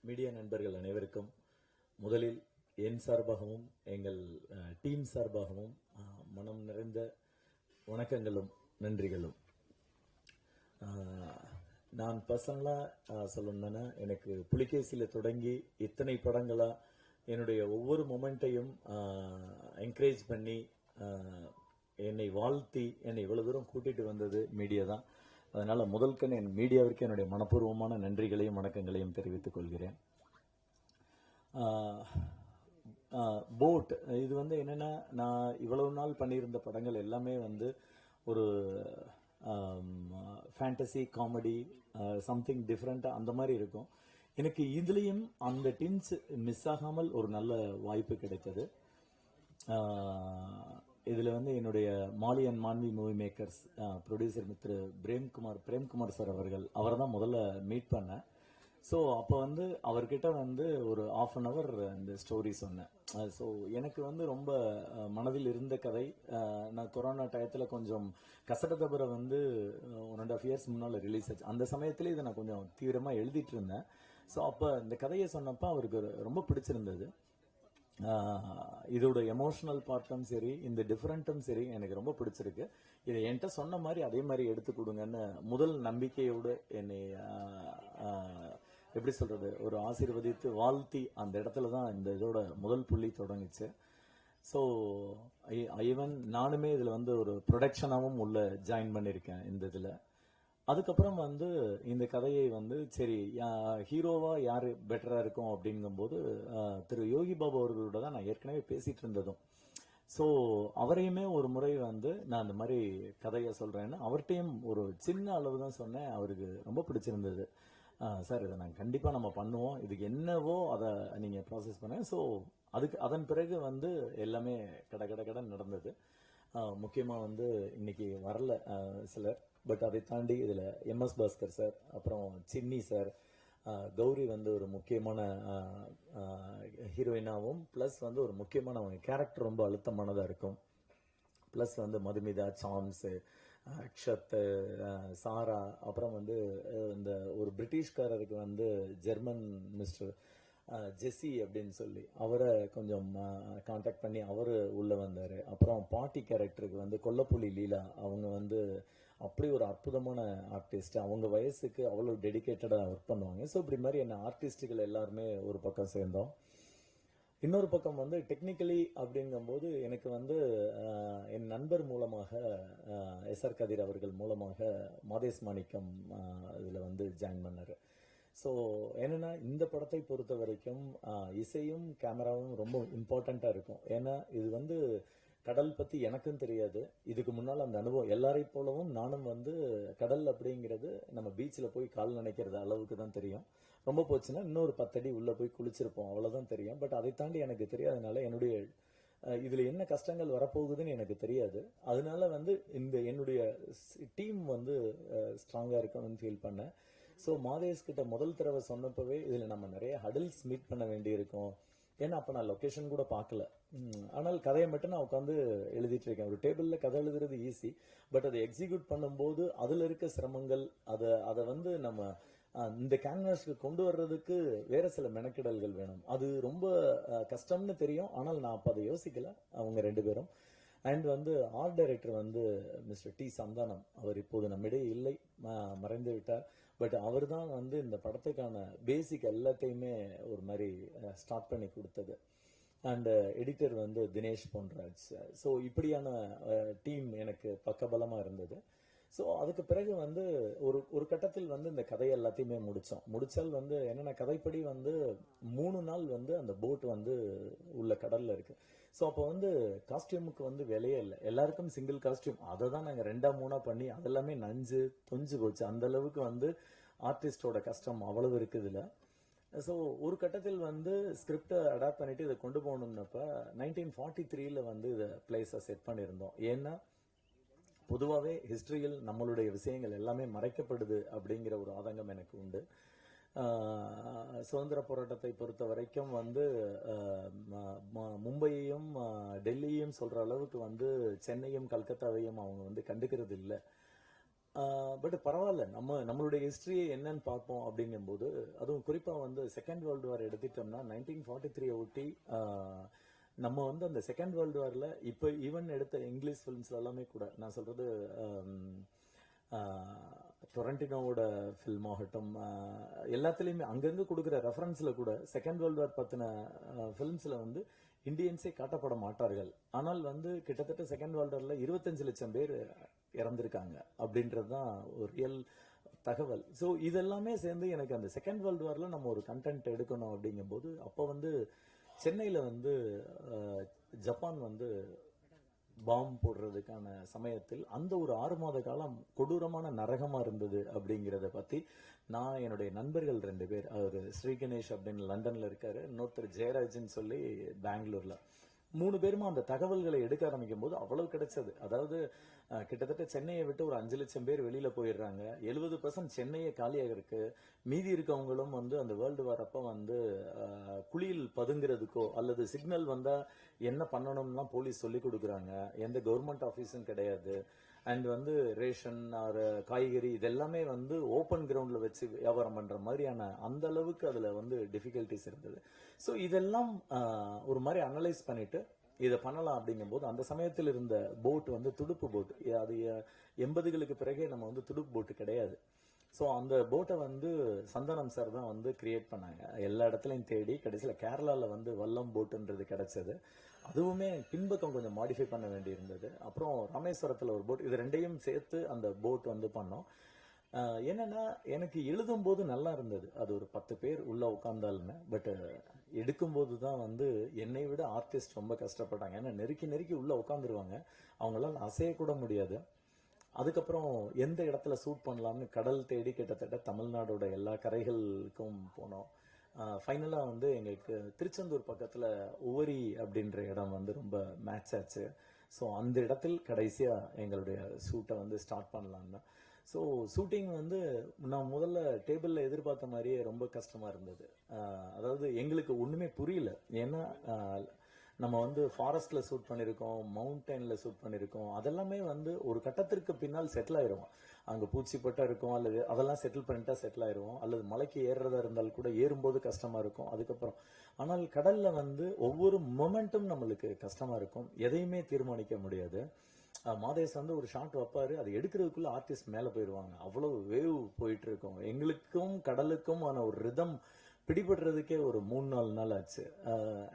Media நண்பர்கள் அனைவருக்கும் முதலில் என் சார்பாகவும் எங்கள் டீம் சார்பாகவும் மனம் நிறைந்த வணக்கங்களும் நன்றிகளும். நான் பர்சனலாக சொல்லணும்னா எனக்கு புலிகேசியில் தொடங்கி இத்தனை படங்களா என்னுடைய ஒவ்வொரு மொமெண்ட்டையும் என்கரேஜ் பண்ணி என்னை வாழ்த்தி என்னை இவ்வளவு தூரம் கூட்டிட்டு வந்தது மீடியா தான். அதனால முதல்கண் என் மீடியாவிற்கு என்னுடைய மனப்பூர்வமான நன்றிகளையும் வணக்கங்களையும் தெரிவித்துக் கொள்கிறேன். போட் இது என்னன்னா, நான் இவ்வளவு நாள் பண்ணியிருந்த படங்கள் எல்லாமே ஒரு ஃபேண்டசி காமெடி சம்திங் டிஃப்ரெண்டா அந்த மாதிரி இருக்கும். எனக்கு இதுலயும் அந்த டின்ஸ் மிஸ் ஆகாமல் ஒரு நல்ல வாய்ப்பு கிடைத்தது. இதுல என்னுடைய Maali and Maanvi movie makers producer Mithru Premkumar sir அவரை தான் முதல்ல மீட் பண்ணேன். ஸோ அப்போ அவர்கிட்ட ஒரு ½ அன் அவர் இந்த ஸ்டோரி சொன்னேன். ஸோ எனக்கு ரொம்ப மனதில் இருந்த கதை. நான் கொரோனா டயத்தில் கொஞ்சம் கசடதபரை 1.5 years முன்னால் ரிலீஸ் ஆச்சு. அந்த சமயத்தில் இதை நான் கொஞ்சம் தீவிரமாக எழுதிட்டு இருந்தேன். ஸோ அப்போ இந்த கதையை சொன்னப்போ அவருக்கு ரொம்ப பிடிச்சிருந்தது. இதோட எமோஷனல் பார்ட்டும் சரி, இந்த டிஃபரெண்ட்டும் சரி எனக்கு ரொம்ப பிடிச்சிருக்கு. இதை என்கிட்ட சொன்ன மாதிரி அதே மாதிரி எடுத்து கொடுங்கன்னு முதல் நம்பிக்கையோடு என்னை எப்படி சொல்றது ஒரு ஆசீர்வதித்து வாழ்த்தி அந்த இடத்துல தான் இந்த இதோட முதல் புள்ளி தொடங்குச்சு. ஸோ ஈவன் நானுமே இதில் ஒரு ப்ரொடக்ஷனாகவும் உள்ள ஜாயின் பண்ணியிருக்கேன் இந்த இதில். அதுக்கப்புறம் இந்த கதையை சரி ஹீரோவா யாரு பெட்டரா இருக்கும் அப்படிங்கும்போது திரு யோகி பாபு அவர்களோட தான் நான் ஏற்கனவே பேசிட்டு இருந்ததும். ஸோ அவரையுமே ஒரு முறை நான் அந்த மாதிரி கதையை சொல்றேன்னு அவர்கிட்டையும் ஒரு சின்ன அளவு தான் சொன்னேன். அவருக்கு ரொம்ப பிடிச்சிருந்தது. சார் இதை நாங்கள் கண்டிப்பாக நம்ம பண்ணுவோம், இதுக்கு என்னவோ அதை நீங்கள் ப்ராசஸ் பண்ண. ஸோ அதன் பிறகு எல்லாமே கடன் நடந்தது. முக்கியமாக இன்னைக்கு வரல சிலர், பட் அதை தாண்டி இதில் MS பாஸ்கர் சார், அப்புறம் சின்னி சார், கௌரி ஒரு முக்கியமான ஹீரோயினாவும் ப்ளஸ் ஒரு முக்கியமான அவங்க கேரக்டர் ரொம்ப அழுத்தமானதாக இருக்கும். ப்ளஸ் மதுமிதா, சாம்ஸு, அக்ஷத், சாரா, அப்புறம் இந்த ஒரு பிரிட்டிஷ்காரருக்கு ஜெர்மன் மிஸ்டர் ஜெஸ்ஸி அப்படின்னு சொல்லி அவரை கொஞ்சம் கான்டாக்ட் பண்ணி அவர் உள்ள வந்தார். அப்புறம் பாட்டி கேரக்டருக்கு கொல்லப்புலி லீலா, அவங்க அப்படி ஒரு அற்புதமான ஆர்டிஸ்ட். அவங்க வயசுக்கு அவ்வளோ டெடிக்கேட்டடாக ஒர்க் பண்ணுவாங்க. ஸோ இப்படி மாதிரி என்ன ஆர்டிஸ்டுகள் எல்லாருமே ஒரு பக்கம் சேர்ந்தோம். இன்னொரு பக்கம் டெக்னிக்கலி அப்படிங்கும்போது எனக்கு என் நண்பர் மூலமாக SR கதிர் அவர்கள் மூலமாக மாதேஷ் மாணிக்கம் இதில் ஜாயின் பண்ணார். ஸோ என்னன்னா இந்த படத்தை பொறுத்த வரைக்கும் இசையும் கேமராவும் ரொம்ப இம்பார்ட்டண்ட்டாக இருக்கும். ஏன்னா இது கடல் பற்றி எனக்கும் தெரியாது. இதுக்கு முன்னால் அந்த அனுபவம் எல்லாரை போலவும் நானும் கடல் அப்படிங்கிறது நம்ம பீச்சில் போய் கால் நினைக்கிறது அளவுக்கு தான் தெரியும். ரொம்ப போச்சுன்னா இன்னொரு 10 அடி உள்ளே போய் குளிச்சிருப்போம், அவ்வளோதான் தெரியும். பட் அதை தாண்டி எனக்கு தெரியாதனால என்னுடைய இதில் என்ன கஷ்டங்கள் வரப்போகுதுன்னு எனக்கு தெரியாது. அதனால இந்த என்னுடைய டீம் ஸ்ட்ராங்காக இருக்கணும்னு ஃபீல் பண்ணேன். ஸோ மாதேஷ் கிட்ட முதல் தடவை சொன்னப்பவே இதில் நம்ம நிறைய ஹடில்ஸ் மீட் பண்ண வேண்டி இருக்கும். ஏன்னா அப்போ நான் லொக்கேஷன் கூட பார்க்கல. ஆனால் கதையை மட்டும் நான் உட்காந்து எழுதிட்டு இருக்கேன். ஒரு டேபிளில் கதை எழுதுறது ஈஸி, பட் அதை எக்ஸிக்யூட் பண்ணும்போது அதில் இருக்க சிரமங்கள், அதை நம்ம இந்த கேன்வாஸ்க்கு கொண்டு வர்றதுக்கு வேற சில மெனக்கிடல்கள் வேணும். அது ரொம்ப கஷ்டம்னு தெரியும். ஆனால் நான் அப்போ அதை யோசிக்கல. அவங்க 2 பேரும் and art director mister T Santhanam, அவர் இப்போது நம்மிடையே இல்லை, மறைந்து விட்டார். பட் அவர் தான் இந்த படத்துக்கான பேசிக் எல்லாத்தையுமே ஒரு மாதிரி ஸ்டார்ட் பண்ணி கொடுத்தது. And editor Dinesh Ponraj. So இப்படியான டீம் எனக்கு பக்கபலமாக இருந்தது. ஸோ அதுக்கு பிறகு ஒரு கட்டத்தில் இந்த கதை எல்லாத்தையுமே முடிச்சால் என்னென்ன கதைப்படி 3 நாள் அந்த போட் உள்ள கடல்ல இருக்கு. ஸோ அப்போ காஸ்டியூமுக்கு விலையே இல்லை. எல்லாருக்கும் சிங்கிள் காஸ்டியூம். அதை தான் நாங்கள் 2ஆ 3ஆ பண்ணி அதெல்லாமே நஞ்சு தொஞ்சு போச்சு. அந்த அளவுக்கு ஆர்டிஸ்டோட கஷ்டம் அவ்வளவு இருக்குதுல. ஸோ ஒரு கட்டத்தில் ஸ்கிரிப்டை அடாப்ட் பண்ணிட்டு இதை கொண்டு போகணும்னப்ப 1943ல் இதை பிளேஸை செட் பண்ணியிருந்தோம். ஏன்னா பொதுவாகவே ஹிஸ்டரியில் நம்மளுடைய விஷயங்கள் எல்லாமே மறைக்கப்படுது அப்படிங்கிற ஒரு ஆதங்கம் எனக்கு உண்டு. சுதந்திர போராட்டத்தை பொறுத்த வரைக்கும் மும்பையையும் டெல்லியையும் சொல்ற அளவுக்கு சென்னையும் கல்கத்தாவையும் அவங்க கண்டுக்கிறது இல்லை. பட் பரவாயில்ல, நம்மளுடைய ஹிஸ்டரியை என்னன்னு பார்ப்போம் அப்படிங்கும்போது, அதுவும் குறிப்பா வந்து செகண்ட் வேர்ல்டு வார் எடுத்துட்டோம்னா 1943 ஒட்டி நம்ம வந்து அந்த செகண்ட் வேர்ல்டு வார்ல இப்போ ஈவன் எடுத்த இங்கிலீஷ் ஃபிலிம்ஸ்ல எல்லாமே கூட நான் சொல்றது டொரண்டினோவோட ஃபில்ம் ஆகட்டும், எல்லாத்துலேயுமே அங்கங்கே கொடுக்குற ரெஃபரன்ஸில் கூட செகண்ட் வேர்ல்டு வார் பற்றின ஃபிலிம்ஸில் வந்து இந்தியன்ஸே காட்டப்பட மாட்டார்கள். ஆனால் வந்து கிட்டத்தட்ட செகண்ட் வேர்ல்டு வாரில் 25 லட்சம் பேர் இறந்திருக்காங்க அப்படின்றது தான் ஒரு ரியல் தகவல். ஸோ இதெல்லாமே சேர்ந்து எனக்கு அந்த செகண்ட் வேர்ல்டு வாரில் நம்ம ஒரு கண்டென்ட் எடுக்கணும் அப்படிங்கும்போது, அப்போ வந்து சென்னையில் வந்து ஜப்பான் வந்து பாம்பு போடுறதுக்கான சமயத்தில் அந்த ஒரு 6 மாத காலம் கொடூரமான நரகமா இருந்தது அப்படிங்கிறத பத்தி நான் என்னுடைய நண்பர்கள் 2 பேர், அவர் ஸ்ரீ கணேஷ் அப்படின்னு லண்டன்ல இருக்காரு, இன்னொருத்தர் ஜெயராஜன் சொல்லி பெங்களூர்ல, 3 பேருமா அந்த தகவல்களை எடுக்க ஆரம்பிக்கும் போது அவ்வளவு கிடைச்சது. அதாவது கிட்டத்தட்ட சென்னையை விட்டு ஒரு 5 லட்சம் பேர் வெளியில போயிடுறாங்க, 70% சென்னையே காலியாக இருக்கு, மீதி இருக்கவங்களும் வந்து அந்த வேர்ல்டு வார் அப்ப வந்து குழியில் பதுங்கிறதுக்கோ அல்லது சிக்னல் வந்தா என்ன பண்ணணும்லாம் போலீஸ் சொல்லி கொடுக்குறாங்க, எந்த கவர்மெண்ட் ஆஃபீஸும் கிடையாது, அண்ட் வந்து ரேஷன் ஆர் காய்கறி இதெல்லாமே வந்து ஓப்பன் கிரவுண்ட்ல வச்சு வியாபாரம் பண்ற மாதிரியான அந்த அளவுக்கு அதுல வந்து டிஃபிகல்டிஸ் இருந்தது. ஸோ இதெல்லாம் ஒரு மாதிரி அனலைஸ் பண்ணிட்டு இதை பண்ணலாம் அப்படிங்கும்போது, அந்த சமயத்தில் இருந்த போட் வந்து துடுப்பு போட், அது 80களுக்கு பிறகே நம்ம வந்து துடுப்பு போட்டு கிடையாது. ஸோ அந்த போட்டை வந்து சந்தானம் சார் தான் வந்து கிரியேட் பண்ணாங்க, எல்லா இடத்துலையும் தேடி கடைசியில் கேரளாவில் வந்து வல்லம் போட்டுன்றது கிடைச்சது. அதுவுமே பின்பக்கம் கொஞ்சம் மாடிஃபை பண்ண வேண்டி இருந்தது. அப்புறம் ராமேஸ்வரத்தில் ஒரு போட், இது ரெண்டையும் சேர்த்து அந்த போட் வந்து பண்ணோம். என்னன்னா எனக்கு எழுதும் போது நல்லா இருந்தது, அது ஒரு 10 பேர் உள்ள உட்கார்ந்தாலுமே. பட் எடுக்கும்போது தான் வந்து என்னை விட ஆர்டிஸ்ட் ரொம்ப கஷ்டப்பட்டாங்க. ஏன்னா நெருக்கி நெருக்கி உள்ள உட்காந்துருவாங்க, அவங்களால அசையக்கூட முடியாது. அதுக்கப்புறம் எந்த இடத்துல ஷூட் பண்ணலாம்னு கடல் தேடி கிட்டத்தட்ட தமிழ்நாடோட எல்லா கரைகளுக்கும் போனோம். ஃபைனலாக வந்து எங்களுக்கு திருச்செந்தூர் பக்கத்தில் உவரி அப்படின்ற இடம் வந்து ரொம்ப மேட்ச் ஆச்சு. ஸோ அந்த இடத்தில் கடைசியாக எங்களுடைய ஷூட்டை வந்து ஸ்டார்ட் பண்ணலான்னு. ஸோ ஷூட்டிங் வந்து நான் முதல்ல டேபிளில் எதிர்பார்த்த மாதிரியே ரொம்ப கஷ்டமாக இருந்தது. அதாவது எங்களுக்கு ஒன்றுமே புரியல. ஏன்னா நம்ம வந்து ஃபாரஸ்ட்ல ஷூட் பண்ணியிருக்கோம், மவுண்டன்ல ஷூட் பண்ணியிருக்கோம், அதெல்லாமே வந்து ஒரு கட்டத்திற்கு பின்னால் செட்டில் ஆயிடுவோம். அங்கே பூச்சிப்பட்டா இருக்கும், அல்லது அதெல்லாம் செட்டில் பண்ணிட்டா செட்டில் ஆயிடுவோம், அல்லது மலைக்கு ஏறுறதா இருந்தால் கூட ஏறும்போது கஷ்டமா இருக்கும். அதுக்கப்புறம் ஆனால் கடல்ல வந்து ஒவ்வொரு மொமெண்ட்டும் நம்மளுக்கு கஷ்டமா இருக்கும், எதையுமே தீர்மானிக்க முடியாது. மாதேஷ் வந்து ஒரு ஷாட் வைப்பாரு, அதை எடுக்கிறதுக்குள்ள ஆர்டிஸ்ட் மேலே போயிடுவாங்க, அவ்வளவு வேவ் போயிட்டு இருக்கும். எங்களுக்கும் கடலுக்கும் ஆன ஒரு ரிதம் பிடிபடுறதுக்கே ஒரு 3-4 நாள் ஆச்சு.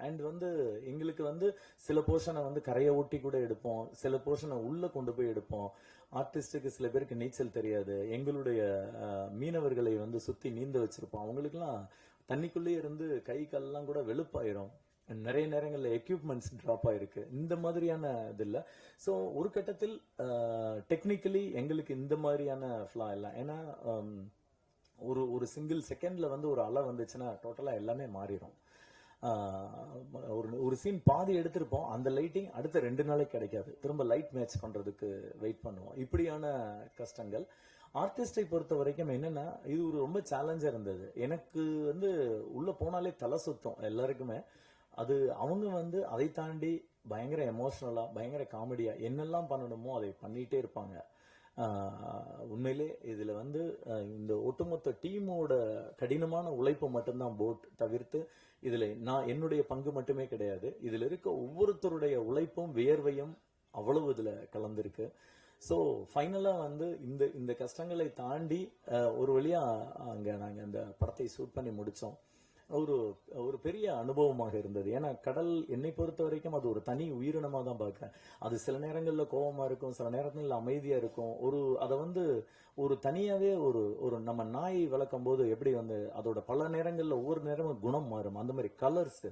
அண்ட் வந்து எங்களுக்கு வந்து சில போர்ஷனை வந்து கரையை ஒட்டி கூட எடுப்போம், சில போர்ஷனை உள்ள கொண்டு போய் எடுப்போம். ஆர்டிஸ்டுக்கு சில பேருக்கு நீச்சல் தெரியாது, எங்களுடைய மீனவர்களை வந்து சுத்தி நீந்த வச்சிருப்போம், அவங்களுக்குலாம் தண்ணிக்குள்ளேயே இருந்து கை கால்லாம் கூட வெளுப்பாயிரும், நிறைய நேரங்களில் எக்யூப்மெண்ட்ஸ் ட்ராப் ஆயிருக்கு, இந்த மாதிரியான இது இல்லை. ஸோ ஒரு கட்டத்தில் டெக்னிக்கலி எங்களுக்கு இந்த மாதிரியான ஃப்ளா இல்லை. ஏன்னா ஒரு ஒரு சிங்கிள் செகண்ட்ல வந்து ஒரு அலை வந்துச்சுன்னா டோட்டலாக எல்லாமே மாறிடும். ஒரு ஒரு சீன் பாதி எடுத்திருப்போம், அந்த லைட்டிங் அடுத்த 2 நாளைக்கு கிடைக்காது, திரும்ப லைட் மேட்ச் பண்றதுக்கு வெயிட் பண்ணுவோம், இப்படியான கஷ்டங்கள். ஆர்டிஸ்டை பொறுத்த வரைக்கும் என்னன்னா இது ஒரு ரொம்ப சேலஞ்சா இருந்தது. எனக்கு வந்து உள்ள போனாலே தலை சுத்தம் எல்லாருக்குமே. அது அவங்க வந்து அதை தாண்டி பயங்கர எமோஷனலா பயங்கர காமெடியா என்னெல்லாம் பண்ணணுமோ அதை பண்ணிட்டே இருப்பாங்க. உண்மையிலே இதுல வந்து இந்த ஒட்டுமொத்த டீமோட கடினமான உழைப்பு மட்டும்தான் போட் தவிர்த்து இதுல நான் என்னுடைய பங்கு மட்டுமே கிடையாது. இதுல இருக்க ஒவ்வொருத்தருடைய உழைப்பும் வியர்வையும் அவ்வளவு இதுல கலந்திருக்கு. ஸோ ஃபைனலா வந்து இந்த இந்த கஷ்டங்களை தாண்டி ஒரு வழியா அங்க நாங்க அந்த படத்தை ஷூட் பண்ணி முடிச்சோம். ஒரு ஒரு பெரிய அனுபவமாக இருந்தது. ஏன்னா கடல் என்னை பொறுத்த வரைக்கும் அது ஒரு தனி உயிரினமா தான் பார்க்கிறேன். அது சில நேரங்களில் கோபமா இருக்கும், சில நேரங்களில் அமைதியா இருக்கும். அதை வந்து ஒரு தனியாவே ஒரு ஒரு நம்ம நாய் வளர்க்கும் போது எப்படி வந்து அதோட பல நேரங்களில் ஒவ்வொரு நேரமும் குணம் மாறும், அந்த மாதிரி கலர்ஸ்.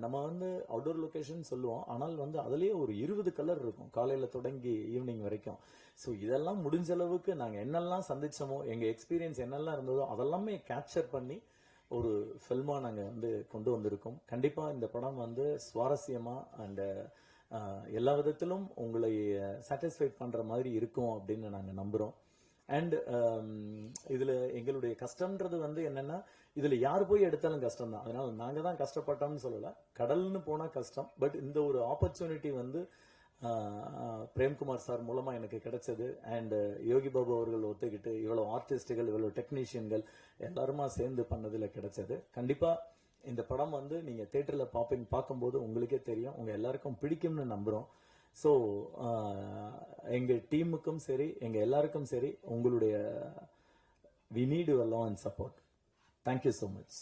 நம்ம வந்து அவுட்டோர் லொகேஷன் சொல்லுவோம், ஆனால் வந்து அதுலயே ஒரு 20 கலர் இருக்கும் காலையில தொடங்கி ஈவினிங் வரைக்கும். ஸோ இதெல்லாம் முடிஞ்ச அளவுக்கு நாங்கள் என்னெல்லாம் சந்திச்சோமோ, எங்க எக்ஸ்பீரியன்ஸ் என்னெல்லாம் இருந்ததோ அதெல்லாமே கேப்சர் பண்ணி ஒரு ஃபில்மா நாங்கள் வந்து கொண்டு வந்திருக்கோம். கண்டிப்பாக இந்த படம் வந்து சுவாரஸ்யமாக அண்ட் எல்லா விதத்திலும் உங்களை சாட்டிஸ்ஃபைட் பண்ணுற மாதிரி இருக்கும் அப்படின்னு நாங்கள் நம்புகிறோம். அண்ட் இதில் எங்களுடைய கஷ்டம்ன்றது வந்து என்னென்னா, இதில் யார் போய் எடுத்தாலும் கஷ்டம் தான், அதனால் நாங்கள் தான் கஷ்டப்பட்டோம்னு சொல்லலை, கடல்னு போனால் கஷ்டம். பட் இந்த ஒரு ஆப்பர்ச்சுனிட்டி வந்து பிரேம்குமார் சார் மூலமா எனக்கு கிடைச்சது. அண்ட் யோகி பாபு அவர்கள் ஒத்துக்கிட்டு இவ்வளவு ஆர்டிஸ்டுகள் இவ்வளவு டெக்னீஷியன்கள் எல்லாருமா சேர்ந்து பண்ணதுல கிடைச்சது. கண்டிப்பா இந்த படம் வந்து நீங்க தியேட்டர்ல பார்க்கும்போது உங்களுக்கே தெரியும், உங்க எல்லாருக்கும் பிடிக்கும்னு நம்புறோம். ஸோ எங்க டீமுக்கும் சரி எங்க எல்லாருக்கும் சரி உங்களுடைய we need your love and support. Thank you so much.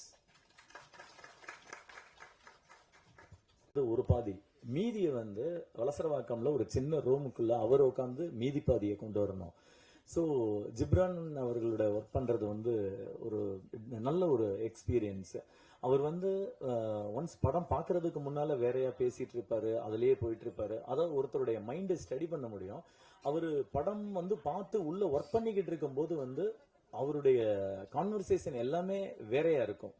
ஒரு பாதி மீதியை வந்து வலசரவாக்கம்ல ஒரு சின்ன ரூமுக்குள்ள அவர் உட்காந்து மீதி பாதியை கொண்டு வரணும். ஸோ ஜிப்ரான் அவர்களோட ஒர்க் பண்றது வந்து ஒரு நல்ல ஒரு எக்ஸ்பீரியன்ஸ். அவர் வந்து ஒன்ஸ் படம் பார்க்கறதுக்கு முன்னால வேறையா பேசிட்டு இருப்பாரு, அதுலயே போயிட்டு இருப்பாரு. அதாவது ஒருத்தருடைய மைண்டை ஸ்டடி பண்ண முடியும். அவரு படம் வந்து பார்த்து உள்ள ஒர்க் பண்ணிக்கிட்டு இருக்கும் போது வந்து அவருடைய கான்வர்சேஷன் எல்லாமே வேறையா இருக்கும்.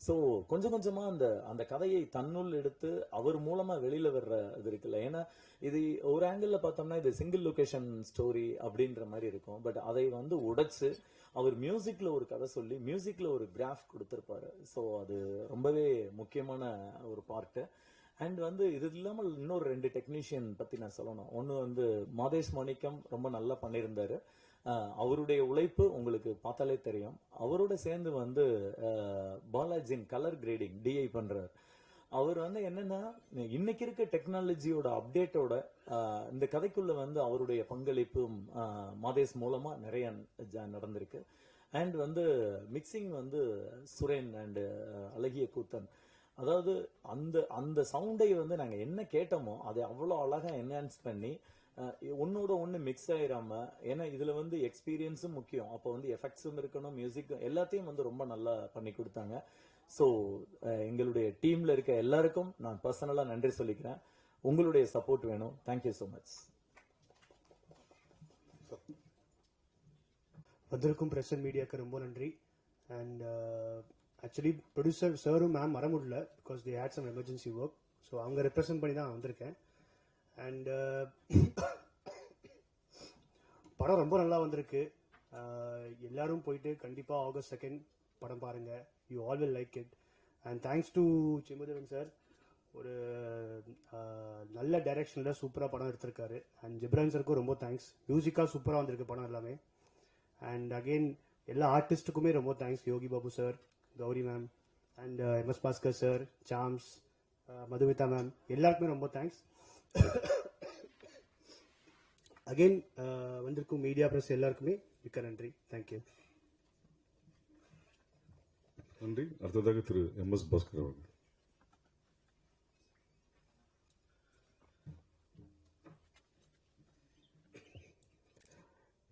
ஸோ கொஞ்சம் கொஞ்சமா அந்த அந்த கதையை தன்னுள் எடுத்து அவர் மூலமா வெளியில வர்ற இது இருக்குல்ல. ஏன்னா இது ஒரு ஆங்கிள் பார்த்தோம்னா இது சிங்கிள் லொகேஷன் ஸ்டோரி அப்படின்ற மாதிரி இருக்கும். பட் அதை வந்து உடைச்சு அவர் மியூசிக்ல ஒரு கதை சொல்லி மியூசிக்ல ஒரு கிராஃப் கொடுத்திருப்பாரு. ஸோ அது ரொம்பவே முக்கியமான ஒரு பார்ட்டு. அண்ட் வந்து இது இல்லாமல் இன்னொரு 2 டெக்னீஷியன் பத்தி நான் சொல்லணும். ஒன்னு வந்து மாதேஷ் மாணிக்கம் ரொம்ப நல்லா பண்ணியிருந்தாரு. அவருடைய உழைப்பு உங்களுக்கு பார்த்தாலே தெரியும். அவரோட சேர்ந்து வந்து பாலாஜின் கலர் கிரேடிங் டிஐ பண்றாரு. அவர் வந்து என்னன்னா இன்னைக்கு இருக்க டெக்னாலஜியோட அப்டேட்டோட இந்த கதைக்குள்ள வந்து அவருடைய பங்களிப்பும் மாதேஷ் மூலமா நிறைய நடந்திருக்கு. அண்ட் வந்து மிக்சிங் வந்து சுரேன் அண்ட் அழகிய கூத்தன். அதாவது அந்த அந்த சவுண்டை வந்து நாங்க என்ன கேட்டோமோ அதை அவ்வளோ அழகா என்ஹான்ஸ் பண்ணி ஒன்னோட ஒன்று மிக்ஸ் ஆயிராம, ஏன்னா இதுல வந்து எக்ஸ்பீரியன்ஸும் முக்கியம். அப்போ வந்து எஃபெக்ட்ஸும் இருக்கணும், மியூசிக்கும் எல்லாத்தையும் வந்து ரொம்ப நல்லா பண்ணி கொடுத்தாங்க. ஸோ எங்களுடைய டீம்ல இருக்க எல்லாருக்கும் நான் பர்சனலா நன்றி சொல்லிக்கிறேன். உங்களுடைய சப்போர்ட் வேணும். Thank you so much. வந்திருக்கும் பிரஸ் அண்ட் மீடியாவுக்கு ரொம்ப நன்றி. அண்ட் ஆக்சுவலி ப்ரொடியூசர் சாரும் மேம் வர முடியல, because they had some emergency work. So அவங்க ரெப்ரசன்ட் பண்ணி தான் வந்திருக்கேன். அண்ட் படம் ரொம்ப நல்லா வந்திருக்கு. எல்லாரும் போயிட்டு கண்டிப்பாக August 2 படம் பாருங்க. You all will like it. And thanks to Chimbudeven sir, ஒரு நல்ல டைரக்ஷனில் சூப்பராக படம் எடுத்திருக்காரு. அண்ட் ஜிப்ரான் சாருக்கும் ரொம்ப தேங்க்ஸ். மியூசிக்காக சூப்பராக வந்திருக்கு படம் எல்லாமே. அண்ட் அகெயின் எல்லா ஆர்டிஸ்ட்டுக்குமே ரொம்ப thanks. Yogi Babu sir, Gowri ma'am, and MS Bhaskar sir, Sams, Madhumitha ma'am, எல்லாருக்குமே ரொம்ப தேங்க்ஸ். அகெயின் வந்திருக்கும் மீடியா பிரஸ் எல்லாருக்குமே மிக்க நன்றி. தேங்க்யூ. நன்றி. அடுத்ததாக திரு MS பாஸ்கர் அவர்கள்.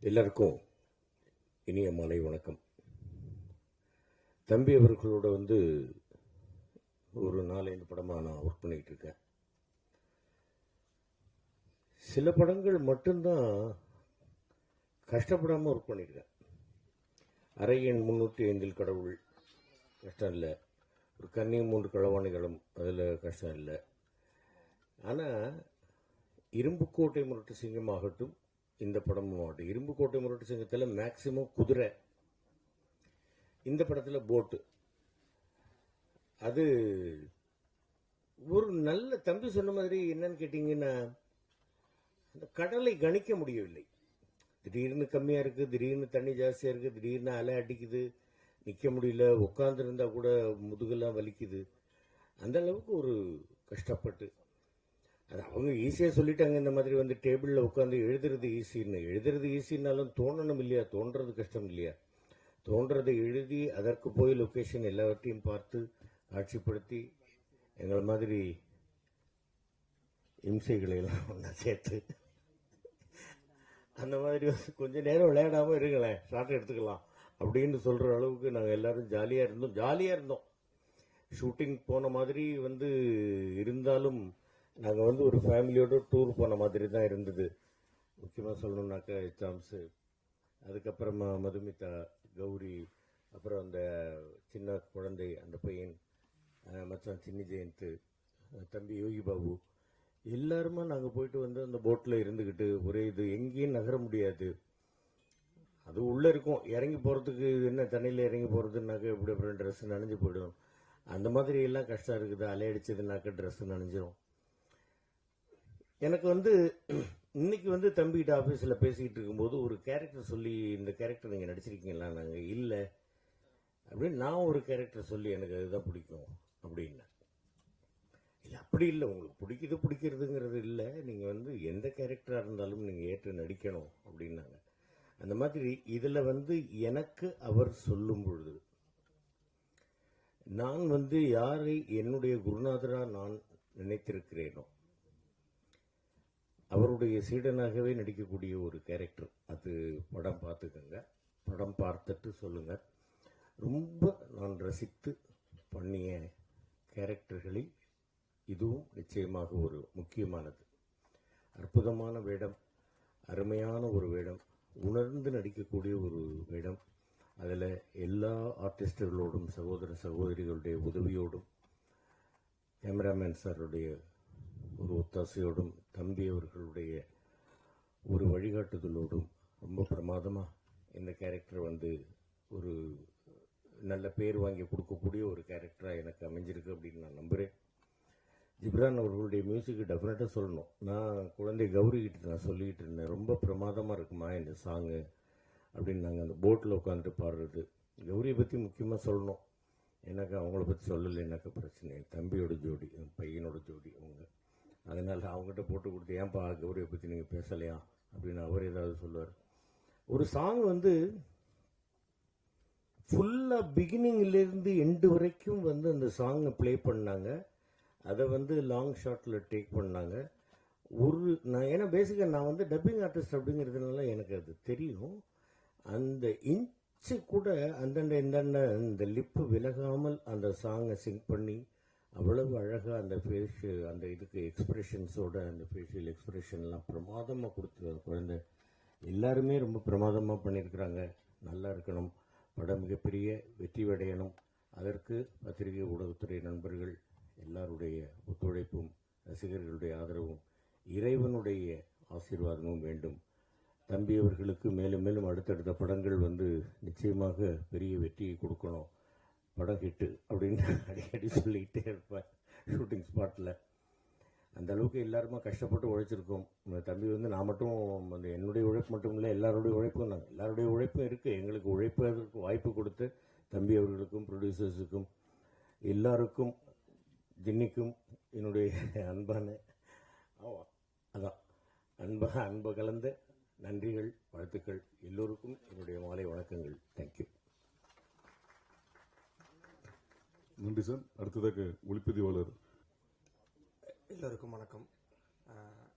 எல்லாருக்கும் இனிய மாலை வணக்கம். தம்பி அவர்களோட வந்து ஒரு 4-5 படமாக நான் ஒர்க் பண்ணிக்கிட்டு இருக்கேன். சில படங்கள் மட்டும்தான் கஷ்டப்படாமல் ஒர்க் பண்ணியிருக்கேன். அரையன் 305 கடவுள் கஷ்டம் இல்லை, ஒரு கன்னி 3 களவாணிகளும் அதில் கஷ்டம் இல்லை. ஆனால் இரும்புக்கோட்டை முரட்டு சிங்கம் ஆகட்டும், இந்த படமும் ஆகட்டும், இரும்புக்கோட்டை முரட்டு சிங்கத்தில் மேக்சிமம் குதிரை, இந்த படத்தில் போட்டு. அது ஒரு நல்ல தம்பி சொன்ன மாதிரி என்னன்னு கேட்டிங்கன்னா, அந்த கடலை கணிக்க முடியவில்லை. திடீர்னு கம்மியாக இருக்குது, திடீர்னு தண்ணி ஜாஸ்தியாக இருக்குது, திடீர்னு அலை அடிக்குது, நிற்க முடியல, உட்காந்துருந்தா கூட முதுகெல்லாம் வலிக்குது. அந்த அளவுக்கு ஒரு கஷ்டப்பட்டு, அது அவங்க ஈஸியாக சொல்லிட்டாங்க, இந்த மாதிரி வந்து டேபிளில் உட்காந்து எழுதுறது ஈஸின்னு. எழுதுறது ஈஸின்னாலும் தோணணும் இல்லையா, தோன்றது கஷ்டம் இல்லையா. தோன்றதை எழுதி அதற்கு போய் லொக்கேஷன் எல்லாவற்றையும் பார்த்து காட்சிப்படுத்தி எங்களை மாதிரி இம்சைகளை எல்லாம் ஒன்றா சேர்த்து அந்த மாதிரி கொஞ்ச நேரம் விளையாடாமல் இருங்களேன், ஷார்ட் எடுத்துக்கலாம் அப்படின்னு சொல்கிற அளவுக்கு நாங்கள் எல்லாரும் ஜாலியாக இருந்தோம். ஷூட்டிங் போன மாதிரி வந்து இருந்தாலும் நாங்கள் வந்து ஒரு ஃபேமிலியோடு டூர் போன மாதிரி தான் இருந்தது. முக்கியமாக சொல்லணுன்னாக்கா சாம்ஸு, அதுக்கப்புறமா மதுமிதா, கௌரி, அப்புறம் அந்த சின்ன குழந்தை, அந்த பையன் மச்சான் சின்னி ஜெயந்த், தம்பி யோகி பாபு, எல்லாருமா நாங்கள் போயிட்டு வந்து அந்த போட்டில் இருந்துக்கிட்டு ஒரே இது, எங்கேயும் நகர முடியாது. அது உள்ளே இருக்கும், இறங்கி போகிறதுக்கு என்ன தண்ணியில் இறங்கி போகிறதுனாக்க இப்படி அப்புறம் ட்ரெஸ்ஸு நனைஞ்சு போயிடும். அந்த மாதிரி எல்லாம் கஷ்டம் இருக்குது. அலையடிச்சதுனாக்க ட்ரெஸ்ஸு நனைஞ்சிரும். எனக்கு வந்து இன்னைக்கு வந்து தம்பிகிட்ட ஆஃபீஸில் பேசிக்கிட்டு இருக்கும்போது ஒரு கேரக்டர் சொல்லி, இந்த கேரக்டர் நீங்கள் நடிச்சிருக்கீங்களா? நாங்கள் இல்லை அப்படின்னு நான் ஒரு கேரக்டர் சொல்லி எனக்கு அதுதான் பிடிக்கும் அப்படின்னு. இல்லை அப்படி இல்லை, உங்களுக்கு பிடிக்கிறதுங்கிறது இல்லை, நீங்கள் வந்து எந்த கேரக்டராக இருந்தாலும் நீங்கள் ஏற்று நடிக்கணும் அப்படின்னாங்க. அந்த மாதிரி இதில் வந்து எனக்கு அவர் சொல்லும் பொழுது நான் வந்து யாரை என்னுடைய குருநாதராக நான் நினைத்திருக்கிறேனோ அவருடைய சீடனாகவே நடிக்கக்கூடிய ஒரு கேரக்டர். அது படம் பார்த்துக்கங்க, படம் பார்த்துட்டு சொல்லுங்க. ரொம்ப நான் ரசித்து பண்ணிய கேரக்டர்களில் இதுவும் நிச்சயமாக ஒரு முக்கியமானது. அற்புதமான வேடம், அருமையான ஒரு வேடம், உணர்ந்து நடிக்கக்கூடிய ஒரு வேடம். அதில் எல்லா ஆர்டிஸ்டுகளோடும் சகோதர சகோதரிகளுடைய உதவியோடும் கேமராமேன் சாருடைய ஒரு ஒத்தாசையோடும் தம்பி அவர்களுடைய ஒரு வழிகாட்டுதலோடும் ரொம்ப பிரமாதமாக இந்த கேரக்டர் வந்து ஒரு நல்ல பேர் வாங்கி கொடுக்கக்கூடிய ஒரு கேரக்டராக எனக்கு அமைஞ்சிருக்கு அப்படின்னு நான் நம்புகிறேன். ஜிப்ரான் அவர்களுடைய மியூசிக்கு டெஃபினட்டாக சொல்லணும். நான் குழந்தை கௌரிகிட்ட நான் சொல்லிக்கிட்டு இருந்தேன், ரொம்ப பிரமாதமாக இருக்குமா இந்த சாங்கு அப்படின்னு. நாங்கள் அந்த போட்டில் உட்காந்துட்டு பாடுறது. கௌரியை பற்றி முக்கியமாக சொல்லணும், எனக்கு அவங்கள பற்றி சொல்லலைன்னாக்கா பிரச்சனை. என் தம்பியோட ஜோடி, என் பையனோட ஜோடி அவங்க. அதனால் அவங்ககிட்ட போட்டு கொடுத்து, ஏன்பா கௌரியை பற்றி நீங்கள் பேசலையா அப்படின்னு அவர் ஏதாவது சொல்லுவார். ஒரு சாங் வந்து ஃபுல்லாக பிகினிங்லேருந்து எண்டு வரைக்கும் வந்து அந்த சாங்கை ப்ளே பண்ணாங்க. அதை வந்து லாங் ஷாட்டில் டேக் பண்ணாங்க. நான் ஏன்னா பேசிக்காக நான் வந்து டப்பிங் ஆர்டிஸ்ட் அப்படிங்கிறதுனால எனக்கு அது தெரியும். அந்த இன்ச்சு கூட அந்தண்ட இந்த லிப்பு விலகாமல் அந்த சாங்கை சிங் பண்ணி அவ்வளவு அழகாக அந்த ஃபேஸ், அந்த இதுக்கு எக்ஸ்பிரஷன்ஸோட அந்த ஃபேஷியல் எக்ஸ்பிரஷன்லாம் பிரமாதமாக கொடுத்து குழந்தை எல்லாருமே ரொம்ப பிரமாதமாக பண்ணியிருக்கிறாங்க. நல்லா இருக்கணும், படம் மிகப்பெரிய வெற்றி அடையணும். அதற்கு பத்திரிகை ஊடகத்துறை நண்பர்கள் எல்லாருடைய ஒத்துழைப்பும் ரசிகர்களுடைய ஆதரவும் இறைவனுடைய ஆசீர்வாதமும் வேண்டும். தம்பி அவர்களுக்கு மேலும் மேலும் அடுத்தடுத்த படங்கள் வந்து நிச்சயமாக பெரிய வெற்றியை கொடுக்கணும், படம் ஹிட்டு அப்படின்னு அடிக்கடி சொல்லிக்கிட்டே இருப்பேன் ஷூட்டிங் ஸ்பாட்டில். அந்த அளவுக்கு எல்லாருமே கஷ்டப்பட்டு உழைச்சிருக்கோம். தம்பி வந்து நான் மட்டும் வந்து என்னுடைய உழைப்பு மட்டும் இல்லை, எல்லாருடைய உழைப்பும் நாங்கள் எல்லாருடைய உழைப்பும் இருக்குது. எங்களுக்கு உழைப்பதற்கு வாய்ப்பு கொடுத்து தம்பி அவர்களுக்கும் ப்ரொடியூசர்ஸுக்கும் எல்லாருக்கும் ஜின்னிக்கும் என்னுடைய அன்பான அன்பு கலந்த நன்றிகள், வாழ்த்துக்கள். எல்லோருக்கும் என்னுடைய மாலை வணக்கங்கள். தேங்க்யூ. நன்றி சார். அடுத்ததாக ஒளிப்பதிவாளர். எல்லோருக்கும் வணக்கம்.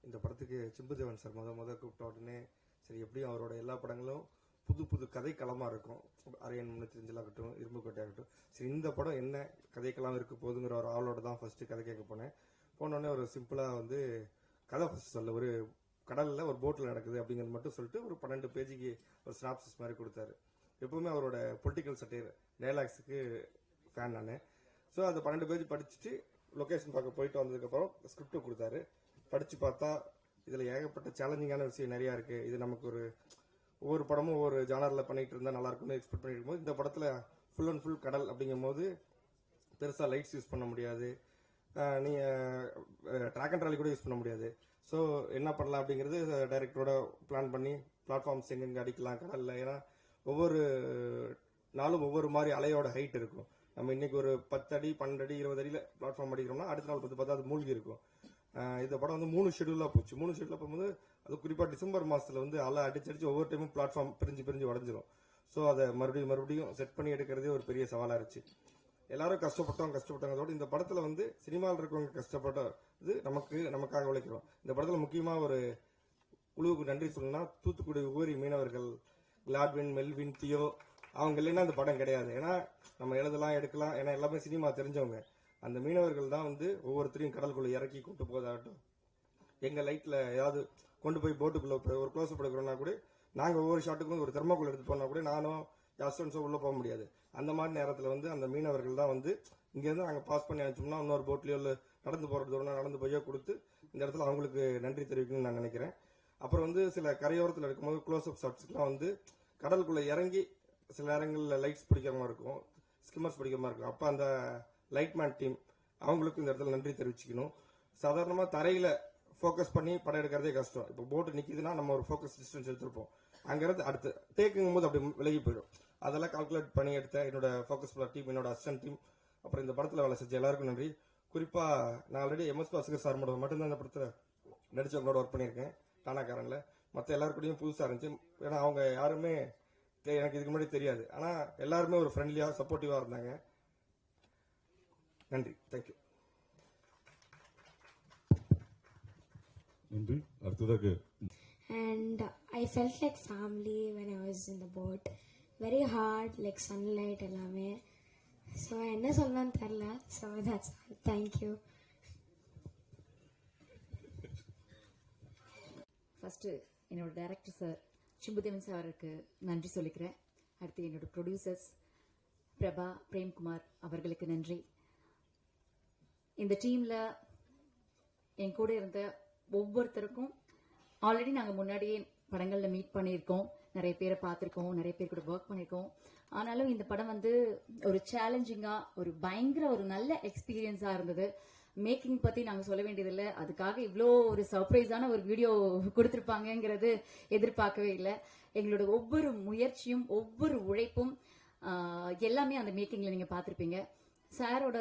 இந்த படத்துக்கு சிம்புதேவன் சார் கூப்பிட்ட உடனே சரி, எப்படியும் அவரோட எல்லா படங்களும் புது புது கதைக்களமாக இருக்கும். அரையன் முன்னூற்றி இரும்புக்கோட்டை ஆகட்டும். சரி, இந்த படம் என்ன கதைக்களம் இருக்க போகுதுங்கிற ஒரு ஆளோட தான் ஃபர்ஸ்ட் கதை கேட்க போனேன். போனோடனே ஒரு சிம்பிளாக வந்து கதை ஃபர்ஸ்ட் சொல்ல, ஒரு கடலில் ஒரு போட்டில் நடக்குது அப்படிங்கிறது மட்டும் சொல்லிட்டு ஒரு 12 பேஜுக்கு ஒரு ஸ்னாப்சிஸ் மாதிரி கொடுத்தாரு. எப்பவுமே அவரோட பொலிட்டிக்கல் சட்டையர் டைலாக்ஸுக்கு ஃபேன் நான். ஸோ அந்த 12 பேஜ் படிச்சுட்டு லொக்கேஷன் பார்க்க போயிட்டு வந்ததுக்கப்புறம் ஸ்கிரிப்ட் கொடுத்தாரு. படித்து பார்த்தா இதில் ஏகப்பட்ட சேலஞ்சிங்கான விஷயம் நிறையா இருக்குது. இது நமக்கு ஒவ்வொரு படமும் ஒவ்வொரு ஜானரில் பண்ணிகிட்டு இருந்தால் நல்லாயிருக்கும்னு எக்ஸ்பெக்ட் பண்ணிட்டு இருக்கும்போது, இந்த படத்தில் ஃபுல் அண்ட் ஃபுல் கடல் அப்படிங்கும் போது பெருசாக லைட்ஸ் யூஸ் பண்ண முடியாது, நீங்கள் ட்ராக் அண்ட் ட்ராலி கூட யூஸ் பண்ண முடியாது. ஸோ என்ன பண்ணலாம் அப்படிங்கிறது டைரக்டரோட பிளான் பண்ணி பிளாட்ஃபார்ம்ஸ் எங்கெங்கே அடிக்கலாம் கடலில். ஏன்னா ஒவ்வொரு நாளும் ஒவ்வொரு மாதிரி அலையோட ஹைட் இருக்கும். நம்ம இன்னைக்கு ஒரு 10 அடி 12 அடி 20 அடியில் பிளாட்ஃபார்ம் அடிக்கிறோம்னா அடுத்த நாள் பார்த்தா அது மூழ்கி இருக்கும். இந்த படம் வந்து 3 ஷெடியூலாக போச்சு. 3 ஷெடியூலாக போகும்போது அது குறிப்பாக டிசம்பர் மாதத்தில் வந்து அலை அடிச்சு ஒவ்வொரு டைமும் பிளாட்ஃபார்ம் பிரிஞ்சு உடஞ்சிரும். ஸோ அதை மறுபடியும் செட் பண்ணி எடுக்கிறதே ஒரு பெரிய சவாலாக இருந்துச்சு. எல்லாரும் கஷ்டப்பட்டாங்க. இந்த படத்தில் வந்து சினிமாவில் இருக்கவங்க கஷ்டப்பட்டது நமக்காக உழைக்கிறோம். இந்த படத்தில் முக்கியமாக ஒரு குழுவுக்கு நன்றி சொல்லணும்னா, தூத்துக்குடி உபரி மீனவர்கள் கிளாட்வின், மெல்வின், தியோ, அவங்க இல்லைன்னா அந்த படம் கிடையாது. ஏன்னா நம்ம எழுதலாம் எடுக்கலாம், ஏன்னா எல்லாமே சினிமா தெரிஞ்சவங்க. அந்த மீனவர்கள் தான் வந்து ஒவ்வொருத்தரையும் கடலுக்குள்ளே இறக்கி கூட்டு போதாகட்டும், எங்கள் லைட்டில் ஏதாவது கொண்டு போய் போட்டுக்குள்ளே ஒரு க்ளோஸ் அப் எடுக்கிறோன்னா கூட நாங்கள் ஒவ்வொரு ஷாட்டுக்கும் ஒரு தெர்மாக்குள்ள எடுத்து போனால் கூட நானும் ஜாஸ்டன்ஸோ உள்ளே போக முடியாது. அந்த மாதிரி நேரத்தில் வந்து அந்த மீனவர்கள் தான் வந்து இங்கேருந்து நாங்கள் பாஸ் பண்ணி அனுப்பிச்சோம்னா இன்னொரு போட்லேயோ இல்லை நடந்து போகிற தூரம் நடந்து போயோ கொடுத்து இந்த இடத்துல அவங்களுக்கு நன்றி தெரிவிக்கணும்னு நான் நினைக்கிறேன். அப்புறம் வந்து சில கரையோரத்தில் இருக்கும்போது க்ளோஸ் அப் ஷாட்ஸ்க்குலாம் வந்து கடலுக்குள்ளே இறங்கி சில நேரங்களில் லைட்ஸ் பிடிக்காம இருக்கும், ஸ்கிம்மர்ஸ் பிடிக்காம இருக்கும். அப்போ அந்த லைட்மேன் டீம் அவங்களுக்கும் இந்த இடத்துல நன்றி தெரிவிச்சுக்கணும். சாதாரணமாக தரையில் ஃபோக்கஸ் பண்ணி படம் எடுக்கிறதே கஷ்டம். இப்போ போட்டு நிற்கிதுன்னா நம்ம ஒரு ஃபோக்கஸ் டிஸ்டன்ஸ் எடுத்துருப்போம், அங்கேருந்து அடுத்து டேக்குங்கும் போது அப்படி விலகி போயிடும். அதெல்லாம் கால்குலேட் பண்ணி எடுத்த என்னோட ஃபோக்கஸ் டீம், என்னோட அசிஸ்டன்ட் டீம், அப்புறம் இந்த படத்தில் வேலை செஞ்ச எல்லாருக்கும் நன்றி. குறிப்பாக நான் ஆல்ரெடி எம்எஸ் பாஸ்கர் சார் மட்டும்தான் இந்த படத்தில் நடிச்சவங்களோட ஒர்க் பண்ணியிருக்கேன் டானாக்காரனில். மற்ற எல்லாருக்கூடையும் புதுசாக இருந்துச்சு. ஏன்னா அவங்க யாருமே எனக்கு இதுக்கு முன்னாடி தெரியாது. ஆனால் எல்லாருமே ஒரு ஃப்ரெண்ட்லியாக சப்போர்ட்டிவாக இருந்தாங்க. நன்றி, தேங்க்யூ. நன்றி. அடுத்ததாக And I felt like family when I was in the boat. Very hard, like sunlight எல்லாமே. So என்ன சொல்லணும்னு தெரியல. So that's all. Thank you. First என்னோட டைரக்டர் சார் சிம்புதேவன் சாருக்கு நன்றி சொல்லிக்கிறேன். அடுத்து என்னோட ப்ரொடியூசர்ஸ் பிரபா, பிரேம்குமார் அவர்களுக்கு நன்றி. இந்த டீமில் என் கூட இருந்த ஒவ்வொருத்தருக்கும் ஆல்ரெடி நாங்கள் முன்னாடியே படங்களில் மீட் பண்ணியிருக்கோம், நிறைய பேரை பார்த்துருக்கோம், நிறைய பேர் கூட ஒர்க் பண்ணியிருக்கோம். ஆனாலும் இந்த படம் வந்து ஒரு சேலஞ்சிங்காக, ஒரு பயங்கர ஒரு நல்ல எக்ஸ்பீரியன்ஸாக இருந்தது. மேக்கிங் பற்றி நாங்கள் சொல்ல வேண்டியதில்லை, அதுக்காக இவ்வளோ ஒரு சர்ப்ரைஸான ஒரு வீடியோ கொடுத்துருப்பாங்கங்கிறது எதிர்பார்க்கவே இல்லை. எங்களோட ஒவ்வொரு முயற்சியும் ஒவ்வொரு உழைப்பும் எல்லாமே அந்த மேக்கிங்கில் நீங்கள் பார்த்துருப்பீங்க. சாரோட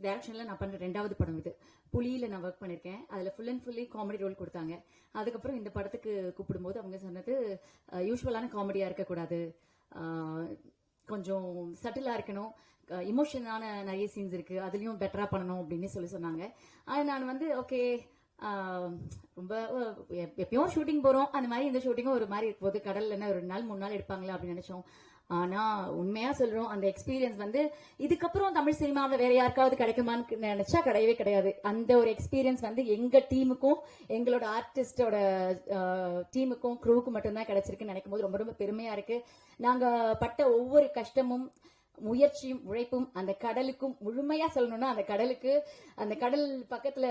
டைரக்ஷனில் நான் பண்ணுற 2வது படம் இது. புலியில் நான் ஒர்க் பண்ணியிருக்கேன். அதில் full and fully comedy role கொடுத்தாங்க. அதுக்கப்புறம் இந்த படத்துக்கு கூப்பிடும்போது அவங்க சொன்னது யூஸ்வலான காமெடியாக இருக்கக்கூடாது, கொஞ்சம் சட்டிலாக இருக்கணும், இமோஷனான நிறைய சீன்ஸ் இருக்குது, அதுலேயும் பெட்டராக பண்ணணும் அப்படின்னு சொன்னாங்க. அது நான் வந்து ஓகே, ரொம்ப எப்பயும் ஷூட்டிங் போகிறோம், அந்த மாதிரி இந்த ஷூட்டிங்கும் ஒரு மாதிரி இருக்கும் போது கடலில் என்ன 2 நாள் 3 நாள் எடுப்பாங்களா அப்படின்னு நினச்சோம். ஆனால் உண்மையாக சொல்கிறோம், அந்த எக்ஸ்பீரியன்ஸ் வந்து இதுக்கப்புறம் தமிழ் சினிமாவில் வேற யாருக்காவது கிடைக்குமான்னு நினச்சா கிடையவே கிடையாது. அந்த ஒரு எக்ஸ்பீரியன்ஸ் வந்து எங்கள் டீமுக்கும் எங்களோட ஆர்டிஸ்டோட டீமுக்கும் க்ரூவுக்கும் மட்டும்தான் கிடைச்சிருக்குன்னு நினைக்கும் போது ரொம்ப ரொம்ப பெருமையாக இருக்குது. நாங்கள் பட்ட ஒவ்வொரு கஷ்டமும் முயற்சியும் உழைப்பும் அந்த கடலுக்கும், முழுமையா சொல்லணும்னா அந்த கடலுக்கு, அந்த கடல் பக்கத்துல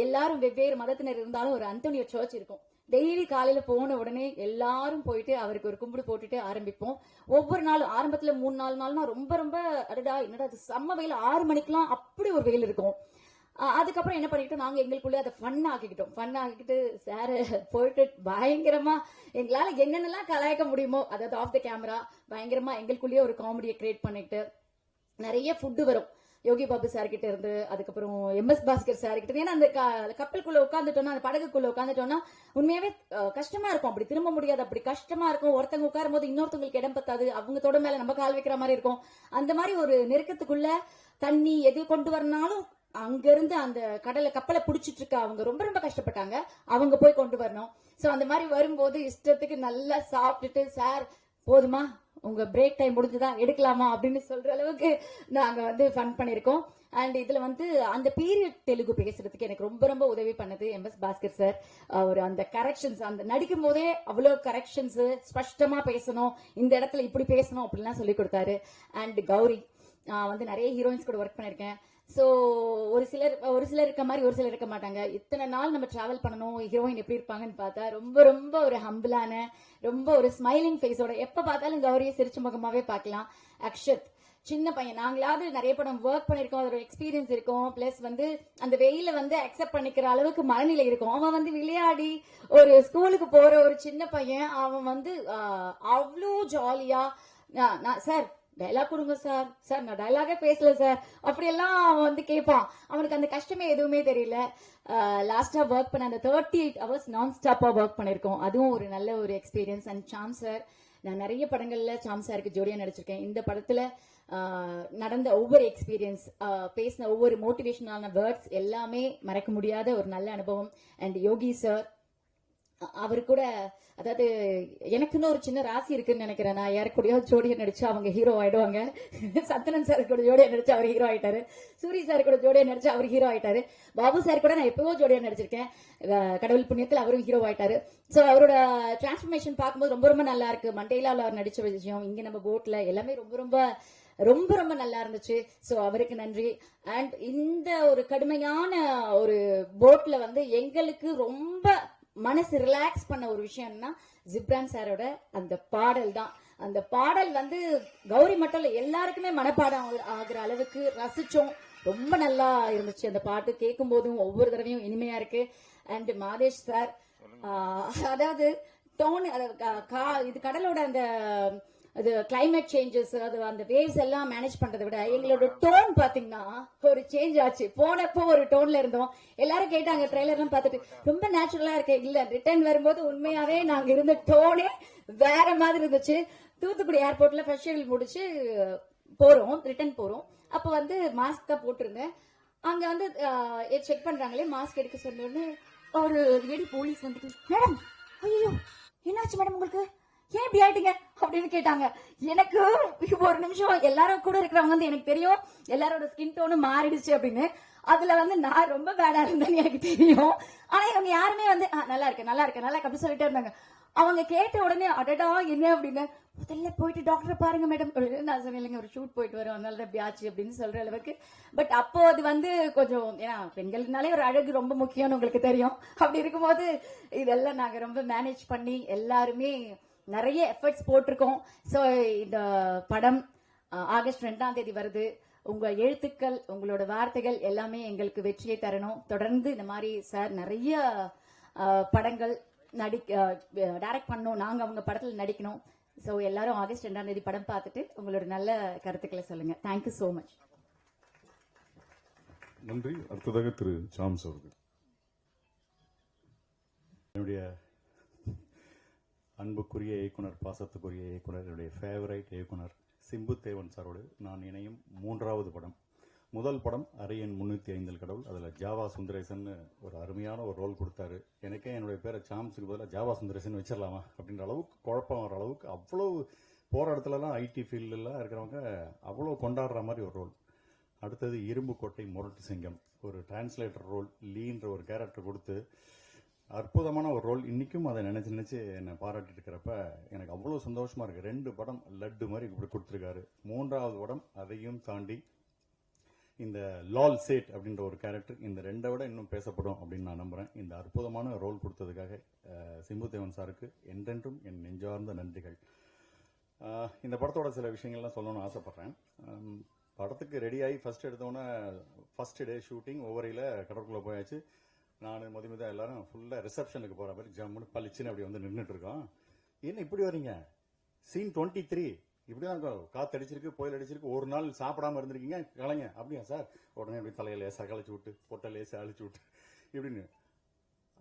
எல்லாரும் வெவ்வேறு மதத்தினர் இருந்தாலும் ஒரு அந்தோனியோ சர்ச் இருக்கும். டெய்லி காலையில போன உடனே எல்லாரும் போயிட்டு அவருக்கு ஒரு கும்பிடு போட்டுட்டு ஆரம்பிப்போம். ஒவ்வொரு நாளும் ஆரம்பத்துல 3-4 நாள்னா ரொம்ப ரொம்ப அடடா என்னடா அது செம்ம வெயில், 6 மணிக்கெல்லாம் அப்படி ஒரு வெயில் இருக்கும். அதுக்கப்புறம் என்ன பண்ணிக்கிட்டோம், நாங்கள் எங்களுக்குள்ளே அதை ஃபன் ஆக்கிக்கிட்டு சார் போயிட்டு பயங்கரமா எங்களால் என்னென்னலாம் கலாய்க்க முடியுமோ, அதாவது ஆஃப் த கேமரா பயங்கரமா எங்களுக்குள்ளேயே ஒரு காமெடியை கிரியேட் பண்ணிக்கிட்டு நிறைய ஃபுட்டு வரும் யோகி பாபு சார் கிட்ட இருந்து, அதுக்கப்புறம் எம்எஸ் பாஸ்கர் சார் கிட்ட. ஏன்னா அந்த கப்பலுக்குள்ள உட்காந்துட்டோம்னா, அந்த படகுக்குள்ள உட்காந்துட்டோம்னா உண்மையாவே கஷ்டமா இருக்கும், அப்படி திரும்ப முடியாது, அப்படி கஷ்டமா இருக்கும். ஒருத்தவங்க உட்காரும் போது இன்னொருத்தவங்களுக்கு இடம் பத்தாது, அவங்க தொட மேல நம்ம கால் வைக்கிற மாதிரி இருக்கும். அந்த மாதிரி ஒரு நெருக்கத்துக்குள்ள தண்ணி எது கொண்டு வரனாலும் அங்கிருந்து அந்த கப்பலை பிடிச்சிட்டு இருக்க அவங்க ரொம்ப ரொம்ப கஷ்டப்பட்டாங்க, அவங்க போய் கொண்டு வரணும். ஸோ அந்த மாதிரி வரும்போது இஷ்டத்துக்கு நல்லா சாப்பிட்டுட்டு சார் போதுமா உங்க பிரேக் டைம் முடிஞ்சுதா எடுக்கலாமா அப்படின்னு சொல்ற அளவுக்கு நாங்க வந்து ஃபன் பண்ணிருக்கோம். அண்ட் இதுல வந்து அந்த பீரியட் தெலுங்கு பேசுறதுக்கு எனக்கு ரொம்ப ரொம்ப உதவி பண்ணது எம்எஸ் பாஸ்கர் சார். ஒரு அந்த கரெக்ஷன்ஸ், அந்த நடிக்கும் போதே அவ்வளோ கரெக்ஷன்ஸ், ஸ்பஷ்டமா பேசணும், இந்த இடத்துல இப்படி பேசணும் அப்படிலாம் சொல்லி கொடுத்தாரு. அண்ட் கௌரி வந்து நிறைய ஹீரோயின்ஸ் கூட ஒர்க் பண்ணிருக்கேன். ஸோ ஒரு சிலர் இருக்க மாதிரி ஒரு சிலர் இருக்க மாட்டாங்க. இத்தனை நாள் நம்ம டிராவல் பண்ணணும், ஹீரோயின் எப்படி இருப்பாங்கன்னு பார்த்தா ரொம்ப ரொம்ப ஒரு ஹம்பிளான, ரொம்ப ஒரு ஸ்மைலிங் ஃபேஸோட, எப்ப பார்த்தாலும் கௌரியை சிரிச்ச முகமாவே பார்க்கலாம். அக்ஷத் சின்ன பையன், நாங்களாவது நிறைய படம் ஒர்க் பண்ணிருக்கோம், அதோட எக்ஸ்பீரியன்ஸ் இருக்கும், பிளஸ் வந்து அந்த வெயில வந்து அக்செப்ட் பண்ணிக்கிற அளவுக்கு மனநிலை இருக்கும். அவன் வந்து விளையாடி ஒரு ஸ்கூலுக்கு போற ஒரு சின்ன பையன், அவன் வந்து அவ்வளோ ஜாலியா சார் டைலாக் கொடுங்க சார், சார் நான் டைலாகே பேசல சார் அப்படியெல்லாம் அவன் வந்து கேட்பான். அவனுக்கு அந்த கஷ்டமே எதுவுமே தெரியல. லாஸ்டா ஒர்க் பண்ண அந்த 38 hours நான் ஸ்டாப்பா ஒர்க் பண்ணிருக்கோம், அதுவும் ஒரு நல்ல ஒரு எக்ஸ்பீரியன்ஸ். அண்ட் சாம் சார், நான் நிறைய படங்கள்ல சாம் சாருக்கு ஜோடியா நடிச்சிருக்கேன். இந்த படத்துல நடந்த ஒவ்வொரு எக்ஸ்பீரியன்ஸ், பேசின ஒவ்வொரு மோட்டிவேஷனான வேர்ட்ஸ் எல்லாமே மறக்க முடியாத ஒரு நல்ல அனுபவம். அண்ட் யோகி சார், அவரு கூட, அதாவது எனக்குன்னு ஒரு சின்ன ராசி இருக்குன்னு நினைக்கிறேன், நான் யாருக்கூடயோ ஜோடியா நடிச்சு அவங்க ஹீரோ ஆயிடுவாங்க. சத்தனன் சார் கூட ஜோடியா நடிச்சு அவர் ஹீரோ ஆயிட்டாரு, சூரி சார் கூட ஜோடியா நடிச்சு அவர் ஹீரோ ஆயிட்டாரு, பாபு சார் கூட நான் எப்பவோ ஜோடியா நடிச்சிருக்கேன், கடவுள் புண்ணியத்தில் அவரும் ஹீரோ ஆயிட்டாரு. ஸோ அவரோட டிரான்ஸ்ஃபர்மேஷன் பார்க்கும்போது ரொம்ப ரொம்ப நல்லா இருக்கு. மண்டேலாவில் அவர் நடிச்ச விஷயம், இங்க நம்ம போட்ல எல்லாமே ரொம்ப ரொம்ப ரொம்ப ரொம்ப நல்லா இருந்துச்சு. ஸோ அவருக்கு நன்றி. அண்ட் இந்த ஒரு கடுமையான ஒரு போட்ல வந்து எங்களுக்கு ரொம்ப மனசு ரிலாக்ஸ் பண்ண ஒரு விஷயம்னா ஜிப்ரான் சாரோட அந்த பாடல் தான். அந்த பாடல் வந்து கௌரி மட்டும் இல்ல எல்லாருக்குமே மனப்பாடம் ஆகுற அளவுக்கு ரசிச்சோம். ரொம்ப நல்லா இருந்துச்சு அந்த பாட்டு கேட்கும் போதும் ஒவ்வொரு தடவையும் இனிமையா இருக்கு. அண்ட் மாதேஷ் சார் அதாவது டோன் இது கடலோட அந்த அது கிளைமேட் சேஞ்சஸ் அது அந்த வேவ்ஸ் எல்லாம் மேனேஜ் பண்றதை விட எங்களோட டோன் பாத்தீங்கன்னா ஒரு சேஞ்ச் ஆச்சு. போனப்போ ஒரு டோன்ல இருந்தோம். எல்லாரும் கேட்டாங்க ட்ரெய்லர்லாம் பார்த்துட்டு ரொம்ப நேச்சுரலா இருக்கு. இல்ல ரிட்டர்ன் வரும்போது உண்மையாவே நாங்க இருந்த டோனே வேற மாதிரி இருந்துச்சு. தூத்துக்குடி ஏர்போர்ட்ல ஃபெஸ்டிவல் முடிச்சு போறோம், ரிட்டர்ன் போறோம். அப்ப வந்து மாஸ்க் தான் போட்டிருந்தேன். அங்க வந்து செக் பண்றாங்களே, மாஸ்க் எடுக்க சொன்னோன்னு ஒரு லேடி போலீஸ் வந்துட்டு, மேடம் ஐயோ என்னாச்சு மேடம் உங்களுக்கு, ஏன் இப்படி ஆயிட்டீங்க அப்படின்னு கேட்டாங்க. எனக்கு ஒரு நிமிஷம் எல்லாரும் கூட இருக்கிறவங்க வந்து எனக்கு தெரியும் எல்லாரோட ஸ்கின் டோனும் மாறிடுச்சு அப்படின்னு. அதுல வந்து நான் ரொம்ப பேடா இருந்தேன்னு எனக்கு தெரியும். ஆனா இவங்க யாருமே வந்து நல்லா இருக்கு நல்லா இருக்கு நல்லா அப்படி சொல்லிட்டே இருந்தாங்க. அவங்க கேட்ட உடனே அடடா என்ன அப்படின்னு, முதல்ல போயிட்டு டாக்டரை பாருங்க மேடம். நான் சொன்னேன் இல்லைங்க ஒரு ஷூட் போயிட்டு வரோம் அதனால தான் இப்படி ஆச்சு அப்படின்னு சொல்ற அளவுக்கு. பட் அப்போ அது வந்து கொஞ்சம் ஏன்னா பெண்களுக்குனாலே ஒரு அழகு ரொம்ப முக்கியம்னு உங்களுக்கு தெரியும். அப்படி இருக்கும்போது இதெல்லாம் நாங்க ரொம்ப மேனேஜ் பண்ணி எல்லாருமே நிறைய எஃபர்ட்ஸ் போட்டிருக்கோம். ஸோ இந்த படம் ஆகஸ்ட் 2ஆம் தேதி வருது. உங்க எழுத்துக்கள் உங்களோட வார்த்தைகள் எல்லாமே எங்களுக்கு வெற்றியை தரணும். தொடர்ந்து இந்த மாதிரி சார் நிறைய படங்கள் டைரக்ட் பண்ணணும், நாங்க அவங்க படத்துல நடிக்கணும். ஸோ எல்லாரும் ஆகஸ்ட் 2ஆம் தேதி படம் பார்த்துட்டு உங்களோட நல்ல கருத்துக்களை சொல்லுங்க. Thank you so much. நன்றி. அடுத்ததாக திரு சாம்ஸ் அவர்கள். என்னுடைய அன்புக்குரிய இயக்குனர், பாசத்துக்குரிய இயக்குனர், என்னுடைய ஃபேவரைட் இயக்குனர் சிம்பு தேவன் சாரோடு நான் இணையும் 3வது படம். முதல் படம் அரியன் 305 கடவுள். அதில் ஜாவா சுந்தரேசன் ஒரு அருமையான ஒரு ரோல் கொடுத்தாரு. எனக்கே என்னுடைய பேரை சாம்ஸுக்கு பதிலாக ஜாவா சுந்தரேசன் வச்சிடலாமா அப்படின்ற அளவுக்கு குழப்பம் வர அளவுக்கு அவ்வளோ போகிற இடத்துலலாம் ஐடி ஃபீல்டெலாம் இருக்கிறவங்க அவ்வளோ கொண்டாடுற மாதிரி ஒரு ரோல். அடுத்தது இரும்பு கோட்டை முரட்டு சிங்கம், ஒரு டிரான்ஸ்லேட்டர் ரோல், லீன்ற ஒரு கேரக்டர் கொடுத்து அற்புதமான ஒரு ரோல். இன்றைக்கும் அதை நினச்சி என்னை பாராட்டிட்டு இருக்கிறப்ப எனக்கு அவ்வளோ சந்தோஷமாக இருக்குது. 2 படம் லட்டு மாதிரி இப்படி கொடுத்துருக்காரு. 3வது படம் அதையும் தாண்டி இந்த லால் சேட் அப்படின்ற ஒரு கேரக்டர் இந்த 2 விட இன்னும் பேசப்படும் அப்படின்னு நான் நம்புகிறேன். இந்த அற்புதமான ரோல் கொடுத்ததுக்காக சிம்பு தேவன் சாருக்கு என்றென்றும் என் நெஞ்சார்ந்த நன்றிகள். இந்த படத்தோட சில விஷயங்கள்லாம் சொல்லணும்னு ஆசைப்பட்றேன். படத்துக்கு ரெடியாகி ஃபர்ஸ்ட் எடுத்தோன்னே ஃபர்ஸ்ட் டே ஷூட்டிங் ஒவ்வொரையில் கடற்குள்ளே போயாச்சு. நான் மதுமிதா எல்லாரும் ஃபுல்லாக ரிசப்ஷனுக்கு போகிற மாதிரி ஜம்முன்னு பளிச்சுன்னு அப்படி வந்து நின்றுட்டு இருக்கோம். என்ன இப்படி வரீங்க, சீன் 23 இப்படிதான் இருக்கும், காற்று அடிச்சிருக்கு புயல் அடிச்சிருக்கு, ஒரு நாள் சாப்பிடாம இருந்திருக்கீங்க கலைங்க. அப்படியா சார்? உடனே அப்படி தலையை லேசாக களைச்சி விட்டு பொட்டை லேசாக அழிச்சு விட்டு இப்படின்னு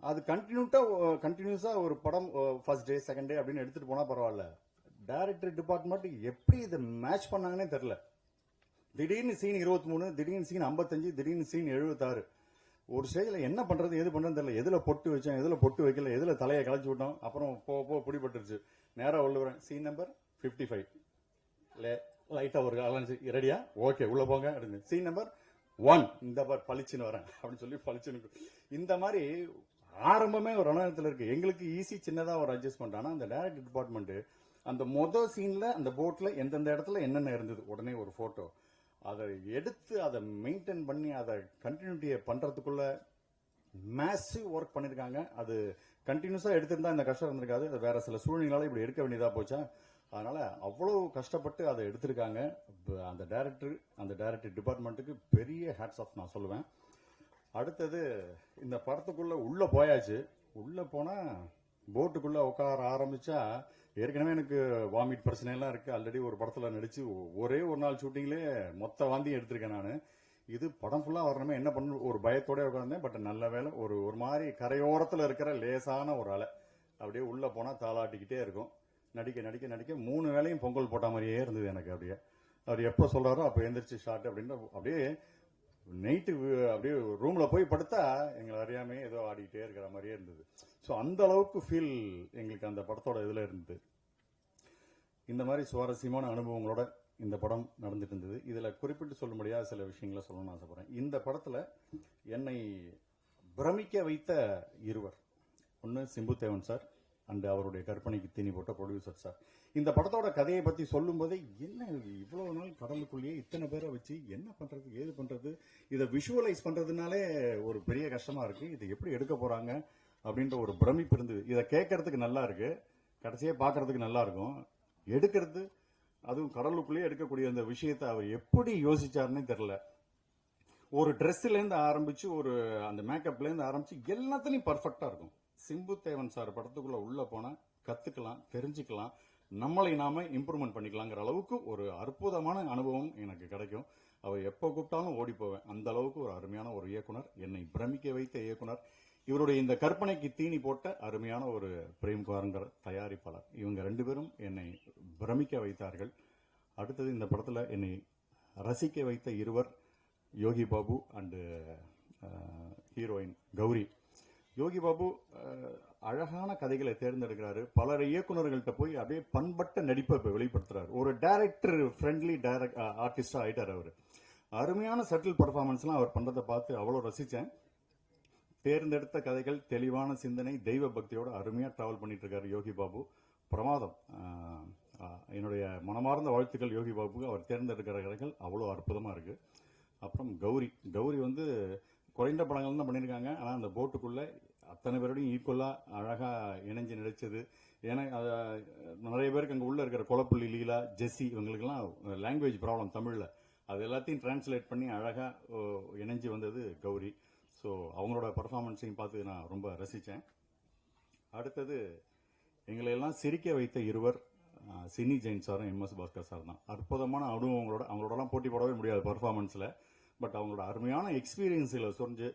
அது கண்டினியூஸாக ஒரு படம் ஃபர்ஸ்ட் டே செகண்ட் டே அப்படின்னு எடுத்துகிட்டு போனால் பரவாயில்ல. டைரக்டர் டிபார்ட்மெண்ட் எப்படி இதை மேட்ச் பண்ணாங்கன்னே தெரில. திடீர்னு சீன் 23, திடீர்னு சீன் 55, திடீர்னு சீன் 76. ஒரு ஸ்டேஜில் என்ன பண்ணுறது எது பண்ணுறதுன்னு தெரியல. எதில் பொட்டு வச்சோம் எதில் பொட்டு வைக்கல, எதில் தலையை களைச்சி விட்டோம். அப்புறம் போக பிடிபட்டுருச்சு. நேராக உள்ளுறேன், சீன் நம்பர் 55 லைட்டாக ஒரு அலன்ஸ் ரெடியா, ஓகே உள்ளே போங்க அப்படின்னு. சீன் நம்பர் 1 இந்த பார் பளிச்சுன்னு வரேன் அப்படின்னு சொல்லி பளிச்சுன்னு. இந்த மாதிரி ஆரம்பமே ஒரு ரணத்தில் இருக்கு. எங்களுக்கு ஈஸி சின்னதாக ஒரு அட்ஜஸ்ட்மெண்ட். ஆனால் அந்த டைரக்டர் டிபார்ட்மெண்ட் அந்த மொதல் சீனில் அந்த போட்டில் எந்தெந்த இடத்துல என்னென்ன இருந்தது உடனே ஒரு ஃபோட்டோ அதை எடுத்து அதை மெயின்டைன் பண்ணி அதை கண்டினியூட்டியை பண்ணுறதுக்குள்ள மேசிவ் ஒர்க் பண்ணியிருக்காங்க. அது கண்டினியூஸாக எடுத்திருந்தா இந்த கஷ்டம் இருந்திருக்காது. அது வேற சில சூழ்நிலையால இப்படி எடுக்க வேண்டியதாக போச்சா. அதனால அவ்வளோ கஷ்டப்பட்டு அதை எடுத்திருக்காங்க. அந்த டைரக்டர் டிபார்ட்மெண்ட்டுக்கு பெரிய ஹேட்ஸ் ஆஃப் நான் சொல்லுவேன். அடுத்தது இந்த படத்துக்குள்ள உள்ள போயாச்சு. உள்ள போனா போட்டுக்குள்ள உட்கார ஆரம்பிச்சா ஏற்கனவே எனக்கு வாமிட் பிரச்சனை எல்லாம் இருக்கு. ஆல்ரெடி ஒரு படத்துல நடிச்சு ஒரே ஒரு நாள் ஷூட்டிங்லேயே மொத்த வாந்தியும் எடுத்திருக்கேன் நான். இது படம் ஃபுல்லா வரணுமே என்ன பண்ண ஒரு பயத்தோட உட்கார்ந்தேன். பட் நல்ல வேலை ஒரு மாதிரி கரையோரத்தில் இருக்கிற லேசான ஒரு அலை அப்படியே உள்ள போனா தாளாட்டிக்கிட்டே இருக்கும். நடிக்க 3 வேளையும் பொங்கல் போட்ட மாதிரியே இருந்தது எனக்கு. அப்படியே அவர் எப்போ சொல்றாரோ அப்போ எந்திரிச்சு ஷார்ட் அப்படின்னு அப்படியே நைட்டு அப்படியே ரூம்ல போய் படுத்தா எங்களை அறியாமே ஏதோ ஆடிக்கிட்டே இருக்கிற மாதிரியே இருந்தது. ஸோ அந்த அளவுக்கு ஃபீல் எங்களுக்கு அந்த படத்தோட இதுல இருந்தது. இந்த மாதிரி சுவாரஸ்யமான அனுபவங்களோட இந்த படம் நடந்துட்டு இருந்தது. இதுல குறிப்பிட்டு சொல்ல முடியாத சில விஷயங்களை சொல்லணும்னு ஆசைப்படுறேன். இந்த படத்துல என்னை பிரமிக்க வைத்த இருவர், ஒன்று சிம்பு தேவன் சார் அண்ட் அவருடைய கற்பனைக்கு தீனி போட்ட ப்ரொடியூசர் சார். இந்த படத்தோட கதையை பத்தி சொல்லும் போதே என்ன இவ்வளவு நாள் கடலுக்குள்ளேயே இத்தனை பேரை வச்சு என்ன பண்றது ஏது பண்றது, இதை விஷுவலைஸ் பண்றதுனாலே ஒரு பெரிய கஷ்டமா இருக்கு. இதை எப்படி எடுக்க போறாங்க அப்படின்ற ஒரு பிரமிப்பு இருந்தது. இதை கேட்கறதுக்கு நல்லா இருக்கு, கடைசியே பார்க்கறதுக்கு நல்லா இருக்கும். எடுக்கிறது, அதுவும் கடலுக்குள்ளேயே எடுக்கக்கூடிய அந்த விஷயத்தை அவர் எப்படி யோசிச்சாருன்னே தெரியல. ஒரு ட்ரெஸ்லேருந்து ஆரம்பிச்சு ஒரு அந்த மேக்கப்லேருந்து ஆரம்பிச்சு எல்லாத்துலேயும் பர்ஃபெக்டாக இருக்கும். சிம்பு தேவன் சார் படத்துக்குள்ள உள்ள போனால் கற்றுக்கலாம், தெரிஞ்சுக்கலாம், நம்மளை நாம இம்ப்ரூவ்மெண்ட் பண்ணிக்கலாங்கிற அளவுக்கு ஒரு அற்புதமான அனுபவம் எனக்கு கிடைக்கும். அவர் எப்போ கூப்பிட்டாலும் ஓடி போவேன். அந்த அளவுக்கு ஒரு அருமையான ஒரு இயக்குனர், என்னை பிரமிக்க வைத்த இயக்குனர். இவருடைய இந்த கற்பனைக்கு தீனி போட்ட அருமையான ஒரு பிரேம்குமார்ங்கிற தயாரிப்பாளர். இவங்க 2 பேரும் என்னை பிரமிக்க வைத்தார்கள். அடுத்தது இந்த படத்தில் என்னை ரசிக்க வைத்த இருவர், யோகி பாபு அண்டு ஹீரோயின் கௌரி. யோகி பாபு அழகான கதைகளை தேர்ந்தெடுக்கிறாரு. பல இயக்குநர்கள்ட்ட போய் அப்படியே பண்பட்ட நடிப்பை இப்போ வெளிப்படுத்துறாரு. ஒரு டைரக்டர் ஃப்ரெண்ட்லி ஆர்டிஸ்டா ஆயிட்டார் அவர். அருமையான சட்டில் பர்ஃபார்மன்ஸ்லாம் அவர் பண்றதை பார்த்து அவ்வளோ ரசித்தேன். தேர்ந்தெடுத்த கதைகள், தெளிவான சிந்தனை, தெய்வ பக்தியோட அருமையா டிராவல் பண்ணிட்டு இருக்காரு யோகி பாபு. பிரமாதம். என்னுடைய மனமார்ந்த வாழ்த்துக்கள் யோகி பாபுக்கு. அவர் தேர்ந்தெடுக்கிற கதைகள் அவ்வளோ அற்புதமா இருக்கு. அப்புறம் கௌரி வந்து குறைந்த படங்கள் தான் பண்ணியிருக்காங்க. ஆனால் அந்த போட்டுக்குள்ள அத்தனை பேரோடையும் ஈக்குவலாக அழகாக இணைஞ்சு நடிச்சது. ஏன்னா நிறைய பேருக்கு அங்கே உள்ள இருக்கிற கொலப்புள்ளி லீலா, ஜெஸ்ஸி இவங்களுக்கெல்லாம் லாங்குவேஜ் ப்ராப்ளம் தமிழில், அது எல்லாத்தையும் டிரான்ஸ்லேட் பண்ணி அழகாக இணைஞ்சு வந்தது கௌரி. ஸோ அவங்களோட பர்ஃபார்மன்ஸையும் பார்த்து நான் ரொம்ப ரசித்தேன். அடுத்தது எங்களை எல்லாம் சிரிக்க வைத்த இருவர், சினி ஜெயின் சாரும் எம்எஸ் பாஸ்கர் சார் தான். அற்புதமான அனுபவங்களோட, அவங்களோடலாம் போட்டி போடவே முடியாது பர்ஃபார்மன்ஸில். பட் அவங்களோட அருமையான எக்ஸ்பீரியன்ஸில் சொரிஞ்சு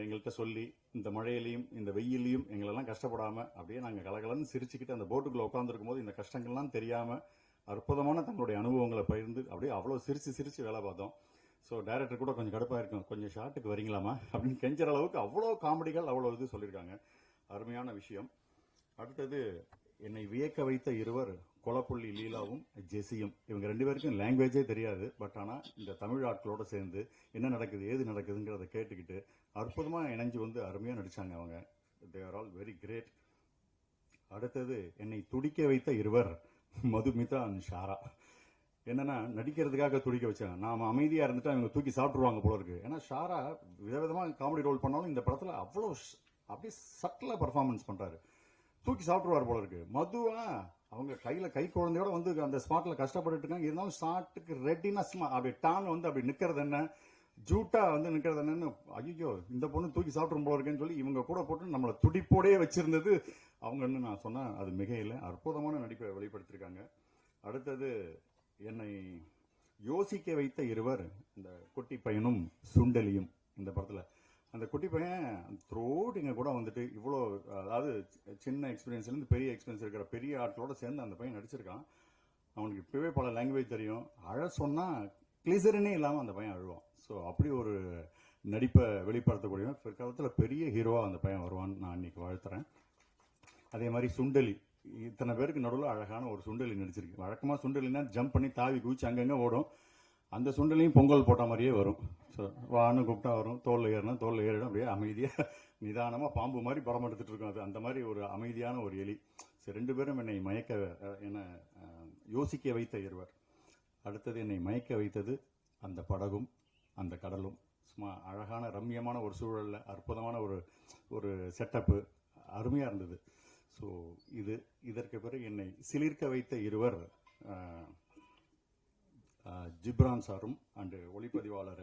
எங்கள்கிட்ட சொல்லி, இந்த மழையிலையும் இந்த வெயிலையும் எங்களெல்லாம் கஷ்டப்படாமல் அப்படியே நாங்கள் கலகலன்னு சிரிச்சுக்கிட்டு அந்த போட்டுக்குள்ளே உட்காந்துருக்கும் போது இந்த கஷ்டங்கள்லாம் தெரியாமல் அற்புதமான தங்களுடைய அனுபவங்களை பகிர்ந்து அப்படியே அவ்வளோ சிரிச்சு வேலை பார்த்தோம். ஸோ டைரக்டர் கூட கொஞ்சம் கடுப்பாக இருக்கும், கொஞ்சம் ஷார்ட்டுக்கு வரீங்களாமா அப்படின்னு கெஞ்சுற அளவுக்கு அவ்வளோ காமெடிகள், அவ்வளோ இது சொல்லியிருக்காங்க. அருமையான விஷயம். அடுத்தது என்னை வியக்க வைத்த இருவர், கொலப்புள்ளி லீலாவும் ஜெஸியும். இவங்க 2 பேருக்கும் லாங்குவேஜே தெரியாது. பட் ஆனால் இந்த தமிழ் ஆட்களோட சேர்ந்து என்ன நடக்குது ஏது நடக்குதுங்கிறத கேட்டுக்கிட்டு அற்புதமாக இணைஞ்சு வந்து அருமையாக நடித்தாங்க அவங்க. They are all very great. அடுத்தது என்னை துடிக்க வைத்த இருவர், மதுமிதா அண்ட் ஷாரா. என்னன்னா நடிக்கிறதுக்காக துடிக்க வச்சாங்க. நாம அமைதியாக இருந்துட்டு அவங்க தூக்கி சாப்பிட்ருவாங்க போல இருக்கு. ஏன்னா ஷாரா விதவிதமாக காமெடி ரோல் பண்ணாலும் இந்த படத்தில் அவ்வளோ அப்படியே சட்டிலாக பர்ஃபார்மன்ஸ் பண்ணுறாரு. தூக்கி சாப்பிட்ருவார் போல இருக்கு. மதுவா அவங்க கை குழந்தையோட வந்து அந்த ஸ்பாட்ல கஷ்டப்பட்டு இருக்காங்க. இருந்தாலும் ஷாட்டுக்கு ரெடினஸ் அப்படி டான் வந்து அப்படி நிக்கிறது என்ன, ஜூட்டா வந்து நிக்கிறது என்னன்னு, ஐயோ இந்த பொண்ணு தூக்கி சாப்பிட்ரும் போல இருக்கேன்னு சொல்லி இவங்க கூட போட்டு நம்மளை துடிப்போடே வச்சிருந்தது அவங்கன்னு நான் சொன்னேன். அது மிகையில் அற்புதமான நடிப்பை வெளிப்படுத்திருக்காங்க. அடுத்தது என்னை யோசிக்க வைத்த இருவர், இந்த குட்டி பையனும் சுண்டலியும். இந்த படத்துல அந்த குட்டி பையன் த்ரோட் எங்க கூட வந்துட்டு இவ்வளோ, அதாவது சின்ன எக்ஸ்பீரியன்ஸ்லேருந்து பெரிய எக்ஸ்பீரியன்ஸ் இருக்கிற பெரிய ஆட்களோட சேர்ந்து அந்த பையன் நடிச்சிருக்கான். அவனுக்கு இப்பவே பல லாங்குவேஜ் தெரியும். அழ சொன்னா கிளிசரினே இல்லாமல் அந்த பையன் அழுவான். ஸோ அப்படி ஒரு நடிப்பை வெளிப்படுத்தக்கூடியவன். பிற்காலத்தில் பெரிய ஹீரோவாக அந்த பையன் வருவான்னு நான் இன்னைக்கு வாழ்த்துறேன். அதே மாதிரி சுண்டலி, இத்தனை பேருக்கு நடுவில் அழகான ஒரு சுண்டலி நடிச்சிருக்கு. வழக்கமாக சுண்டலினா ஜம்ப் பண்ணி தாவி குதிச்சு அங்கங்கே ஓடும். அந்த சுண்டலையும் பொங்கல் போட்ட மாதிரியே வரும். ஸோ வான்னு கூப்பிட்டா வரும், தோல்ல ஏறினா தோல்ல ஏறிடும். அப்படியே அமைதியாக நிதானமாக பாம்பு மாதிரி பரமெடுத்துட்டு இருக்கும். அது அந்த மாதிரி ஒரு அமைதியான ஒரு எலி. ஸோ 2 பேரும் என்னை என்னை யோசிக்க வைத்த இருவர். அடுத்தது என்னை மயக்க வைத்தது அந்த படகும் அந்த கடலும். சும்மா அழகான ரம்மியமான ஒரு சூழலில் அற்புதமான ஒரு செட்டப்பு அருமையாக இருந்தது. ஸோ இதற்கு பிறகு என்னை சிலிர்க்க வைத்த இருவர், ஜிப்ரான் சாரும் அண்டு ஒளிப்பதிவாளர்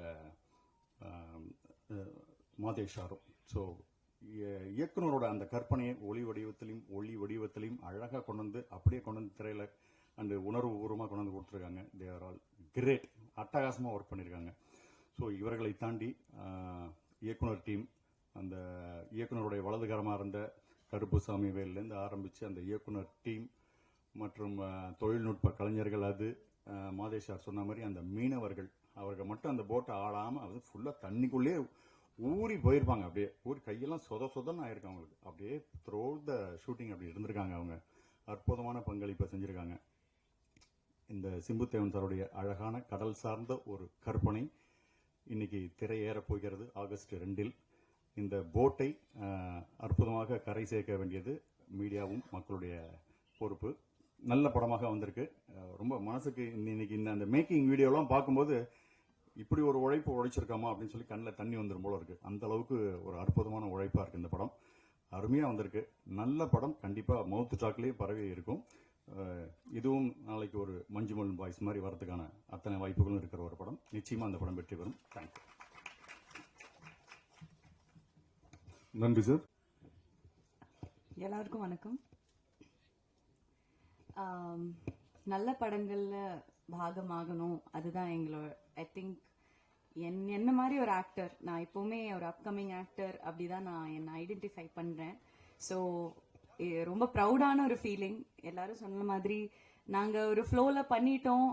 மாதேஷ் சாரும். ஸோ இயக்குனரோட அந்த கற்பனையை ஒளி வடிவத்திலையும் அழகாக கொண்டு வந்து அப்படியே கொண்டு வந்து திரையில அண்டு உணர்வு பூர்வமாக கொண்டு வந்து கொடுத்துருக்காங்க. They are all great. அட்டகாசமாக ஒர்க் பண்ணியிருக்காங்க. ஸோ இவர்களை தாண்டி இயக்குனர் டீம், அந்த இயக்குனருடைய வலதுகரமாக இருந்த கருப்புசாமி வேலிலேருந்து ஆரம்பித்து அந்த இயக்குனர் டீம் மற்றும் தொழில்நுட்ப கலைஞர்கள், அது மாதேஷார் சொன்ன மாதிரி அந்த மீனவர்கள், அவர்கள் மட்டும் அந்த போட்டை ஆடாமல் அது ஃபுல்லாக தண்ணிக்குள்ளேயே ஊறி போயிருப்பாங்க. அப்படியே ஊறி கையெல்லாம் சொதன்னு ஆயிருக்கும் அவங்களுக்கு. அப்படியே த்ரூ த ஷூட்டிங் அப்படி இருந்திருக்காங்க. அவங்க அற்புதமான பங்களிப்பை செஞ்சுருக்காங்க. இந்த சிம்புத்தேவன் சாருடைய அழகான கடல் சார்ந்த ஒரு கற்பனை இன்னைக்கு திரையேறப் போகிறது ஆகஸ்ட் 2. இந்த போட்டை அற்புதமாக கரை சேர்க்க வேண்டியது மீடியாவும் மக்களுடைய பொறுப்பு. நல்ல படமாக வந்திருக்கு. ரொம்ப மனசுக்கு இன்னைக்கு அந்த மேக்கிங் வீடியோலாம் பார்க்கும்போது இப்படி ஒரு உழைப்பு உழைச்சிருக்காமா அப்படின்னு சொல்லி கண்ணில் தண்ணி வந்துடும் போல இருக்கு. அந்த அளவுக்கு ஒரு அற்புதமான உழைப்பாக இருக்கு இந்த படம். அருமையாக வந்திருக்கு. நல்ல படம். கண்டிப்பாக மவுத் டாக்லேயே பரவி இருக்கும். இதுவும் நாளைக்கு ஒரு மஞ்சுமல் பாய்ஸ் மாதிரி வரதுக்கான அத்தனை வாய்ப்புகளும் இருக்கிற ஒரு படம். நிச்சயமாக அந்த படம் வெற்றி பெறும். தேங்க்யூ. நன்றி சார். எல்லாருக்கும் வணக்கம். நல்ல படங்கள்ல பாகமாகணும், அதுதான் எங்களோட. ஐ திங்க் என்ன மாதிரி ஒரு ஆக்டர், நான் எப்பவுமே ஒரு அப்கமிங் ஆக்டர் அப்படிதான் நான் என்னை ஐடென்டிஃபை பண்றேன். ஸோ ரொம்ப ப்ரௌடான ஒரு ஃபீலிங். எல்லாரும் சொன்ன மாதிரி நாங்க ஒரு ஃப்ளோல பண்ணிட்டோம்.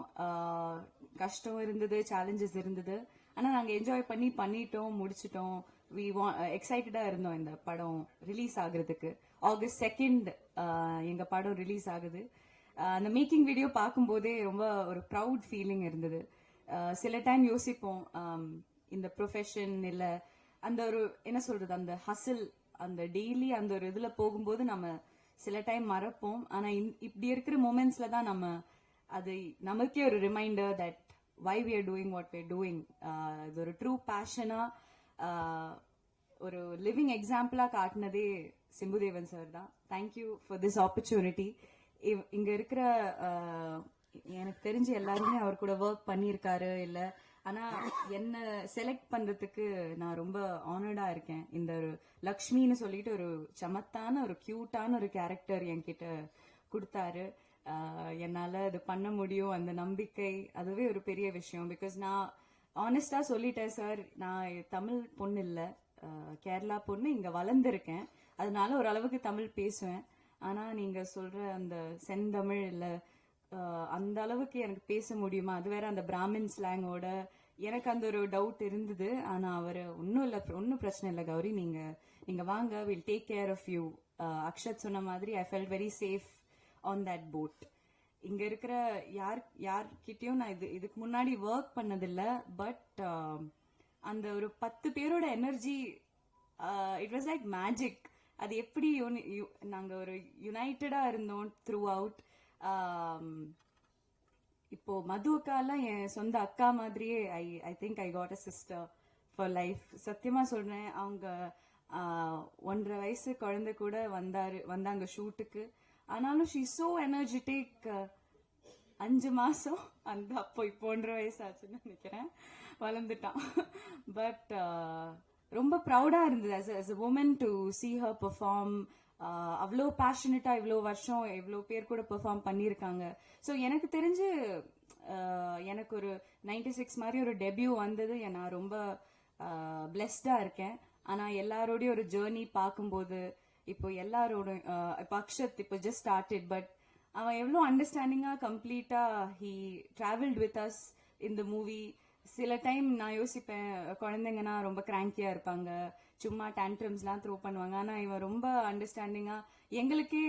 கஷ்டம் இருந்தது, சேலஞ்சஸ் இருந்தது, ஆனா நாங்க என்ஜாய் பண்ணிட்டோம், முடிச்சிட்டோம். எக்ஸைட்டடா இருந்தோம் இந்த படம் ரிலீஸ் ஆகுறதுக்கு. August 2 எங்க படம் ரிலீஸ் ஆகுது. அந்த மேக்கிங் வீடியோ பார்க்கும்போதே ரொம்ப ஒரு ப்ரௌட் ஃபீலிங் இருந்தது. சில டைம் யோசிப்போம், இந்த ப்ரொஃபஷன் இல்ல அந்த ஒரு என்ன சொல்றது, அந்த ஹசில், அந்த டெய்லி அந்த ஒரு இதுல போகும்போது நம்ம சில டைம் மறப்போம். ஆனா இப்படி இருக்கிற மொமெண்ட்ஸ்ல தான் நம்ம அது நமக்கே ஒரு reminder that why we are doing what we are doing. இது ஒரு ட்ரூ பேஷனா ஒரு லிவிங் எக்ஸாம்பிளா காட்டினதே சிம்புதேவன் சார் தான். Thank you for this opportunity. இங்க இருக்கிற எனக்கு தெரிஞ்சு எல்லாருமே அவர் கூட ஒர்க் பண்ணியிருக்காரு இல்ல, ஆனா என்ன செலக்ட் பண்றதுக்கு நான் ரொம்ப ஆனர்டா இருக்கேன். இந்த ஒரு லக்ஷ்மின்னு சொல்லிட்டு ஒரு சமத்தான ஒரு கியூட்டான ஒரு கேரக்டர் என்கிட்ட கொடுத்தாரு. என்னால இது பண்ண முடியும், அந்த நம்பிக்கை அதுவே ஒரு பெரிய விஷயம். பிகாஸ் நான் ஆனஸ்டா சொல்லிட்டேன் சார், நான் தமிழ் பொண்ணு இல்ல, கேரளா பொண்ணு, இங்க வளர்ந்துருக்கேன், அதனால ஓரளவுக்கு தமிழ் பேசுவேன். ஆனா நீங்க சொல்ற அந்த செந்தமிழ் இல்ல அந்த அளவுக்கு எனக்கு பேச முடியுமா, அது வேற அந்த பிராமின் ஸ்லாங்கோட, எனக்கு அந்த ஒரு டவுட் இருந்தது. ஆனா அவரு ஒன்னும் பிரச்சனை இல்லை கௌரி, நீங்க வாங்க, will take care of you. Akshat சொன்ன மாதிரி I felt very safe on that boat. இங்க இருக்கிற யார்கிட்டயும் நான் இதுக்கு முன்னாடி ஒர்க் பண்ணதில்ல, பட் அந்த ஒரு 10 பேரோட energy, it was like magic. அது எப்படி நாங்க ஒரு யுனைட்டடா இருந்தோம் த்ரூ அவுட். இப்போ மதுவுக்காலாம் என் சொந்த அக்கா மாதிரியே I think I got a sister for life. சத்தியமா சொல்றேன், அவங்க 1.5 வயசு குழந்தை கூட வந்தாங்க ஷூட்டுக்கு. ஆனாலும் ஷீ சோ எனர்ஜெட்டிக். 5 மாசம் அந்த அப்போ இப்போ 1.5 வயசு ஆச்சுன்னு நினைக்கிறேன், வளர்ந்துட்டான். பட் ரொம்ப ப்ரௌடா இருந்தது as a woman to see her perform. அவ்வளோ பேஷனட்டா இவ்வளோ வருஷம் எவ்வளோ பேர் கூட பெர்ஃபார்ம் பண்ணியிருக்காங்க. ஸோ எனக்கு தெரிஞ்சு எனக்கு ஒரு 96 மாதிரி ஒரு டெபியூ வந்தது, நான் ரொம்ப பிளெஸ்டா இருக்கேன். ஆனா எல்லாரோடய ஒரு ஜேர்னி பார்க்கும்போது இப்போ எல்லாரோட இப்போ அக்ஷத் இப்போ ஜஸ்ட் ஸ்டார்டட், பட் அவன் எவ்வளோ அண்டர்ஸ்டாண்டிங்கா கம்ப்ளீட்டா he travelled with us in the movie. சில டைம் நான் யோசிப்பேன், குழந்தைங்கன்னா ரொம்ப கிராங்கியா இருப்பாங்க, சும்மா டேண்ட்ரம்ஸ்லாம் த்ரோ பண்ணுவாங்க. ஆனா இவன் ரொம்ப அண்டர்ஸ்டாண்டிங்கா, எங்களுக்கே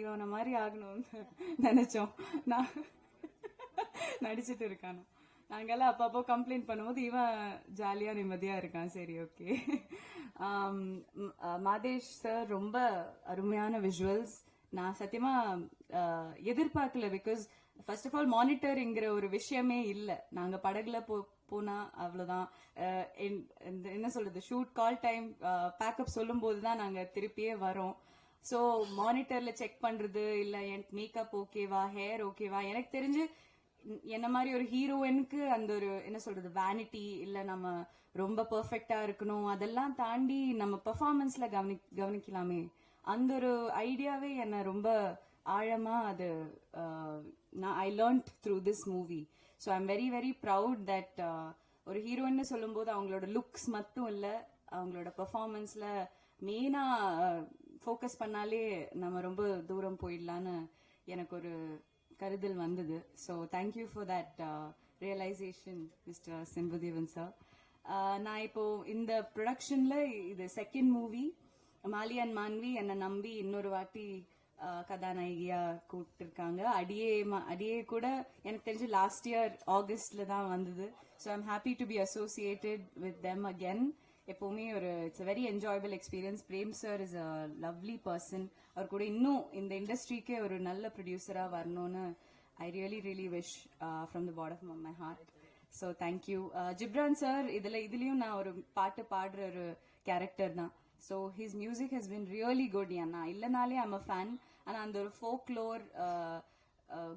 இவனை மாதிரி ஆகணும்னு நினைச்சோம். நான் நடிச்சிட்டு இருக்கானோ, நாங்கெல்லாம் அப்பப்போ கம்ப்ளைண்ட் பண்ணும்போது இவன் ஜாலியா நிம்மதியா இருக்கான். சரி, ஓகே. மாதேஷ் சார் ரொம்ப அருமையான விஷுவல்ஸ். நான் சத்தியமா எதிர்பார்க்கல. பிகாஸ் ஃபர்ஸ்ட் ஆஃப் ஆல் மானிட்டர்ங்கிற ஒரு விஷயமே இல்லை. நாங்க படகுல போனா அவ்வளவுதான், என்ன சொல்றது, ஷூட் கால் டைம் பேக்கப் சொல்லும் போதுதான் நாங்க திருப்பியே வரோம். ஸோ மானிட்டர்ல செக் பண்றது இல்ல, எனக்கு மேக்கப் ஓகேவா, ஹேர் ஓகேவா, எனக்கு தெரிஞ்சு என்ன மாதிரி ஒரு ஹீரோயினுக்கு அந்த ஒரு என்ன சொல்றது வேனிட்டி இல்ல, நம்ம ரொம்ப பெர்ஃபெக்டா இருக்கணும், அதெல்லாம் தாண்டி நம்ம பெர்ஃபார்மன்ஸ்ல கவனிக்கலாமே, அந்த ஒரு ஐடியாவே என்ன ரொம்ப ஆழமா அது I learned through this movie. So I am very very proud that ஒரு ஹீரோயின்னு சொல்லும்போது அவங்களோட லுக்ஸ் மட்டும் இல்லை, அவங்களோட பெர்ஃபார்மன்ஸ்ல மெயினா ஃபோக்கஸ் பண்ணாலே நம்ம ரொம்ப தூரம் போயிடலான்னு எனக்கு ஒரு கருதல் வந்தது. So thank you for that realisation mister Chimbudeven sir. நான் இப்போ இந்த ப்ரொடக்ஷன்ல இது second movie. Maali and Maanvi என்னை நம்பி இன்னொரு வாட்டி கதாநாயகியா கூப்பிட்டுருக்காங்க. அடியே கூட எனக்கு தெரிஞ்சு லாஸ்ட் இயர் ஆகஸ்ட்ல தான் வந்தது. So I'm happy to be associated with them again. எப்பவுமே it's very enjoyable experience. Prem sir is a lovely person. அவர் கூட இன்னும் இந்த இண்டஸ்ட்ரிக்கே ஒரு நல்ல ப்ரொடியூசரா வரணும்னு I really wish from the bottom of my heart. So thank you. Ghibran sir இதுலயும் நான் ஒரு பாட்டு பாடுற ஒரு கேரக்டர் தான். So his music has been really good. நான் இல்லைனாலே ஐம் அ ஃபேன். ஆனால் அந்த ஒரு ஃபோக்லோர்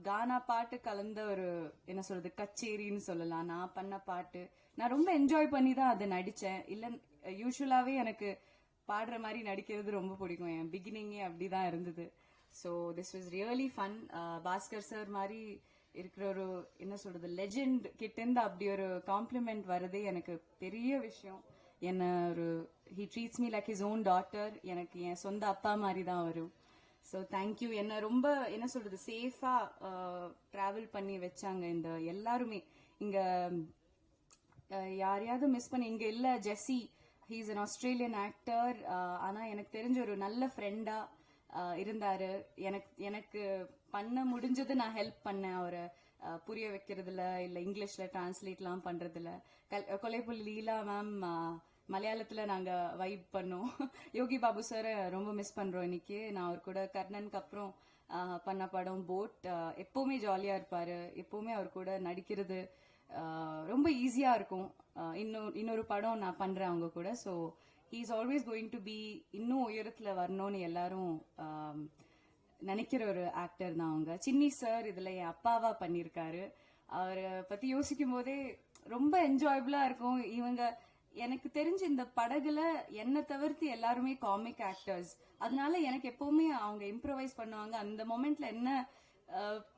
கானா பாட்டு கலந்த ஒரு என்ன சொல்றது கச்சேரின்னு சொல்லலாம். நான் பண்ண பாட்டு நான் ரொம்ப என்ஜாய் பண்ணி தான் அதை நடிச்சேன். இல்ல யூஸ்வலாவே எனக்கு பாடுற மாதிரி நடிக்கிறது ரொம்ப பிடிக்கும். என் பிகினிங்கே அப்படிதான் இருந்தது. So this was really fun. Bhaskar sir மாதிரி இருக்கிற ஒரு என்ன சொல்றது லெஜெண்ட் கிட்டேருந்து அப்படி ஒரு காம்ப்ளிமெண்ட் வரதே எனக்கு பெரிய விஷயம். என்ன ஒரு he treats me like his own daughter. எனக்கு என் சொந்த அப்பா மாதிரி தான் வரும். So thank you. என்ன ரொம்ப என்ன சொல்றது சேஃபா டிராவல் பண்ணி வச்சாங்க இந்த எல்லாருமே. இங்க யாரையாவது மிஸ் பண்ணி இங்க இல்ல Jessie, he is an Australian actor. ஆனா எனக்கு தெரிஞ்ச ஒரு நல்ல ஃப்ரெண்டா இருந்தாரு. எனக்கு பண்ண முடிஞ்சது நான் ஹெல்ப் பண்ணேன் அவரை புரிய வைக்கிறதுல, இல்ல இங்கிலீஷ்ல டிரான்ஸ்லேட்லாம் பண்றதுல. கொலைப்புள்ளி லீலா மேம் மலையாளத்துல நாங்க வைப் பண்ணோம். யோகி பாபு சார் ரொம்ப மிஸ் பண்றோம் இன்னைக்கு. நான் அவர் கூட கர்ணனுக்கு அப்புறம் பண்ண படம் போட். எப்பவுமே ஜாலியா இருப்பாரு. எப்பவுமே அவர் கூட நடிக்கிறது ரொம்ப ஈஸியா இருக்கும். இன்னொரு படம் நான் பண்றேன் அவங்க கூட. So he is always going to be இன்னும் உயரத்துல வரணும்னு எல்லாரும் நினைக்கிற ஒரு ஆக்டர் தான் அவங்க. சின்னி சார் இதுல என் அப்பாவா பண்ணிருக்காரு. அவரை பத்தி யோசிக்கும் போதே ரொம்ப என்ஜாயபிளா இருக்கும். இவங்க எனக்கு தெரிஞ்சு இந்த படகுல என்ன தவிர்த்து எல்லாருமே காமிக் ஆக்டர்ஸ். அதனால எனக்கு எப்பவுமே அவங்க இம்ப்ரோவைஸ் பண்ணுவாங்க. அந்த மொமெண்ட்ல என்ன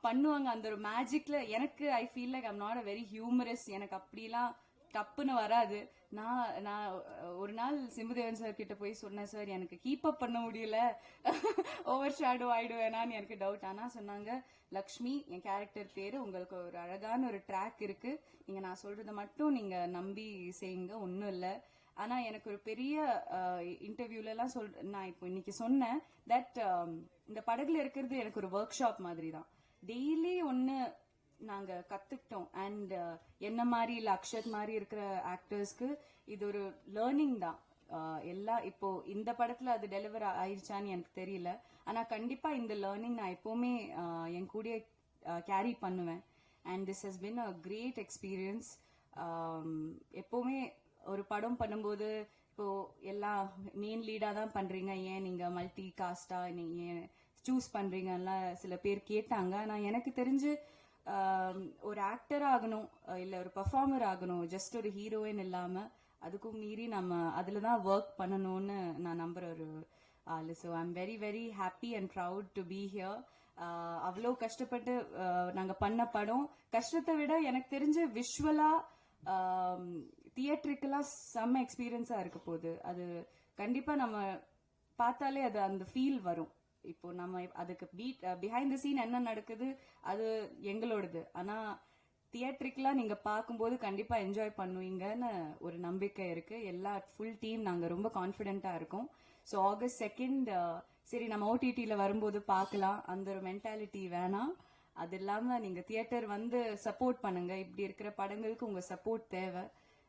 பண்ணுவாங்க அந்த ஒரு மேஜிக்ல எனக்கு I feel like I'm not a very humorous. எனக்கு அப்படிலாம் டப்புன்னு வராது. நான் ஒரு நாள் சிம்புதேவன் சார் கிட்ட போய் சொன்னேன், சார் எனக்கு கீப் அப் பண்ண முடியல, ஓவர் ஷேடோ ஆயிடுவேனான்னு எனக்கு டவுட். ஆனா சொன்னாங்க, லக்ஷ்மி என் கேரக்டர் பேரு, உங்களுக்கு ஒரு அழகான ஒரு ட்ராக் இருக்கு, நீங்க நான் சொல்றத மட்டும் நீங்க நம்பி செய்யுங்க, ஒன்னும் இல்ல. ஆனா எனக்கு ஒரு பெரிய இன்டர்வியூல எல்லாம் நான் இப்போ இன்னைக்கு சொன்னேன் தட் இந்த படகுல இருக்கிறது எனக்கு ஒரு ஒர்க் ஷாப் மாதிரி தான். டெய்லி ஒன்னு நாங்க கத்துக்கிட்டோம். அண்ட் என்ன மாதிரி இல்ல அக்ஷத் மாதிரி இருக்கிற ஆக்டர்ஸ்க்கு இது ஒரு லேர்னிங் தான். எல்லாம் இப்போ இந்த படத்துல அது டெலிவர் ஆயிடுச்சான்னு எனக்கு தெரியல. ஆனா கண்டிப்பா இந்த லேர்னிங் நான் எப்பவுமே என் கூடயே கேரி பண்ணுவேன். And this has been a great experience. எப்பவுமே ஒரு படம் பண்ணும்போது இப்போ எல்லாம் மெயின் லீடா தான் பண்றீங்க, ஏன் நீங்க மல்டி காஸ்டா நீங்க சூஸ் பண்றீங்கன்னா சில பேர் கேட்டாங்க. நான் எனக்கு தெரிஞ்சு ஒரு ஆக்டர் ஆகணும் இல்ல ஒரு பெர்ஃபார்மர் ஆகணும், ஜஸ்ட் ஒரு ஹீரோயின் இல்லாம அதுக்கும் மீறி நம்ம அதுலதான் ஒர்க் பண்ணணும்னு நான் நம்புற ஒரு ஆளு. So I am very very happy and proud to be here. அவ்வளோ கஷ்டப்பட்டு நாங்க பண்ண படம், கஷ்டத்தை விட எனக்கு தெரிஞ்ச விஷுவலா தியேட்டருக்கெல்லா செம்ம எக்ஸ்பீரியன்ஸா இருக்க போகுது. அது கண்டிப்பா நம்ம பார்த்தாலே அது அந்த ஃபீல் வரும். இப்போ நம்ம அதுக்கு பிஹைண்ட் தி சீன் என்ன நடக்குது அது எங்களோடது. ஆனா தியேட்டருக்குலாம் நீங்க பார்க்கும்போது கண்டிப்பா என்ஜாய் பண்ணுவீங்கன்னு ஒரு நம்பிக்கை இருக்கு. எல்லா ஃபுல் டீம் நாங்க ரொம்ப கான்ஃபிடென்ட்டா இருக்கோம். ஸோ August 2 சரி நம்ம ஓடிடியில வரும்போது பார்க்கலாம், அந்த ஒரு மென்டாலிட்டி வேணாம். அது இல்லாம நீங்க தியேட்டர் வந்து சப்போர்ட் பண்ணுங்க. இப்படி இருக்கிற படங்களுக்கு உங்க சப்போர்ட் தேவை.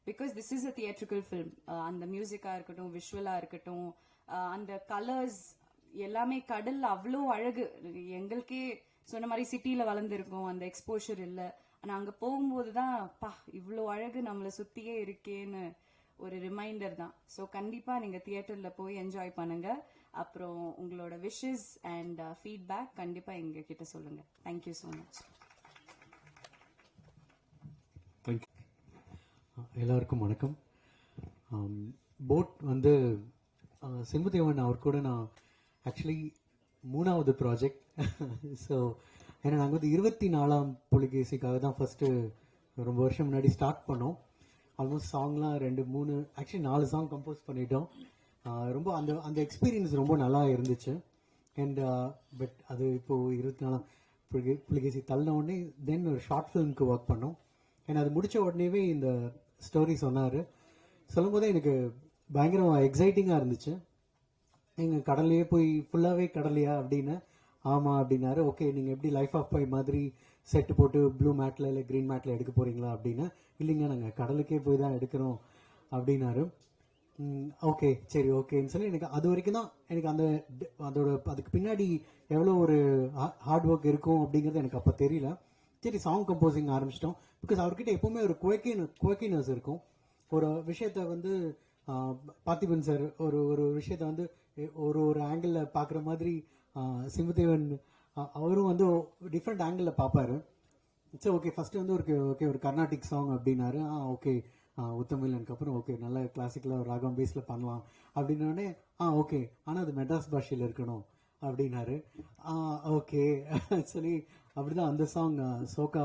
Because this is a theatrical film. அந்த மியூசிக்கா இருக்கட்டும், விஷுவலா இருக்கட்டும், அந்த கலர்ஸ் எல்லாமே கடல்ல அவ்வளோ அழகு. எங்களுக்கே சொன்ன மாதிரி சிட்டியில வளர்ந்துருக்கோம், அந்த எக்ஸ்போஷர் இல்ல. ஆனா அங்க போகும்போது தான் பா இவ்வளோ அழகு நம்மளை சுத்தியே இருக்கேன்னு ஒரு ரிமைண்டர் தான். ஸோ கண்டிப்பா நீங்க தியேட்டர்ல போய் என்ஜாய் பண்ணுங்க. அப்புறம் உங்களோட விஷஸ் அண்ட் ஃபீட்பேக் கண்டிப்பா எங்க கிட்ட சொல்லுங்க. Thank you so much. எல்லாருக்கும் வணக்கம். போட் வந்து சிம்புதேவன் அவர் கூட நான் ஆக்சுவலி 3வது ப்ராஜெக்ட். ஸோ ஏன்னா நாங்கள் வந்து 24ஆம் புலிகேசிக்காக தான் ஃபர்ஸ்ட்டு ரொம்ப வருஷம் முன்னாடி ஸ்டார்ட் பண்ணோம். ஆல்மோஸ்ட் சாங்லாம் 2-3 ஆக்சுவலி 4 சாங் கம்போஸ் பண்ணிட்டோம். ரொம்ப அந்த எக்ஸ்பீரியன்ஸ் ரொம்ப நல்லா இருந்துச்சு. அண்ட் பட் அது இப்போது 24ஆம் புலிகேசி தள்ளின உடனே தென் ஒரு ஷார்ட் ஃபிலிம்க்கு ஒர்க் பண்ணோம். ஏன்னா அது முடித்த உடனேவே இந்த ஸ்டோரி சொன்னார். சொல்லும் போதே எனக்கு பயங்கரம் எக்ஸைட்டிங்காக இருந்துச்சு. நீங்கள் கடல்லையே போய் ஃபுல்லாகவே கடலையா அப்படின்னு. ஆமாம் அப்படின்னாரு. ஓகே நீங்கள் எப்படி லைஃப் ஆஃப் பை மாதிரி செட்டு போட்டு ப்ளூ மேட்டில் இல்லை க்ரீன் மேட்டில் எடுக்க போகிறீங்களா அப்படின்னா, இல்லைங்க நாங்கள் கடலுக்கே போய் தான் எடுக்கிறோம் அப்படின்னாரு. ஓகே சரி ஓகேன்னு சொல்லி எனக்கு அது வரைக்கும் தான் எனக்கு அதுக்கு பின்னாடி எவ்வளோ ஒரு ஹார்ட் ஒர்க் இருக்கும் அப்படிங்கிறது எனக்கு அப்போ தெரியல. சரி சாங் கம்போசிங் ஆரம்பிச்சிட்டோம். பிகாஸ் அவர்கிட்ட எப்போவுமே ஒரு குவக்கினஸ் இருக்கும். ஒரு விஷயத்த வந்து பார்த்திபன் சார் ஒரு விஷயத்த வந்து ஒரு ஆங்கிளில் பார்க்குற மாதிரி சிம்புதேவன் அவரும் வந்து டிஃப்ரெண்ட் ஆங்கிளில் பார்ப்பாரு. சரி ஓகே ஃபஸ்ட்டு வந்து ஒரு கர்நாடிக் சாங் அப்படின்னாரு. ஓகே உத்தமிழனுக்கு அப்புறம் ஓகே நல்ல கிளாசிக்கலாக ஒரு ராகம் பேஸில் பண்ணலாம் அப்படின்னோடனே ஓகே ஆனால் அது மெட்ராஸ் பாஷையில் இருக்கணும் அப்படின்னாரு. ஓகே சொல்லி அப்படிதான் அந்த சாங் சோகா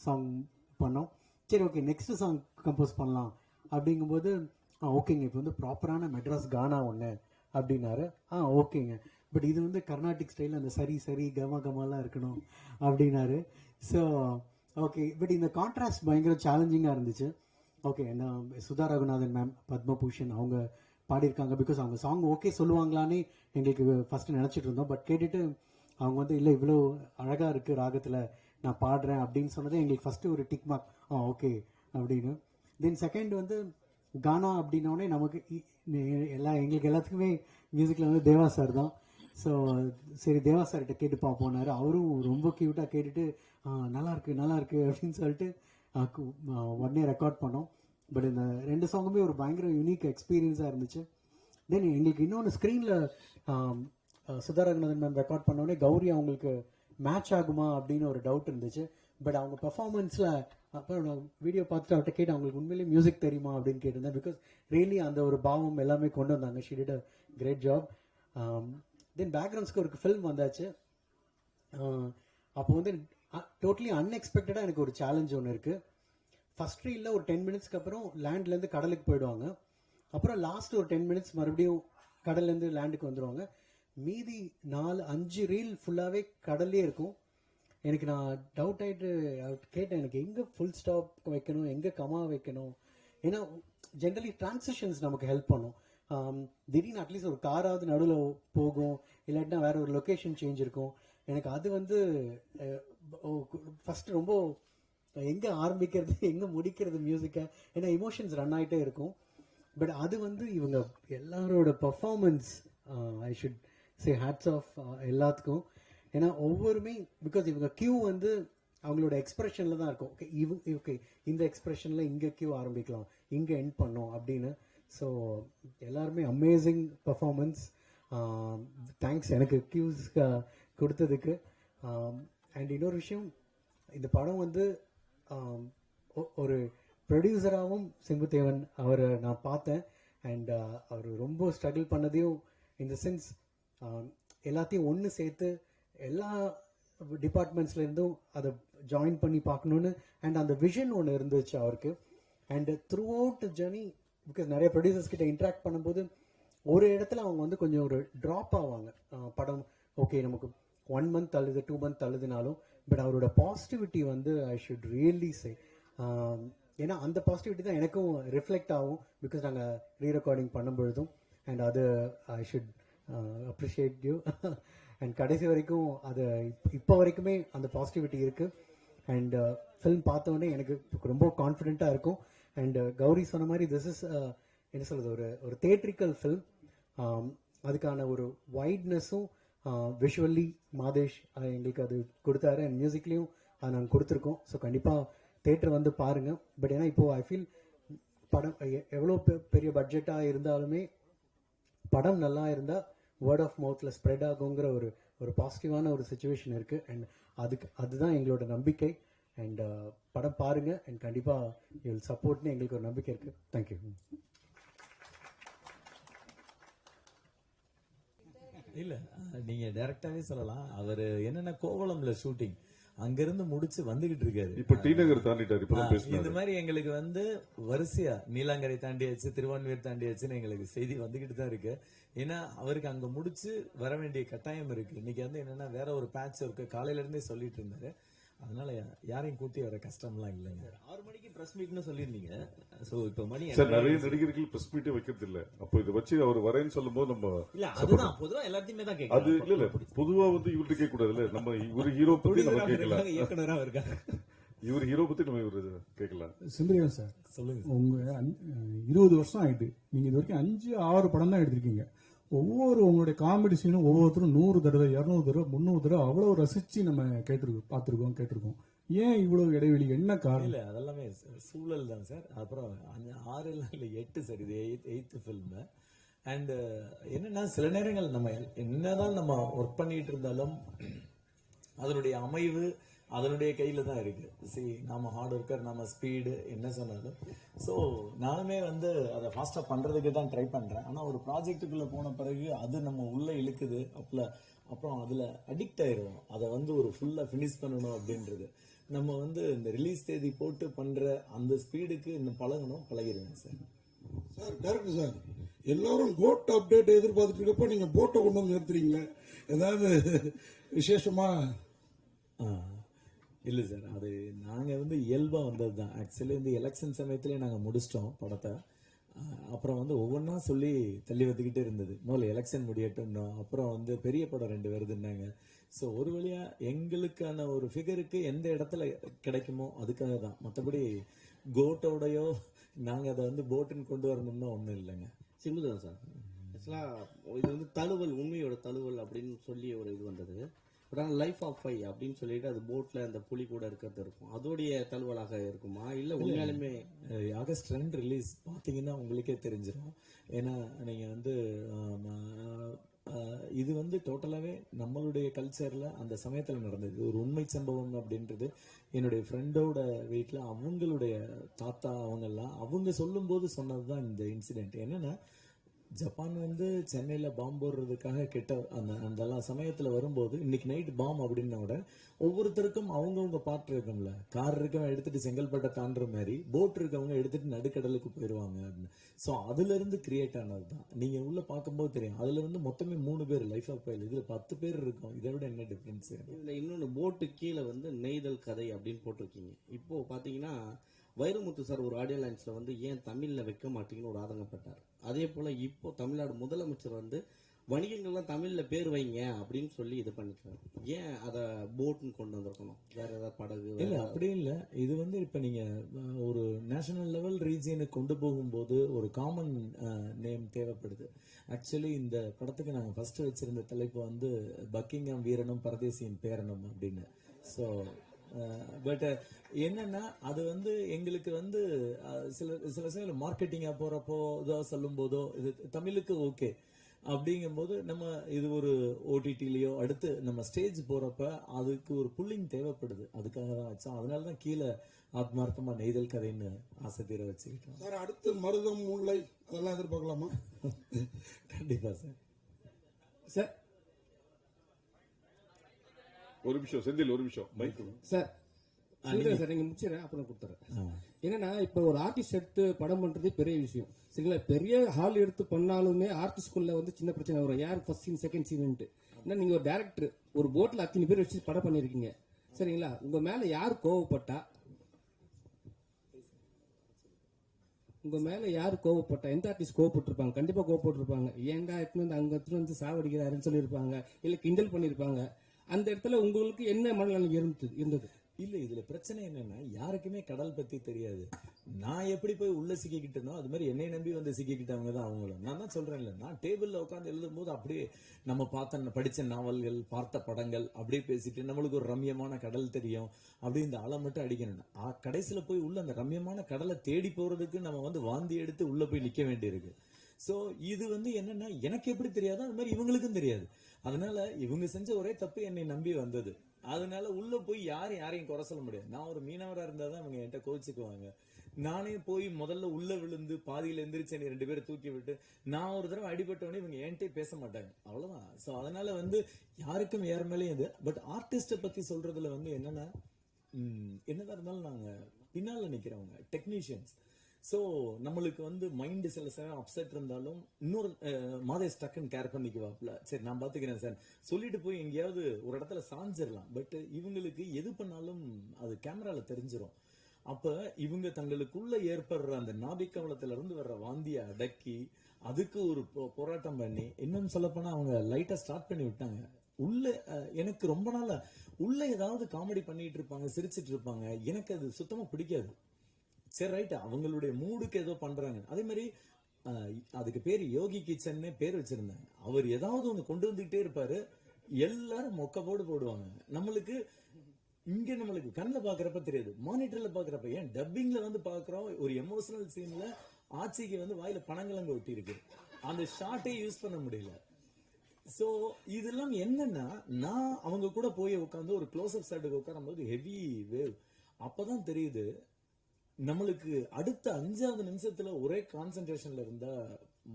சாங் பண்ணோம். சரி ஓகே நெக்ஸ்ட் சாங் கம்போஸ் பண்ணலாம் அப்படிங்கும்போது ஓகேங்க இப்போ வந்து ப்ராப்பரான மெட்ராஸ் கானா ஒன்று அப்படின்னாரு. ஓகேங்க பட் இது வந்து கர்நாடிக் ஸ்டைலில் அந்த சரி சரி கமாலாம் இருக்கணும் அப்படின்னாரு. ஸோ ஓகே பட் இந்த கான்ட்ராஸ்ட் பயங்கர சேலஞ்சிங்காக இருந்துச்சு. ஓகே என்ன சுதா ரகுநாதன் மேம் பத்மபூஷன் அவங்க பாடியிருக்காங்க. பிகாஸ் அவங்க சாங் ஓகே சொல்லுவாங்களான்னு எங்களுக்கு ஃபஸ்ட்டு நினச்சிட்டு இருந்தோம். பட் கேட்டுட்டு அவங்க வந்து இல்லை இவ்வளோ அழகாக இருக்குது ராகத்தில் நான் பாடுறேன் அப்படின்னு சொன்னதே எங்களுக்கு ஃபஸ்ட்டு ஒரு டிக் மார்க். ஓகே அப்படின்னு. தென் செகண்ட் வந்து கானா அப்படின்னோடனே நமக்கு எங்களுக்கு எல்லாத்துக்குமே மியூசிக்கில் வந்து தேவா சார் தான். ஸோ சரி தேவா சார்கிட்ட கேட்டு பார்ப்போனாரு. அவரும் ரொம்ப க்யூட்டாக கேட்டுட்டு நல்லா இருக்கு அப்படின்னு சொல்லிட்டு உடனே ரெக்கார்ட் பண்ணோம். பட் இந்த 2 சாங்குமே ஒரு பயங்கர யூனிக் எக்ஸ்பீரியன்ஸாக இருந்துச்சு. தென் எங்களுக்கு இன்னொன்று ஸ்க்ரீனில் சுதா ரகுநாதன் மேம் ரெக்கார்ட் பண்ணோடனே கௌரி அவங்களுக்கு மேட்ச் ஆகுமா அப்படின்னு ஒரு டவுட் இருந்துச்சு. பட் அவங்க பெர்ஃபார்மன்ஸில் அப்புறம் நான் வீடியோ பார்த்துட்டு அவர்கிட்ட கேட்டு அவங்களுக்கு உண்மையிலேயே மியூசிக் தெரியுமா அப்படின்னு கேட்டிருந்தேன். பிகாஸ் ரியலி அந்த ஒரு பாவம் எல்லாமே கொண்டு வந்தாங்க. She did a great job. Then background ஸ்கோருக்கு ஃபில்ம் வந்தாச்சு. அப்போ வந்து டோட்டலி அன்எக்ஸ்பெக்டடாக எனக்கு ஒரு சேலஞ்ச் ஒன்று இருக்குது. ஃபர்ஸ்ட் ரீலில் ஒரு 10 மினிட்ஸ்க்கு அப்புறம் லேண்ட்லேருந்து கடலுக்கு போயிடுவாங்க. அப்புறம் லாஸ்ட் ஒரு 10 மினிட்ஸ் மறுபடியும் கடல்லேருந்து லேண்டுக்கு வந்துடுவாங்க. மீதி 4-5 ரீல் ஃபுல்லாகவே கடல்லே இருக்கும். எனக்கு நான் டவுட் ஆகிட்டு கேட்டேன் எனக்கு எங்கே ஃபுல் ஸ்டாப் வைக்கணும், எங்கே கமா வைக்கணும். ஏன்னா ஜென்ரலி டிரான்சிஷன்ஸ் நமக்கு ஹெல்ப் பண்ணும். திடீர்னு அட்லீஸ்ட் ஒரு காராவது நடுவில் போகும், இல்லாட்டினா வேற ஒரு லொக்கேஷன் சேஞ்ச் இருக்கும். எனக்கு அது வந்து ஃபஸ்ட்டு ரொம்ப எங்கே ஆரம்பிக்கிறது எங்கே முடிக்கிறது மியூசிக்கை, ஏன்னா இமோஷன்ஸ் ரன் ஆகிட்டே இருக்கும். பட் அது வந்து இவங்க எல்லாரோட performance I should say hats off எல்லாத்துக்கும். ஏன்னா ஒவ்வொருமே பிகாஸ் இவங்க கியூ வந்து அவங்களோட எக்ஸ்பிரஷனில் தான் இருக்கும். ஓகே இந்த எக்ஸ்பிரஷனில் இங்கே கியூ ஆரம்பிக்கலாம், இங்கே எண்ட் பண்ணோம் அப்படின்னு. ஸோ எல்லாருமே அமேசிங் பர்ஃபார்மன்ஸ். தேங்க்ஸ் எனக்கு கியூஸ் கொடுத்ததுக்கு. அண்ட் இன்னொரு விஷயம், இந்த படம் வந்து ஒரு ப்ரொடியூசராகவும் சிம்புதேவன் அவரை நான் பார்த்தேன். அண்ட் அவர் ரொம்ப ஸ்ட்ரகிள் பண்ணதையும் இந்த சென்ஸ் எல்லாத்தையும் ஒன்று சேர்த்து எல்லா டிபார்ட்மெண்ட்ஸ்லேருந்தும் அதை ஜாயின் பண்ணி பார்க்கணுன்னு அண்ட் அந்த விஷன் ஒன்று இருந்துச்சு அவருக்கு. And through out journey because நிறைய ப்ரொடியூசர்ஸ் கிட்ட இன்ட்ராக்ட் பண்ணும்போது ஒரு இடத்துல அவங்க வந்து கொஞ்சம் ஒரு ட்ராப் ஆவாங்க. படம் ஓகே நமக்கு 1 மந்த் தள்ளுது 2 மந்த் தள்ளுதுனாலும் பட் அவரோட பாசிட்டிவிட்டி வந்து ஐ ஷுட் ரியலி சே. ஏன்னா அந்த பாசிட்டிவிட்டி தான் எனக்கும் ரிஃப்ளெக்ட் ஆகும் பிகாஸ் நாங்கள் ரீ ரெக்கார்டிங் பண்ணும்பொழுதும். அண்ட் அது I should appreciate you. And கடைசி வரைக்கும் அது இப்போ வரைக்குமே அந்த பாசிட்டிவிட்டி இருக்குது. அண்ட் ஃபில்ம் பார்த்தோன்னே எனக்கு ரொம்ப கான்ஃபிடென்ட்டாக இருக்கும். அண்ட் கௌரி சொன்ன மாதிரி திஸ் இஸ் என்ன சொல்கிறது ஒரு தேட்ரிக்கல் ஃபில்ம். அதுக்கான ஒரு வைட்னஸும் விஷுவல்லி மாதேஷ் எங்களுக்கு அது கொடுத்தாரு. அண்ட் மியூசிக்லேயும் அது நாங்கள் கொடுத்துருக்கோம். ஸோ கண்டிப்பாக தேட்டர் வந்து பாருங்கள். பட் ஏன்னா இப்போது ஐ ஃபீல் படம் எவ்வளோ பெரிய பட்ஜெட்டாக இருந்தாலுமே படம் நல்லா இருந்தால் வேர்ட் ஆஃப் மவுத்தில் ஸ்ப்ரெட் ஆகுங்கிற ஒரு பாசிட்டிவான ஒரு சுச்சுவேஷன் இருக்குது. அண்ட் அதுதான் எங்களோட நம்பிக்கை. அண்ட் படம் பாருங்கள் அண்ட் கண்டிப்பாக யூ வில் சப்போர்ட்னு எங்களுக்கு ஒரு நம்பிக்கை இருக்குது. தேங்க்யூ. இல்ல நீங்க டைரக்டாவே சொல்லலாம். அவர் என்னன்னா கோவளம்ல ஷூட்டிங் அங்கிருந்து முடிச்சு வந்துகிட்டு இருக்காரு. இப்ப டி நகர் தாண்டிட்டாரு. இந்த மாதிரி எங்களுக்கு வந்து வரிசையா நீலாங்கரை தாண்டியாச்சு, திருவான்மையூர் தாண்டியாச்சுன்னு எங்களுக்கு செய்தி வந்துகிட்டு தான் இருக்கு. ஏன்னா அவருக்கு அங்க முடிச்சு வர வேண்டிய கட்டாயம் இருக்கு. இன்னைக்கு வந்து என்னன்னா வேற ஒரு பேட்ச் ஒர்க்கு காலையில இருந்தே சொல்லிட்டு இருந்தாரு. அதனால யாரையும் கூட்டி வர கஷ்டம்லாம் இல்லைங்க. 6 மணிக்கு பிரஸ் மீட்னு சொல்லிருந்தீங்க. சோ இப்ப மணி சார் நிறைய நடிகர்கள் பிரஸ் மீட்டே வைக்கிறது இல்ல. அப்போ இதை வச்சு அவர் வரேன்னு சொல்லும் போது நம்ம இல்ல அதுதான் பொதுவா எல்லாத்தையுமே தான் கேட்கலாம். அது இல்ல பொதுவா வந்து இவர்கிட்ட கேட்க கூடாதுல்ல. நம்ம இவரு ஹீரோ பத்தி நம்ம கேட்கலாம். இயக்குனரா இருக்காங்க. இவர் ஹீரோ பத்தி நம்ம இவரு கேட்கலாம். சிம்புதேவன் சார் சொல்லுங்க. உங்க 20 வருஷம் ஆயிட்டு நீங்க இது வரைக்கும் 5-6 படம் தான் எடுத்திருக்கீங்க. உங்களுடைய காமெடி சீனும் ஒவ்வொருத்தரும் 100 தடவை 200 தடவை 300 தடவை அவ்வளவு ரசிச்சு நம்ம கேட்டிருக்கோம். ஏன் இவ்வளவு இடைவெளி, என்ன காரணம்? இல்ல அதெல்லாமே சூழல் தான் சார். அப்புறம் 6 இல்ல 8 சார், இது 8th ஃபில்ம். அண்ட் என்னன்னா சில நேரங்கள் நம்ம என்னதான் நம்ம ஒர்க் பண்ணிட்டு இருந்தாலும் அதனுடைய அமைவு அதனுடைய கையில தான் இருக்கு. நாம ஹார்ட் ஒர்க்கர், நம்ம ஸ்பீடு என்ன சொன்னாலும். ஸோ நானுமே வந்து அதை ஃபாஸ்ட்டாக பண்ணுறதுக்கு தான் ட்ரை பண்ணுறேன். ஆனால் ஒரு ப்ராஜெக்ட்டுக்குள்ளே போன பிறகு அது நம்ம உள்ளே இழுக்குது. அப்புறம் அதில் அடிக்ட் ஆயிடுவோம். அதை வந்து ஒரு ஃபுல்லாக ஃபினிஷ் பண்ணணும் அப்படின்றது. நம்ம வந்து இந்த ரிலீஸ் தேதி போட்டு பண்ணுற அந்த ஸ்பீடுக்கு இன்னும் பழகிடுவேன் சார். சார் டேரக்டர் சார், எல்லாரும் கோட் அப்டேட் எதிர்பார்த்துட்டு இருக்கப்ப நீங்க போட்டை கொண்டு வந்து நிறுத்துறீங்களே, ஏதாவது விசேஷமா? இல்லை சார், அது நாங்கள் வந்து இயல்பாக வந்தது தான். ஆக்சுவலி வந்து எலெக்ஷன் சமயத்திலே நாங்கள் முடிச்சிட்டோம் படத்தை. அப்புறம் வந்து ஒவ்வொன்றா சொல்லி தள்ளி வந்துக்கிட்டே இருந்தது. முதல்ல எலெக்ஷன் முடியட்டும்னோம், அப்புறம் வந்து பெரிய படம் 2 வருதுன்னாங்க. ஸோ ஒரு வழியாக எங்களுக்கான ஒரு ஃபிகருக்கு எந்த இடத்துல கிடைக்குமோ அதுக்காக தான். மற்றபடி கோட்டோடையோ நாங்கள் அதை வந்து போட்டுன்னு கொண்டு வரணும்னா ஒன்றும் இல்லைங்க. சிம்புதான் சார், ஆக்சுவலாக இது வந்து தழுவல், உண்மையோட தழுவல் அப்படின்னு சொல்லி ஒரு இது வந்தது. பட் ஆனால் லைஃப் ஆஃப் பை அப்படின்னு சொல்லிட்டு அது போட்டில் அந்த புலி கூட இருக்கிறது இருக்கும், அதோடைய தழுவலாக இருக்குமா இல்லை உண்மையாலுமே? ஆகஸ்ட் 2 ரிலீஸ் பார்த்தீங்கன்னா உங்களுக்கே தெரிஞ்சிடும். ஏன்னா நீங்கள் வந்து இது வந்து டோட்டலாகவே நம்மளுடைய கல்ச்சரில் அந்த சமயத்தில் நடந்தது ஒரு உண்மை சம்பவம் அப்படின்றது. என்னுடைய ஃப்ரெண்டோட வீட்டில் அவங்களுடைய தாத்தா அவங்கெல்லாம் அவங்க சொல்லும்போது சொன்னது தான் இந்த இன்சிடென்ட். என்னென்னா, ஜப்பான் வந்து சென்னையில் பாம்பு போடுறதுக்காக கிட்ட அந்த சமயத்தில் வரும்போது இன்னைக்கு நைட் பாம் அப்படின்னா கூட ஒவ்வொருத்தருக்கும் அவங்கவுங்க பாட்டு இருக்கும்ல. கார் இருக்கவங்க எடுத்துட்டு செங்கல்பட்டை தாண்டுற மாதிரி போட் இருக்கவங்க எடுத்துட்டு நடுக்கடலுக்கு போயிடுவாங்க அப்படின்னு. ஸோ அதுல இருந்து கிரியேட் ஆனது தான். நீங்க உள்ள பார்க்கும்போது தெரியும். அதுல வந்து மொத்தமே 3 பேர் லைஃப் ஆஃப் பைல், இதுல 10 பேர் இருக்கும். இதை விட என்ன டிஃபரன்ஸ்? இதுல இன்னொன்று, போட்டு கீழே வந்து நெய்தல் கதை அப்படின்னு போட்டிருக்கீங்க. இப்போ பாத்தீங்கன்னா வைரமுத்து சார் ஒரு ஆடியோ லைன்ஸ்ல வந்து ஏன் தமிழ்ல வைக்க மாட்டீங்கன்னு ஒரு ஆதங்கப்பட்டார். அதே போல இப்போ தமிழ்நாடு முதலமைச்சர் வந்து வணிகங்கள்லாம் தமிழ்ல பேர் வைங்க அப்படின்னு சொல்லி இது பண்ணிருக்காரு. ஏன் அதை போட்னு கொண்டு வந்திருக்கணும்? வேற ஏதாவது படகு? இல்ல, அப்படி இல்லை. இது வந்து இப்ப நீங்க ஒரு நேஷனல் லெவல் ரீஜியனுக்கு கொண்டு போகும்போது ஒரு காமன் நேம் தேவைப்படுது. ஆக்சுவலி இந்த படத்துக்கு நாங்கள் ஃபர்ஸ்ட் வச்சிருந்த தலைப்பு வந்து பக்கிங்ஹாம் வீரனும் பரதேசியின் பேரனும் அப்படின்னு. ஸோ பட் என்னன்னா, அது வந்து எங்களுக்கு வந்து சில சமயம் மார்க்கெட்டிங்கா போறப்போ இதோ சொல்லும் போதோ இது தமிழுக்கு ஓகே அப்படிங்கும்போது நம்ம இது ஒரு ஓடிடிலயோ அடுத்து நம்ம ஸ்டேஜ் போறப்ப அதுக்கு ஒரு புல்லிங் தேவைப்படுது. அதுக்காக தான் வச்சோம். அதனால தான் கீழே ஆத்மார்த்தமா நெய்தல் கதைன்னு ஆசை தீர வச்சுக்கிட்டோம். சார் அடுத்து மருதம், முல்லை அதெல்லாம் எதிர்பார்க்கலாமா? கண்டிப்பா சார். சார் ஒரு நிமிஷம் செந்தில், ஒரு நிமிஷம் மைக் சார். சார் நீங்க முடிச்சிடறேன், அப்புறம் கொடுத்துறேன். என்னன்னா, இப்ப ஒரு ஆர்டிஸ்ட் எடுத்து படம் பண்றது பெரிய விஷயம் சரிங்களா. பெரிய ஹால் எடுத்து பண்ணாலுமே ஆர்டிஸ்ட்குள்ள வந்து சின்ன பிரச்சனை வரும். யார் ஃபர்ஸ்ட் சீன் செகண்ட் சீன்ட்டு. ஏன்னா நீங்க ஒரு டைரக்டர், ஒரு போட்ல அத்தனை பேர் வச்சு படம் பண்ணிருக்கீங்க சரிங்களா. உங்க மேல யார் கோவப்பட்டா எந்த ஆர்டிஸ்ட் கோவப்பட்டிருப்பாங்க? கண்டிப்பா கோவப்பட்டிருப்பாங்க. ஏன்டா எடுத்துன்னு வந்து அங்க எடுத்துன்னு வந்து சாவடிக்கிறாருன்னு சொல்லியிருப்பாங்க, இல்ல கிண்டல் பண்ணிருப்பாங்க. அந்த இடத்துல உங்களுக்கு என்ன மனநிலை இருந்தது? இல்ல, இதுல பிரச்சனை என்னன்னா, யாருக்குமே கடல் பத்தி தெரியாது. நான் எப்படி போய் உள்ள சிக்கிக்கிட்டனோ அது மாதிரி என்னை நம்பி வந்து சிக்கிக்கிட்டவங்க தான் அவங்களும். நான் தான் சொல்றேன்ல, நான் டேபிள்ல உட்காந்து எழுதும் போது அப்படியே நம்ம படிச்ச நாவல்கள், பார்த்த படங்கள் அப்படியே பேசிட்டு நம்மளுக்கு ஒரு ரம்யமான கடல் தெரியும் அப்படி இந்த ஆளை மட்டும் அடிக்கணும். கடைசியில போய் உள்ள அந்த ரம்யமான கடலை தேடி போறதுக்கு நம்ம வந்து வாந்தி எடுத்து உள்ள போய் நிக்க வேண்டியிருக்கு. சோ இது வந்து என்னன்னா, எனக்கு எப்படி தெரியாதோ அது மாதிரி இவங்களுக்கும் தெரியாது. அதனால இவங்க செஞ்ச ஒரே தப்பு என்னை நம்பி வந்தது. அதனால உள்ள போய் யாரையும் குறை சொல்ல முடியாது. நான் ஒரு மீனவரா இருந்தாதான் அவங்க என்கிட்ட கோச்சுக்குவாங்க. நானே போய் முதல்ல உள்ள விழுந்து பாதியில எந்திரிச்சு 2 பேரை தூக்கி விட்டு நான் ஒரு தடவை அடிபட்டவனே இவங்க என்கிட்ட பேச மாட்டாங்க. அவ்வளவுதான். சோ அதனால வந்து யாருக்கும் யார் மேலேயும் இது. பட் ஆர்டிஸ்ட பத்தி சொல்றதுல வந்து என்னன்னா, என்னதான் இருந்தாலும் நாங்க பின்னால நிக்கிறவங்க டெக்னீஷியன்ஸ். ஸோ நம்மளுக்கு வந்து மைண்டு சில சமயம் அப்செட் இருந்தாலும் இன்னொரு மாதேஷ் டக்குன்னு கேர் பண்ணிக்குவாப்ல. சரி நான் பாத்துக்கிறேன் சார் சொல்லிட்டு போய் எங்கேயாவது ஒரு இடத்துல சாஞ்சிடலாம். பட் இவங்களுக்கு எது பண்ணாலும் அது கேமரால தெரிஞ்சிடும். அப்ப இவங்க தங்களுக்குள்ள ஏற்படுற அந்த நாபிக்கவலத்துல இருந்து வர்ற வாந்தியை அடக்கி அதுக்கு ஒரு போராட்டம் பண்ணி, இன்னும் சொல்ல போனா அவங்க லைட்டா ஸ்டார்ட் பண்ணி விட்டாங்க. உள்ள எனக்கு ரொம்ப நாளா உள்ள ஏதாவது காமெடி பண்ணிட்டு இருப்பாங்க, சிரிச்சிட்டு இருப்பாங்க. எனக்கு அது சுத்தமா பிடிக்காது. சரி ரைட், அவங்களுடைய மூடுக்கு ஏதோ பண்றாங்க. அதே மாதிரி அதுக்கு பேர் யோகி கிச்சன் பேர் வச்சிருந்தாங்க. அவர் ஏதாவது ஒண்ணு கொண்டு வந்துகிட்டே இருப்பாரு, எல்லாரும் மொக்க போடுவாங்க. நம்மளுக்கு கண்ணில் பாக்குறப்ப தெரியாது, மானிட்டர்ல பாக்குறப்ப, ஏன் டப்பிங்ல வந்து பாக்குறோம். ஒரு எமோஷனல் சீன்ல ஆட்சிக்கு வந்து வாயில பனங்கிழங்கு ஒட்டி இருக்கு, அந்த ஷார்ட்டே யூஸ் பண்ண முடியல. ஸோ இதெல்லாம் என்னன்னா, நான் அவங்க கூட போய் உட்காந்து ஒரு க்ளோஸ் அப் ஷாட்டுக்கு உட்காரும் போது ஹெவி வேவ். அப்பதான் தெரியுது நம்மளுக்கு அடுத்த 5வது நிமிஷத்துல ஒரே கான்சென்ட்ரேஷன்ல இருந்தா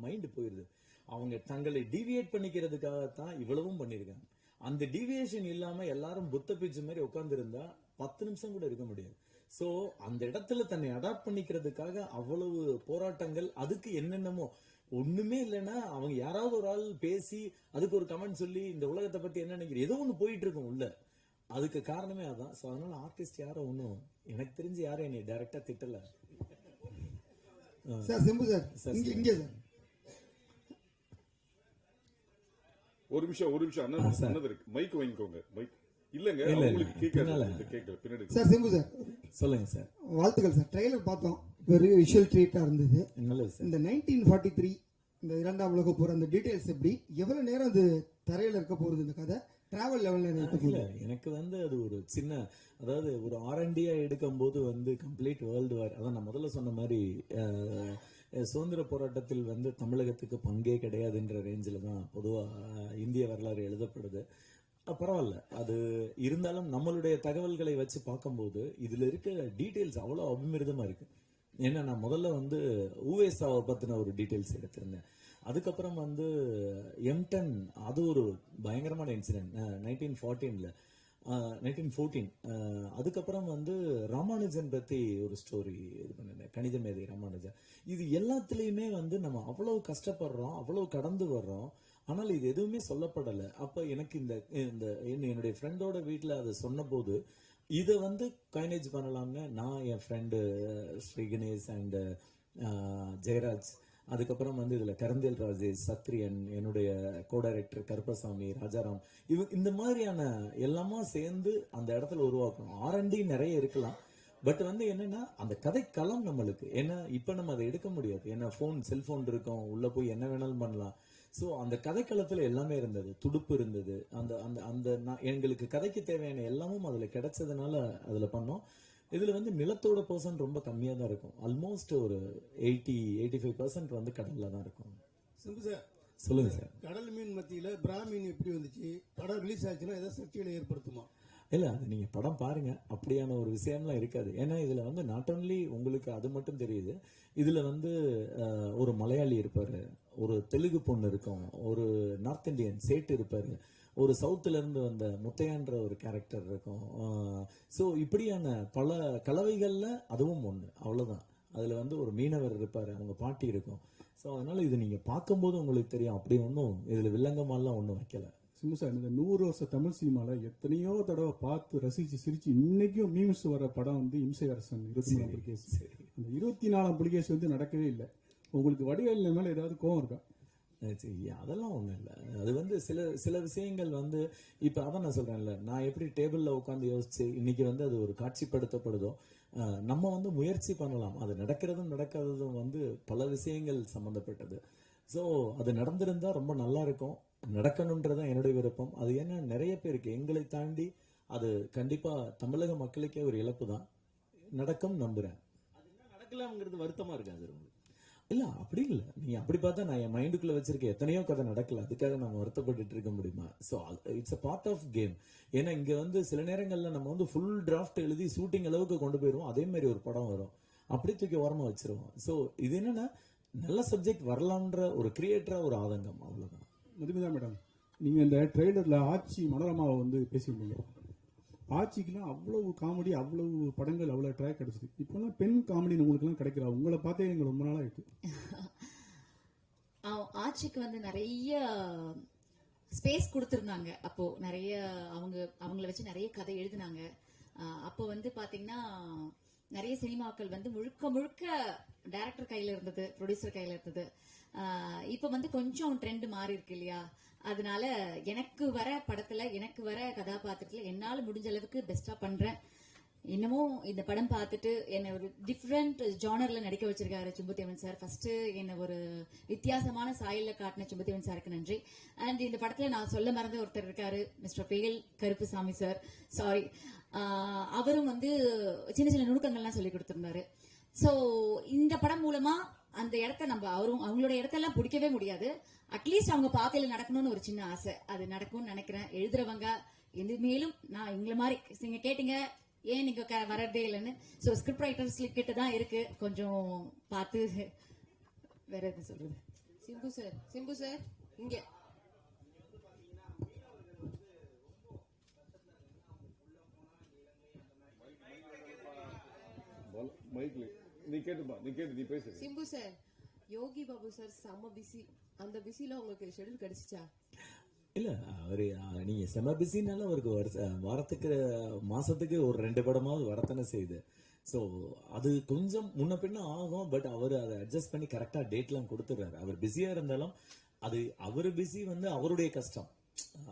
மைண்ட் போயிருது. அவங்க தங்களை டீவியேட் பண்ணிக்கிறதுக்காகத்தான் இவ்வளவும் பண்ணிருக்காங்க. அந்த டீவியேஷன் இல்லாம எல்லாரும் புத்த பிச்சு மாதிரி உட்கார்ந்து இருந்தா 10 நிமிஷம் கூட இருக்க முடியாது. சோ அந்த இடத்துல தன்னை அடாப்ட் பண்ணிக்கிறதுக்காக அவ்வளவு போராட்டங்கள், அதுக்கு என்னென்னமோ ஒண்ணுமே இல்லைன்னா அவங்க யாராவது ஒரு ஆள் பேசி அதுக்கு ஒரு கமெண்ட் சொல்லி இந்த உலகத்தை பத்தி என்ன நினைக்கிற ஏதோ ஒண்ணு போயிட்டு இருக்கும் உள்ள. அதுக்கு காரணமே அதான். சோ அதனால ஆர்டிஸ்ட் யாரும் ஒன்றும் எனக்கு தெரிஞ்சு யாரும் என்னை டைரக்டா திட்டல. சார் சிம்பு சார் இங்கே சார் ஒரு நிமிஷம் அண்ணன் இருக்கு. மைக் வாங்கிக்கோங்க. மைக் இல்லங்க, உங்களுக்கு கேட்கல பின்னாடி. சார் சிம்பு சார் சொல்லுங்க சார். வாழ்த்துக்கள் சார். ட்ரெய்லர் பார்த்தோம், வெரி விஷுவல் ட்ரீட்டா இருந்தது. நல்லது. இந்த 1943 இந்த 2ஆம் உலக போர் அந்த டீடைல்ஸ் எப்படி, எவ்வளவு நேரம் அது தரையில இருக்க போறது, இந்த கதை டிராவல் லெவல்ல இருக்க போகுது? எனக்கு அது ஒரு சின்ன, அதாவது ஒரு R&D எடுக்கும் போது கம்ப்ளீட் வேர்ல்டு வார், அதான் நான் முதல்ல சொன்ன மாதிரி சுதந்திர போராட்டத்தில் தமிழகத்துக்கு பங்கே கிடையாதுன்ற ரேஞ்சில் தான் பொதுவா இந்திய வரலாறு எழுதப்படுது. பரவாயில்ல, அது இருந்தாலும் நம்மளுடைய தகவல்களை வச்சு பார்க்கும்போது இதுல இருக்க டீடைல்ஸ் அவ்வளவு அபிமிருதமா இருக்கு. ஏன்னா நான் முதல்ல ஊவேசாவை பத்தின ஒரு டீடைல்ஸ் எடுத்திருந்தேன். அதுக்கப்புறம் M10 அது ஒரு பயங்கரமான இன்சிடென்ட் 1914. அதுக்கப்புறம் ராமானுஜன் பத்தி ஒரு ஸ்டோரி இது பண்ணிருந்தேன், கணித மேதை ராமானுஜன். இது எல்லாத்துலயுமே நம்ம அவ்வளவு கஷ்டப்படுறோம், அவ்வளவு கடந்து வர்றோம், ஆனால் இது எதுவுமே சொல்லப்படலை. அப்ப எனக்கு என்னுடைய ஃப்ரெண்டோட வீட்டுல அதை சொன்ன போது இதை காயினேஜ் பண்ணலாம்னு நான் என் ஃப்ரெண்டு ஸ்ரீ கணேஷ் அண்ட் ஜெயராஜ், அதுக்கப்புறம் இதுல கரந்தேல் ராஜேஷ், சத்ரியன், என்னுடைய கோ டைரக்டர் கருப்பசாமி, ராஜாராம், இந்த மாதிரியான எல்லாமா சேர்ந்து அந்த இடத்துல உருவாக்கணும். R&D நிறைய இருக்கலாம், பட் என்னன்னா அந்த கதை களம் நம்மளுக்கு. ஏன்னா இப்ப நம்ம அதை எடுக்க முடியாது, ஏன்னா செல்போன் இருக்கும், உள்ள போய் என்ன வேணாலும் பண்ணலாம். சோ அந்த கதைக்களத்துல எல்லாமே இருந்தது, துடுப்பு இருந்தது, அந்த அந்த அந்த எங்களுக்கு கதைக்கு தேவையான எல்லாமும் அதுல கிடைச்சதுனால அதுல பண்ணோம். இதுல நிலத்தோட பர்சன்ட் ரொம்ப கம்மியா தான் இருக்கும், ஆல்மோஸ்ட் ஒரு 80-85% கடல்ல தான் இருக்கும். சிம்பு சார் சொல்லுங்க சார். கடல் மீன் மத்தியில பிராமீன் எப்படி வந்துச்சு? படம் ரிலீஸ் ஆச்சுன்னா ஏதாவது சர்ச்சைகளை ஏற்படுத்துமா? இல்ல, அது நீங்க படம் பாருங்க, அப்படியான ஒரு விஷயம்லாம் இருக்காது. ஏன்னா இதுல நாட் ஓன்லி உங்களுக்கு அது மட்டும் தெரியுது, இதுல ஒரு மலையாளி இருப்பாரு, ஒரு தெலுங்கு பொண்ணு இருக்கும், ஒரு நார்த் இந்தியன் சேட்டு இருப்பாரு, ஒரு சவுத்துல இருந்து வந்த முத்தையான்ற ஒரு கேரக்டர் இருக்கும். ஸோ இப்படியான பல கலவைகள்ல அதுவும் ஒண்ணு, அவ்வளவுதான். அதுல ஒரு மீனவர் இருப்பாரு, அவங்க பாட்டி இருக்கும். ஸோ அதனால இது நீங்க பார்க்கும்போது உங்களுக்கு தெரியும், அப்படி ஒன்றும் இதுல வில்லங்கமாலாம் ஒன்றும் வைக்கல. சிம்பு சார், இந்த 100 வருஷ தமிழ் சினிமால எத்தனையோ தடவை பார்த்து ரசிச்சு சிரிச்சு இன்னைக்கும் மீம்ஸ் வர படம் இம்சை அரசன் 24 புலிகேஸ். அந்த 24 புலிகேஸ் நடக்கவே இல்லை. உங்களுக்கு வடிவேல் மேல ஏதாவது கோவம் இருக்கா? அதெல்லாம் ஒண்ணும் இல்லை. அது சில விஷயங்கள் இப்ப அதான் நான் சொல்றேன்ல, நான் எப்படி டேபிள்ல உட்காந்து யோசிச்சு இன்னைக்கு அது ஒரு காட்சிப்படுத்தப்படுதோ, நம்ம முயற்சி பண்ணலாம். அது நடக்கிறதும் நடக்காததும் பல விஷயங்கள் சம்பந்தப்பட்டது. ஸோ அது நடந்திருந்தா ரொம்ப நல்லா இருக்கும், நடக்கணும்ன்றதான் என்னுடைய விருப்பம். அது ஏன்னா நிறைய பேருக்கு எங்களை தாண்டி அது கண்டிப்பா தமிழக மக்களுக்கே ஒரு இழப்பு தான். நடக்கும் நம்புறேன். அது என்ன நடக்கலங்கிறது வருத்தமா இருக்காது இல்ல, அப்படி இல்ல. நீ அப்படி பார்த்தா நான் என் மைண்டுக்குள்ள வச்சிருக்க எத்தனையோ கதை நடக்கல, அதுக்காக நம்ம வருத்தப்பட்டு இருக்க முடியுமா? So it's a part of game. ஏன்னா இங்க சில நேரங்கள்ல நம்ம ஃபுல் டிராஃப்ட் எழுதி ஷூட்டிங் அளவுக்கு கொண்டு போயிருவோம், அதே மாதிரி ஒரு படம் வரும், அப்படி தூக்கி ஓரமா வச்சிருவோம். ஸோ இது என்னன்னா நல்ல சப்ஜெக்ட் வரலாம்ன்ற ஒரு கிரியேட்டரா ஒரு ஆதங்கம், அவ்வளவுதான். மதுமிதா மேடம், நீங்க இந்த ட்ரெய்லர்ல ஆட்சி மனோரமாவை பேசியிருந்தீங்க. ஆட்சிக்குலாம் அவ்வளவு காமெடி, அவ்வளவு படங்கள், அவ்வளவு ட்ராக் கிடைச்சது. இப்பெல்லாம் பெண் காமெடி உங்களுக்கு எல்லாம் கிடைக்கிறா? உங்களை பார்த்தே எங்க ரொம்ப நாளா இருக்கு. ஆட்சிக்கு நிறைய ஸ்பேஸ் கொடுத்திருந்தாங்க. அப்போ நிறைய அவங்கள வச்சு நிறைய கதை எழுதினாங்க. அப்போ பாத்தீங்கன்னா நிறைய சினிமாக்கள் முழுக்க முழுக்க டைரக்டர் கையில இருந்தது, ப்ரொடியூசர் கையில இருந்தது. இப்ப கொஞ்சம் ட்ரெண்ட் மாறி இருக்கு இல்லையா? அதனால எனக்கு வர படத்துல, எனக்கு வர கதாபாத்திரத்துல என்னால முடிஞ்ச அளவுக்கு பெஸ்டா பண்றேன். இன்னமும் இந்த படம் பார்த்துட்டு என்ன ஒரு டிஃப்ரெண்ட் ஜானர்ல நடிக்க வச்சிருக்காரு சிம்புதேவன் சார். ஃபர்ஸ்ட் என்ன ஒரு வித்தியாசமான சாயல்ல காட்டின சிம்புதேவன் சாருக்கு நன்றி. அண்ட் இந்த படத்துல நான் சொல்ல மறந்த ஒருத்தர் இருக்காரு, மிஸ்டர் பேல் கருப்புசாமி சார். சாரி, அவரும் சின்ன சின்ன நுணுக்கங்கள்லாம் சொல்லி கொடுத்திருந்தாரு. சோ இந்த படம் மூலமா அந்த இடத்த நம்ம அவங்களோட இடத்தெல்லாம் பிடிக்கவே முடியாது. அட்லீஸ்ட் அவங்க பாதையில நடக்கணும்னு ஒரு சின்ன ஆசை, அது நடக்கும்னு நினைக்கிறேன். எழுதுறவங்க இனிமேலும் நான் எங்களை மாதிரி நீங்க கேட்டீங்க ஏன் நீங்க வரதே இல்லைன்னு. ஸோ ஸ்கிரிப்ட் ரைட்டர்ஸ் கிட்ட தான் இருக்கு, கொஞ்சம் பார்த்து வேற எது சொல்றது. சிம்பு சார் இங்க நீ கேட்டு நீ பேசு. சிம்பு சார், யோகி பாபு சார் செம்ம பிஸி. அந்த பிஸில உங்களுக்கு ஷெட்யூல் கிடைச்சிச்சா? இல்ல அவரு நீங்க செம பிஸினால அவருக்கு வாரத்துக்கு மாசத்துக்கு ஒரு 2 படமாவது வரத்தானே செய்யுது. ஸோ அது கொஞ்சம் முன்ன பின்ன ஆகும். பட் அவர் அதை அட்ஜஸ்ட் பண்ணி கரெக்டா டேட்லாம் கொடுத்துடுறாரு. அவர் பிஸியா இருந்தாலும் அது அவர் பிஸி வந்து அவருடைய கஷ்டம்.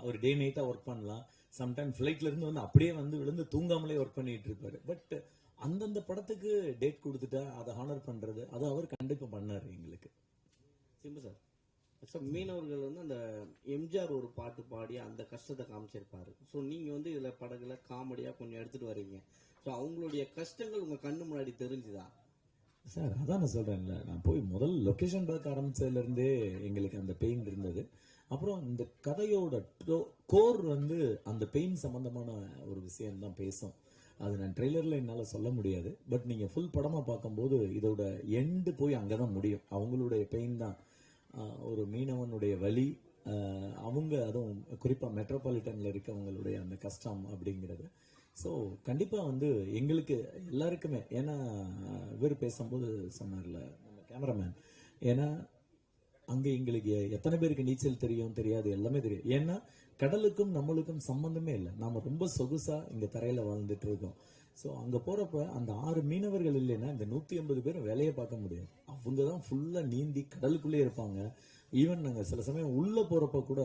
அவர் டே நைட்டா ஒர்க் பண்ணலாம். சம்டைம் ஃபிளைட்ல இருந்து வந்து அப்படியே வந்து விழுந்து தூங்காமலே ஒர்க் பண்ணிட்டு இருப்பாரு. பட் அந்தந்த படத்துக்கு டேட் கொடுத்துட்டா அதை ஹானர் பண்றது அது அவர் கண்டிப்பா பண்ணாரு எங்களுக்கு. சிம்பு சார், மீனவர்கள் வந்து அந்த எம்ஜிஆர் ஒரு பாட்டு பாடி அந்த கஷ்டத்தை காமிச்சிருப்பாரு. ஸோ நீங்க வந்து இதுல படகுல காமெடியா கொஞ்சம் எடுத்துட்டு வரீங்க. ஸோ அவங்களுடைய கஷ்டங்கள் உங்க கண்ணு முன்னாடி தெரிஞ்சுதா? சார் அதான் நான் சொல்றேன்ல, நான் போய் முதல் லொகேஷன் பார்க்க ஆரம்பிச்சதுல இருந்தே எங்களுக்கு அந்த பெயின் இருந்தது. அப்புறம் இந்த கதையோட கோர் வந்து அந்த பெயின் சம்பந்தமான ஒரு விஷயம் தான் பேசும். அது நான் ட்ரெய்லர்ல என்னால சொல்ல முடியாது. பட் நீங்க ஃபுல் படமா பார்க்கும்போது இதோட எண்டு போய் அங்கதான் முடியும். அவங்களுடைய பெயின் தான், ஒரு மீனவனுடைய வலி, அவங்க அதுவும் குறிப்பா மெட்ரோபாலிட்டன்ல இருக்கவங்களுடைய அந்த கஷ்டம் அப்படிங்கிறது. ஸோ கண்டிப்பா வந்து எங்களுக்கு எல்லாருக்குமே, ஏன்னா இவர் பேசும்போது சொன்னார்ல நம்ம கேமராமேன், ஏன்னா அங்க எங்களுக்கு எத்தனை பேருக்கு நீச்சல் தெரியும் தெரியாது எல்லாமே தெரியும். ஏன்னா கடலுக்கும் நம்மளுக்கும் சம்பந்தமே இல்லை. நாம ரொம்ப சொகுசா இங்க தரையில வாழ்ந்துட்டு இருக்கோம். ஸோ அங்க போறப்ப அந்த 6 மீனவர்கள் இல்லைன்னா இந்த 150 பேரும் வேலையை பார்க்க முடியாது. அவங்க தான் ஃபுல்லா நீந்தி கடலுக்குள்ளே இருப்பாங்க. ஈவன் நாங்க சில சமயம் உள்ள போறப்ப கூட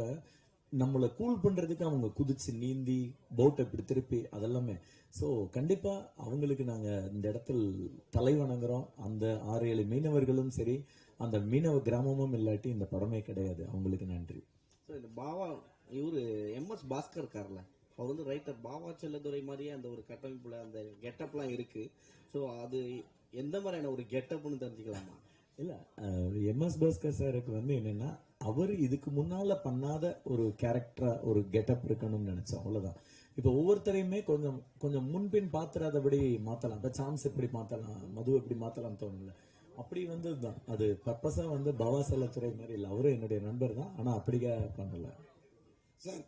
நம்மளை கூல் பண்றதுக்கு அவங்க குதிச்சு நீந்தி போட்டை இப்படி திருப்பி அதெல்லாமே. ஸோ கண்டிப்பா அவங்களுக்கு நாங்க இந்த இடத்தில் தலை வணங்குறோம். அந்த 6-7 மீனவர்களும் சரி, அந்த மீனவ கிராமமும் இல்லாட்டி இந்த படமே கிடையாது. அவங்களுக்கு நன்றி. ஸோ இந்த பாவா இவரு MS பாஸ்கர் இருக்கார்ல, அவர் வந்து ரைட்டர் பாவா செல்லதுரை மாதிரியே அந்த ஒரு கட்டமைப்புல அந்த கெட்டப்லாம் இருக்கு. ஸோ அது எந்த மாதிரியான ஒரு கெட்டப்னு தெரிஞ்சுக்கலாமா? இல்ல MS பாஸ்கர் சாருக்கு வந்து என்னன்னா, அவர் இதுக்கு முன்னால பண்ணாத ஒரு கேரக்டரா ஒரு கெட்டப் இருக்கணும்னு நினைச்சோம், அவ்வளவுதான். இப்ப ஒவ்வொருத்தரையுமே கொஞ்சம் கொஞ்சம் முன்பின் பாத்துறாதபடி மாத்தலாம். இப்ப சான்ஸ் எப்படி மாத்தலாம், மது எப்படி மாத்தலாம் தோணுல, அப்படி வந்ததுதான். அது பர்பஸா வந்து பாவா செல்லத்துறை மாதிரி இல்லை, அவரும் என்னுடைய நண்பர் தான், ஆனா அப்படியே பண்ணல சார்.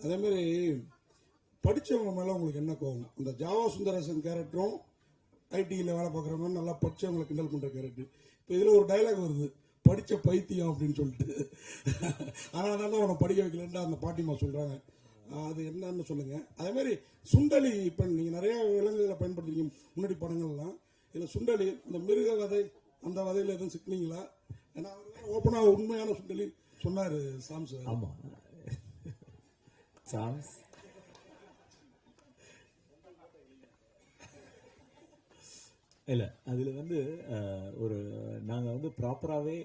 அதே மாதிரி படிச்சவங்க மேல உங்களுக்கு என்ன கோவம்? இந்த ஜாவா சுந்தரேசன் கேரக்டரும் ஐடியில் வேலை பார்க்குற மாதிரி நல்லா படிச்சவங்களை கிண்டல் பண்ற கேரக்டர். இப்போ இதுல ஒரு டைலாக் வருது, படிச்ச பைத்தியம் அப்படின்னு சொல்லிட்டு. அதனால தானே அவனை படிக்க வைக்கலன்னு அந்த பாட்டிமா சொல்றாங்க. அது என்னன்னு சொல்லுங்க. அதே மாதிரி சுண்டலி, இப்போ நீங்க நிறைய விலங்குகளை பயன்படுத்திருக்கீங்க முன்னாடி படங்கள்லாம். இதுல சுண்டலி இந்த மிருக வதை, அந்த வதையில எதுவும் சிக்கினீங்களா? ஏன்னா அவர் ஓப்பனா உண்மையான சுண்டலி சொன்னாரு சாம் சார். ஆமா சாம்ஸ் இல்ல அதுல வந்து ஒரு நாங்க வந்து ப்ராப்பராகவே,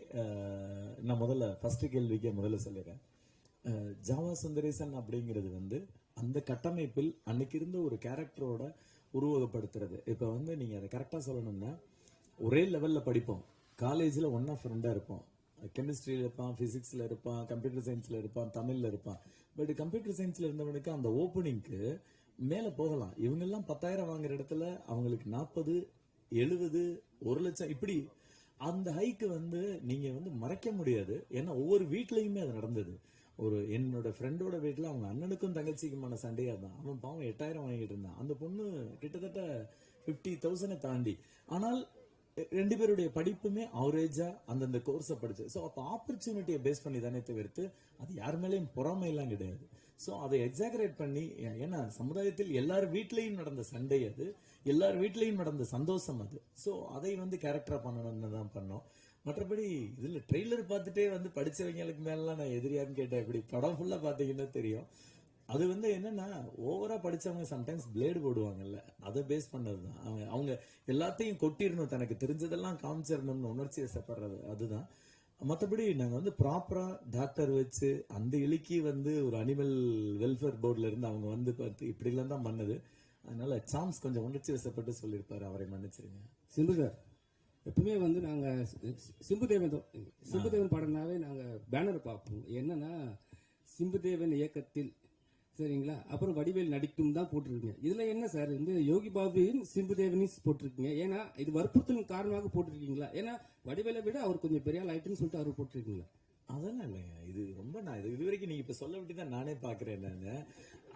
நான் முதல்ல ஃபர்ஸ்ட் கேள்விக்கே முதல்ல சொல்லிடுறேன். ஜாவா சுந்தரேசன் அப்படிங்கிறது வந்து அந்த கட்டமைப்பில் அன்னைக்கு இருந்த ஒரு கேரக்டரோட உருவகப்படுத்துறது. இப்போ வந்து நீங்க அதை கரெக்டா சொல்லணும்னா, ஒரே லெவல்ல படிப்போம், காலேஜ்ல ஒன்னா ஃப்ரெண்டா இருப்போம், கெமிஸ்ட்ரியில இருப்பான், பிசிக்ஸ்ல இருப்பான், கம்ப்யூட்டர் சயின்ஸ்ல இருப்பான், தமிழ்ல இருப்பான். பட் கம்ப்யூட்டர் சயின்ஸ்ல இருந்தவனுக்கு அந்த ஓப்பனிங்க்கு மேல போகலாம். இவங்கெல்லாம் 10,000 வாங்குற இடத்துல அவங்களுக்கு 40, 70, 1 லட்சம் இப்படி அந்த ஹைக்கு வந்து நீங்க வந்து மறைக்க முடியாது. ஏன்னா ஒவ்வொரு வீட்லயுமே அது நடந்தது. ஒரு என்னோட ஃப்ரெண்டோட வீட்டுல அவங்க அண்ணனுக்கும் தங்கச்சிக்குமான சண்டையா தான். அவன் பாவம் 8,000 வாங்கிட்டு இருந்தான். அந்த பொண்ணு கிட்டத்தட்ட 50,000 தாண்டி. ஆனால் 2 பேருடைய படிப்புமே அவரேஜா அந்தந்த கோர்ஸை படிச்சு. ஸோ அப்போ ஆப்பர்ச்சுனிட்டியை பேஸ் பண்ணி தானே தவிர்த்து அது யார் மேலேயும் பொறாமை எல்லாம் கிடையாது. ஸோ அதை எக்ஸாகரேட் பண்ணி, ஏன்னா சமுதாயத்தில் எல்லார் வீட்லையும் நடந்த சண்டை அது, எல்லார் வீட்லையும் நடந்த சந்தோஷம் அது. ஸோ அதை வந்து கேரக்டரா பண்ணணும்னு தான் பண்ணோம். மற்றபடி இதுல ட்ரெய்லர் பார்த்துட்டே வந்து படிச்சவங்களுக்கு மேலாம் நான் எதிரியான்னு கேட்டேன். இப்படி படம் ஃபுல்லா பாத்தீங்கன்னா தெரியும். அது வந்து என்னன்னா, ஓவரா படிச்சவங்க சம்டைம்ஸ் பிளேடு போடுவாங்கல்ல, அதை பேஸ் பண்ணதுதான். அவங்க எல்லாத்தையும் கொட்டிடணும், தனக்கு தெரிஞ்சதெல்லாம் காமிச்சிடணும்னு உணர்ச்சி வசப்படுறது அதுதான். மற்றபடி நாங்க வந்து ப்ராப்பரா டாக்டர் வச்சு அந்த இலிக்கு வந்து ஒரு அனிமல் வெல்ஃபேர் போர்டுல இருந்து அவங்க வந்து பார்த்து இப்படி எல்லாம் தான் பண்ணது. அதனால சாம்ஸ் கொஞ்சம் உணர்ச்சி வசப்பட்டு சொல்லியிருப்பாரு, அவரை மன்னிச்சிருங்க. சிம்பு சார், எப்பவுமே வந்து நாங்க சிம்புதேவன் படம்னாவே நாங்க பேனர் பார்ப்போம். என்னன்னா சிம்புதேவன் இயக்கத்தில், சரிங்களா, அப்புறம் வடிவேல் நடிக்கும் தான் போட்டிருக்கீங்க. இதுல என்ன சார் வந்து யோகி பாபுவின் சிம்புதேவனிஸ் போட்டிருக்கீங்க? ஏன்னா இது வற்புறுத்தலின் காரணமாக போட்டிருக்கீங்களா? ஏன்னா வடிவேலை விட அவர் கொஞ்சம் பெரிய ஆள் ஆயிட்டுன்னு சொல்லிட்டு அவர் போட்டிருக்கீங்களா? அதெல்லாம் இல்லைங்க. இது ரொம்ப நான் இது வரைக்கும் நீங்க இப்ப சொல்ல விட்டு தான் நானே பாக்குறேன். நானு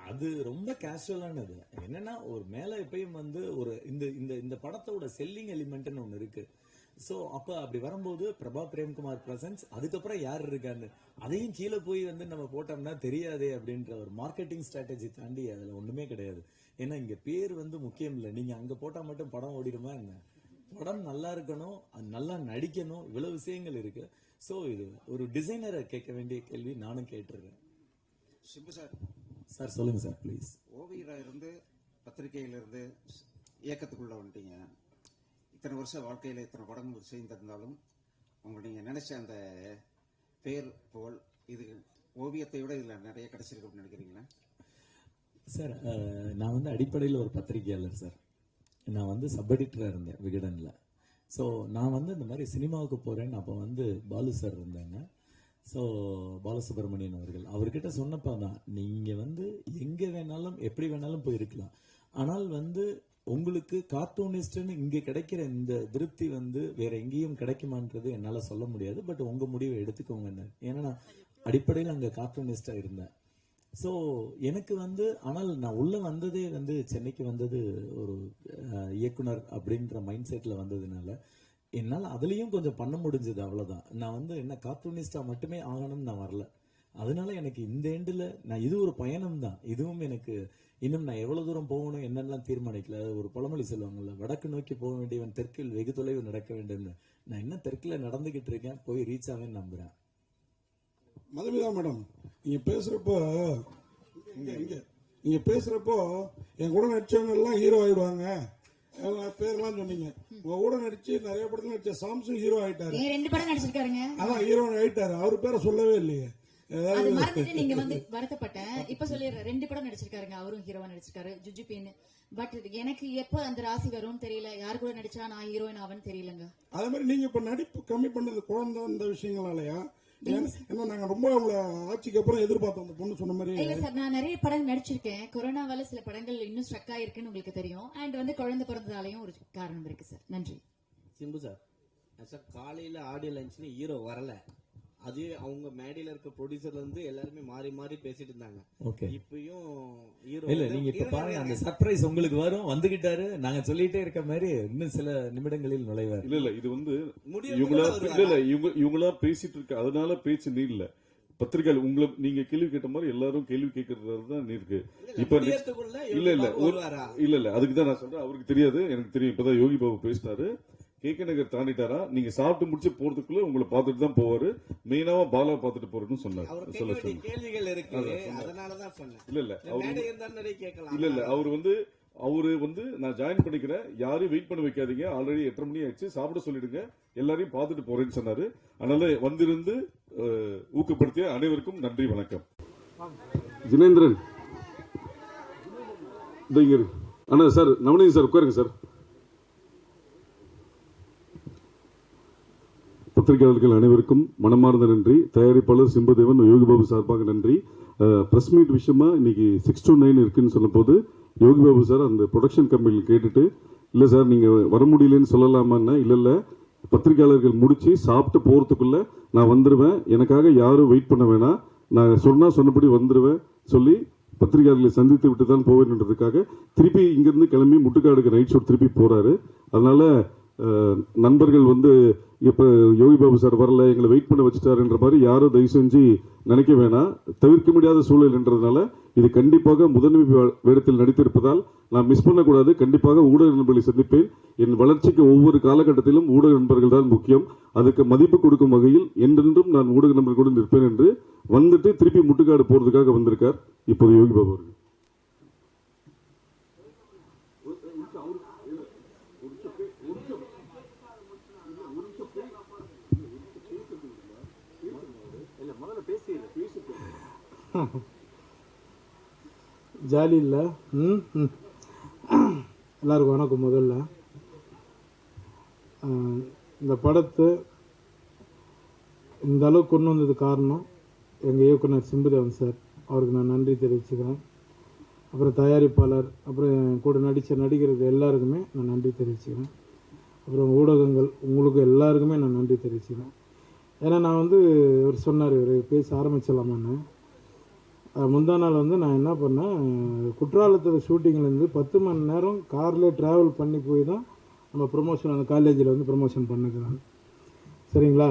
அது ரொம்ப கேஷுவலானது. என்னன்னா ஒரு மேல எப்பயும் வந்து ஒரு இந்த இந்த இந்த படத்தோட செல்லிங் எலிமெண்ட்னு ஒண்ணு இருக்கு. சோ அப்ப அப்படி வரும்போது பிரபா பிரேம்குமார் பிரசன்ஸ், அதுக்கப்புறம் யார் இருக்கான்னு அதையும் கீழே போய் வந்து நம்ம போட்டோம்னா தெரியாதே அப்படின்ற ஒரு மார்க்கெட்டிங் ஸ்ட்ராட்டஜி தாண்டி அதுல ஒண்ணுமே கிடையாது. ஏன்னா இங்க பேர் வந்து முக்கியம் இல்லை. நீங்க அங்க போட்டா மட்டும் படம் ஓடிடுமா என்ன? படம் நல்லா இருக்கணும், அது நல்லா நடிக்கணும், இவ்வளவு விஷயங்கள் இருக்கு. சோ இது ஒரு டிசைனரை கேட்க வேண்டிய கேள்வி நானும் கேட்டுருக்கேன். சிம்பு சார், சார் சொல்லுங்க சார் ப்ளீஸ். ஓவியரா இருந்து பத்திரிகையிலிருந்து இயக்கத்துக்குள்ள வந்துட்டீங்க. இத்தனை வருஷம் வாழ்க்கையில இத்தனை படங்கள் செய்திருந்தாலும் உங்க நீங்க நினைச்ச அந்த பேர் புகழ் இது ஓவியத்தை விட இதுல நிறைய கிடைச்சிருக்கு அப்படின்னு நினைக்கிறீங்களா? சார் நான் வந்து அடிப்படையில் ஒரு பத்திரிகையாளர் சார். நான் வந்து சப் எடிட்டராக இருந்தேன் விகடனில். ஸோ நான் வந்து இந்த மாதிரி சினிமாவுக்கு போகிறேன்னு அப்போ வந்து பாலு சார் இருந்தாங்க. ஸோ பாலசுப்ரமணியன் அவர்கள் அவர்கிட்ட சொன்னப்போ தான், நீங்கள் வந்து எங்கே வேணாலும் எப்படி வேணாலும் போயிருக்கலாம், ஆனால் வந்து உங்களுக்கு கார்ட்டூனிஸ்ட்னு இங்கே கிடைக்கிற இந்த திருப்தி வந்து வேற எங்கேயும் கிடைக்குமான்றது என்னால் சொல்ல முடியாது. பட் உங்கள் முடிவை எடுத்துக்கோங்கன்னு. ஏன்னா நான் அடிப்படையில் அங்கே கார்ட்டூனிஸ்டாக இருந்தேன். ஸோ எனக்கு வந்து, ஆனால் நான் உள்ள வந்ததே வந்து சென்னைக்கு வந்தது ஒரு இயக்குனர் அப்படின்ற மைண்ட் செட்டில் வந்ததுனால என்னால் அதுலேயும் கொஞ்சம் பண்ண முடிஞ்சது, அவ்வளோதான். நான் வந்து என்ன கார்ட்டூனிஸ்டாக மட்டுமே ஆகணும்னு நான் வரல. அதனால எனக்கு இந்த எண்டில் நான் இது ஒரு பயணம் தான். இதுவும் எனக்கு இன்னும் நான் எவ்வளோ தூரம் போகணும் என்னெல்லாம் தீர்மானிக்கல. ஒரு பழமொழி சொல்லுவாங்கல்ல, வடக்கு நோக்கி போக வேண்டியவன் தெற்கில் வெகு தொலைவு நடக்க வேண்டும்னு. நான் இன்னும் தெற்கில் நடந்துகிட்டு இருக்கேன், போய் ரீச் ஆவேன்னு நம்புறேன். மதுமிதா மேடம், நீங்க பேசுறப்போ நீங்க பேசுறப்போ என் கூட நடிச்சவங்க எல்லாம் ஹீரோ ஆயிடுவாங்க, அவங்க பேர்லாம் சொன்னீங்க. உங்க கூட நடிச்சு நிறைய படத்துல நடிச்ச சாம்சங் ஹீரோ ஆயிட்டாரு. 2 படம் நடிச்சிருக்காருங்க. அதான் ஹீரோ ஆயிட்டாரு. அவர் பேரை சொல்லவே இல்லையே. அது மறந்துட்டு நீங்க வந்து வருத்தப்பட்டேன். இப்ப சொல்லிடுறேன், 2 படம் நடிச்சிருக்காருங்க. அவரும் ஹீரோவா நடிச்சிருக்காரு, ஜுஜுபின்னு. பட் எனக்கு எப்போ அந்த ராசி வரும்னு தெரியல. யார் கூட நடிச்சா நான் ஹீரோயின் ஆவன்னு தெரியலங்க. அதே மாதிரி நீங்க இப்ப நடிப்பு கம்மி பண்ணது குழந்தை இந்த விஷயங்களாலயா? ஏன்னா நாங்க ரொம்ப உங்களை ஆட்சிக்கு அப்புறம் எதிர்பார்த்தோம். அந்த பொண்ணு சொன்ன மாதிரி இல்ல சார், நான் நிறைய படம் நடிச்சிருக்கேன். கொரோனாவால சில படங்கள் இன்னும் ஸ்ட்ரக் ஆயிருக்குன்னு உங்களுக்கு தெரியும். அண்ட் வந்து குழந்தை பிறந்ததாலையும் ஒரு காரணம் இருக்கு சார். நன்றி. சிம்பு சார், சார் காலையில ஆடியோ லான்ச்னு ஹீரோ வரல. அது அவங்க மேடையில இருக்க ப்ரொடியூசர்ல இருந்து எல்லாருமே மாறி மாறி பேசிட்டு இருந்தாங்க. ஓகே, இப்பயும் ஹீரோ இல்ல நீங்க இப்ப பாருங்க, அந்த சர்ப்ரைஸ் உங்களுக்கு வரும். வந்துகிட்டாரு, நாங்க சொல்லிட்டே இருக்க மாதிரி இன்னும் சில நிமிடங்களில் நுழைவார். இல்ல இது வந்து இவங்களா பேசிட்டு இருக்க, அதனால பேச்சு நீ இல்ல. பத்திரிகை உங்களை நீங்க கேள்வி கேட்ட மாதிரி எல்லாரும் கேள்வி கேட்கறது தான் இருக்கு. இப்ப இல்ல அதுக்கு தான் நான் சொல்றேன். அவருக்கு தெரியாது, எனக்கு தெரியும். இப்பதான் யோகி பாபு பேசினாரு. கேகே நகர் தாண்டிட்டாரா, நீங்க சாப்பிட்டு முடிச்சு போறதுக்குள்ள உங்களை பார்த்துட்டு தான் போவாரு. மெயினாவா பாலா பார்த்துட்டு போறேன்னு சொன்னாரு. இல்ல அவரு வந்து நான் ஜாயின் பண்ணிக்கிறேன், யாரையும் வெயிட் பண்ண வைக்காதீங்க, ஆல்ரெடி 8:30 மணி ஆயிடுச்சு, சாப்பிட சொல்லிடுங்க, எல்லாரையும் பார்த்துட்டு போறேன்னு சொன்னாரு. அதனால வந்திருந்து ஊக்கப்படுத்திய அனைவருக்கும் நன்றி, வணக்கம். ஜினேந்திரன் அண்ணா சார், நவநீத் சார் உட்காருங்க சார். பத்திரிகையாளர்கள் அனைவருக்கும் மனமார்ந்த நன்றி. தயாரிப்பாளர் சிம்புதேவன், யோகி பாபு சார்பாக நன்றி. பிரஸ் மீட் விஷயமா இன்னைக்கு 6 to 9 இருக்குன்னு சொன்ன போது யோகி பாபு சார் அந்த ப்ரொடக்ஷன் கம்பெனியில் கேட்டுட்டு, இல்லை சார் நீங்க வர முடியலன்னு சொல்லலாமான்னா, இல்லை பத்திரிகையாளர்கள் முடிச்சு சாப்பிட்டு போறதுக்குள்ள நான் வந்துடுவேன், எனக்காக யாரும் வெயிட் பண்ண வேணாம், நான் சொன்னபடி வந்துடுவேன் சொல்லி பத்திரிகையாளர்களை சந்தித்து விட்டு தான் போவேன்றதுக்காக திருப்பி இங்கிருந்து கிளம்பி முட்டுக்காடுக்கு நைட் ஷோ திருப்பி போறாரு. அதனால நண்பர்கள் வந்து இப்ப யோகி பாபு சார் வரல, எங்களை வெயிட் பண்ண வச்சுட்டாருன்ற மாதிரி யாரும் தயவு செஞ்சு நினைக்க வேணாம். தவிர்க்க முடியாத சூழல் என்றதுனால இது கண்டிப்பாக முதன்மை வேடத்தில் நடித்திருப்பதால் நான் மிஸ் பண்ணக்கூடாது. கண்டிப்பாக ஊடக நண்பர்களை சந்திப்பேன். என் வளர்ச்சிக்கு ஒவ்வொரு காலகட்டத்திலும் ஊடக நண்பர்கள் தான் முக்கியம். அதுக்கு மதிப்பு கொடுக்கும் வகையில் என்றென்றும் நான் ஊடக நண்பர்களுடன் நிற்பேன் என்று வந்துட்டு திருப்பி முட்டுக்காடு போறதுக்காக வந்திருக்கார் இப்போது யோகி பாபு அவர்கள். ஜாலி இல்லை. எல்லாருக்கும் வணக்கம். முதல்ல இந்த படத்தை இந்த அளவுக்கு கொண்டு வந்தது காரணம் எங்கள் இயக்குனர் சிம்புதேவன் சார், அவருக்கு நான் நன்றி தெரிவிச்சுக்கிறேன். அப்புறம் தயாரிப்பாளர், அப்புறம் என் கூட நடித்த நடிகர்கள் எல்லாருக்குமே நான் நன்றி தெரிவிச்சுக்கிறேன். அப்புறம் ஊடகங்கள் உங்களுக்கு எல்லாருக்குமே நான் நன்றி தெரிவிச்சுக்கிறேன். ஏன்னா நான் வந்து இவர் சொன்னார், இவர் பேச ஆரம்பிச்சிடலாமான்னு. முந்தா நாள் வந்து நான் என்ன பண்ணேன், குற்றாலத்தில் ஷூட்டிங்லேருந்து 10 மணி நேரம் காரில் ட்ராவல் பண்ணி போய் தான் நம்ம ப்ரொமோஷன் அந்த காலேஜில் வந்து ப்ரொமோஷன் பண்ணுறேன். சரிங்களா?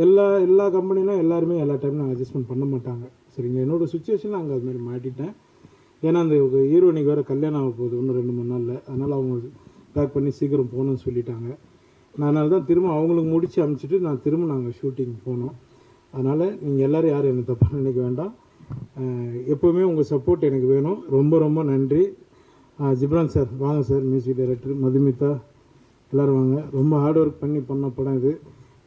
எல்லா கம்பெனிலும் எல்லாருமே எல்லா டைமும் அட்ஜஸ்ட்மெண்ட் பண்ண மாட்டாங்க. சரிங்களா? என்னோடய சுச்சுவேஷனில் அங்கே அதுமாதிரி மாட்டிட்டேன். ஏன்னா அந்த ஹீரோனிக்கு வேறு கல்யாணம் ஆக போகுது இன்னும் 2-3 நாளில். அதனால் அவங்க பேக் பண்ணி சீக்கிரம் போகணும்னு சொல்லிட்டாங்க. நான் அதனால தான் திரும்ப அவங்களுக்கு முடித்து அனுப்பிச்சிட்டு நான் திரும்ப நாங்கள் ஷூட்டிங் போனோம். அதனால் நீங்கள் எல்லோரும் யாரும் என்னை தப்பாக நினைக்க வேண்டாம். எப்போவுமே உங்கள் சப்போர்ட் எனக்கு வேணும். ரொம்ப ரொம்ப நன்றி. ஜிப்ரான் சார் வாங்க சார், மியூசிக் டைரக்டர், மதுமிதா எல்லோரும் வாங்க. ரொம்ப ஹார்ட் ஒர்க் பண்ண படம் இது.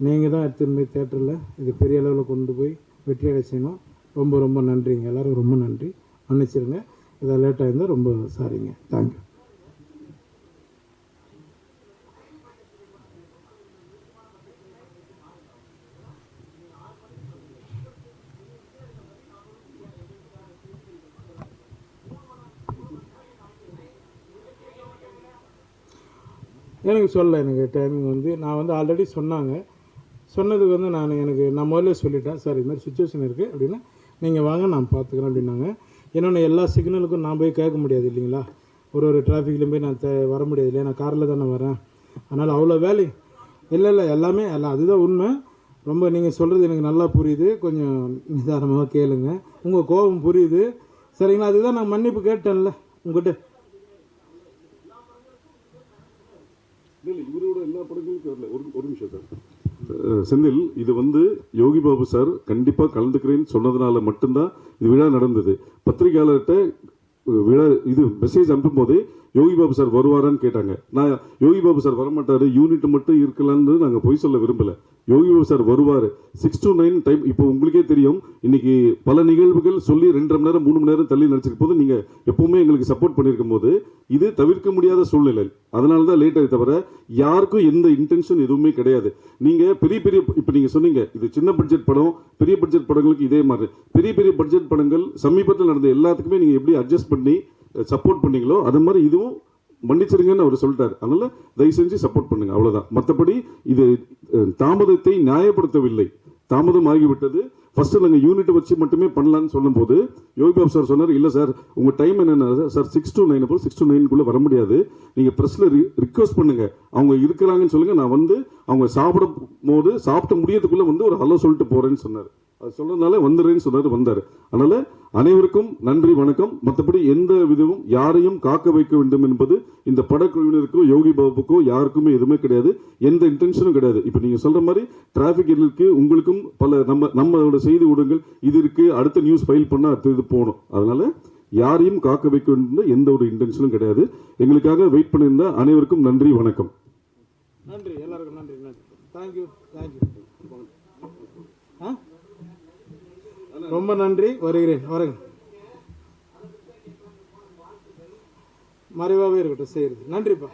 நீங்கள் தான் எடுத்துன்னு போய் தேட்டரில் இது பெரிய அளவில் கொண்டு போய் வெற்றியடை செய்யணும். ரொம்ப ரொம்ப நன்றிங்க. எல்லோரும் ரொம்ப நன்றி. மன்னிச்சிருங்க இதை லேட்டாக இருந்தால் ரொம்ப சாரிங்க. தேங்க்யூ. எனக்கு சொல்ல எனக்கு டைமிங் வந்து நான் வந்து ஆல்ரெடி சொன்னதுக்கு வந்து நான் முதல்ல சொல்லிட்டேன், சார் இது மாதிரி சுச்சுவேஷன் இருக்குது அப்படின்னா நீங்கள் வாங்க நான் பார்த்துக்கிறேன் அப்படின்னாங்க. இன்னொன்று எல்லா சிக்னலுக்கும் நான் போய் கேட்க முடியாது இல்லைங்களா, ஒரு டிராஃபிக்லேயும் போய் நான் வர முடியாது இல்லையா, நான் காரில் தானே வரேன். அதனால் அவ்வளோ வேலை இல்லை எல்லாமே எல்லாம் அதுதான் உண்மை. ரொம்ப நீங்கள் சொல்கிறது எனக்கு நல்லா புரியுது. கொஞ்சம் நிதானமாக கேளுங்க. உங்கள் கோபம் புரியுது. சரிங்களா? அதுதான் நான் மன்னிப்பு கேட்டேன்ல உங்கள்கிட்ட. இவரோட எல்லா படங்களுக்கும் ஒரு நிமிஷம் சார். செந்தில், இது வந்து யோகி பாபு சார் கண்டிப்பாக கலந்துக்கிறேன்னு சொன்னதுனால மட்டும்தான் இது விழா நடந்தது. பத்திரிகையாளர்கிட்ட விழா இது மெசேஜ் அனுப்பும் போதே யோகி பாபு சார் வருவாரான்னு கேட்டாங்க. நான் யோகி பாபு சார் வரமாட்டாரு, யூனிட் மட்டும் இருக்கலான்னு நாங்கள் பொய் சொல்ல விரும்பலை. யோகி பாபு சார் வருவார். 6 to 9 டைம். இப்போ உங்களுக்கே தெரியும், இன்னைக்கு பல நிகழ்வுகள் சொல்லி 2.5 மணி நேரம் 3 மணி நேரம் தள்ளி நடிச்சிருக்கும் போது நீங்கள் எப்பவுமே எங்களுக்கு சப்போர்ட் பண்ணியிருக்கும் போது இது தவிர்க்க முடியாத சூழ்நிலை. அதனால தான் லேட் ஆகி தவிர யாருக்கும் எந்த இன்டென்ஷன் எதுவுமே கிடையாது. நீங்கள் பெரிய இப்போ நீங்கள் சொன்னீங்க இது சின்ன பட்ஜெட் படம், பெரிய பட்ஜெட் படங்களுக்கு இதே மாதிரி பெரிய பட்ஜெட் படங்கள் சமீபத்தில் நடந்த எல்லாத்துக்குமே நீங்கள் எப்படி அட்ஜஸ்ட் பண்ணி சப்போர்ட் பண்ணீங்களோ அது மாதிரி இதுவும் மன்னிச்சிருங்கன்னு அவர் சொல்லிட்டார். அதனால தயவு செஞ்சு சப்போர்ட் பண்ணுங்க, அவ்வளவுதான். மற்றபடி இது தாமதத்தை நியாயப்படுத்தவில்லை. தாமதம் ஆகிவிட்டது. ஃபர்ஸ்ட் நாங்கள் யூனிட் வச்சு மட்டுமே பண்ணலான்னு சொல்லும் போது யோகி பாபு சார் சொன்னார், இல்லை சார் உங்கள் டைம் என்னென்ன சார் 6 to 9 6 to 9 வர முடியாது, நீங்கள் ப்ரெஸ்ஸில் ரிக்வஸ்ட் பண்ணுங்க, அவங்க இருக்கிறாங்கன்னு சொல்லுங்க, நான் வந்து அவங்க சாப்பிட்டு முடியறதுக்குள்ள வந்து ஒரு ஹலோ சொல்லிட்டு போறேன்னு சொன்னார். அது சொல்றதுனால வந்துடுறேன்னு சொன்னார், வந்தார். அதனால அனைவருக்கும் நன்றி, வணக்கம். மற்றபடி எந்த விதமும் யாரையும் காக்க வைக்க வேண்டும் என்பது இந்த படக்குழுவினருக்கோ யோகி பாபுக்கோ யாருக்குமே எதுவுமே கிடையாது, எந்த இன்டென்ஷனும் கிடையாது. இப்போ நீங்க சொல்ற மாதிரி டிராபிக் இருக்கு, உங்களுக்கும் பல நம்மளோட செய்தி ஊடகங்கள் இது இருக்கு, அடுத்த நியூஸ் ஃபைல் பண்ண அடுத்த இது போகணும். அதனால யாரையும் காக்க வைக்க வேண்டும் எந்த ஒரு இன்டென்ஷனும் கிடையாது. எங்களுக்காக வெயிட் பண்ணியிருந்த அனைவருக்கும் நன்றி, வணக்கம். நன்றி, எல்லாருக்கும் நன்றி. தேங்க்யூ. ரொம்ப நன்றி. வருகிறேன். மறைவாகவே இருக்கட்டும் செய்யுது. நன்றிப்பா.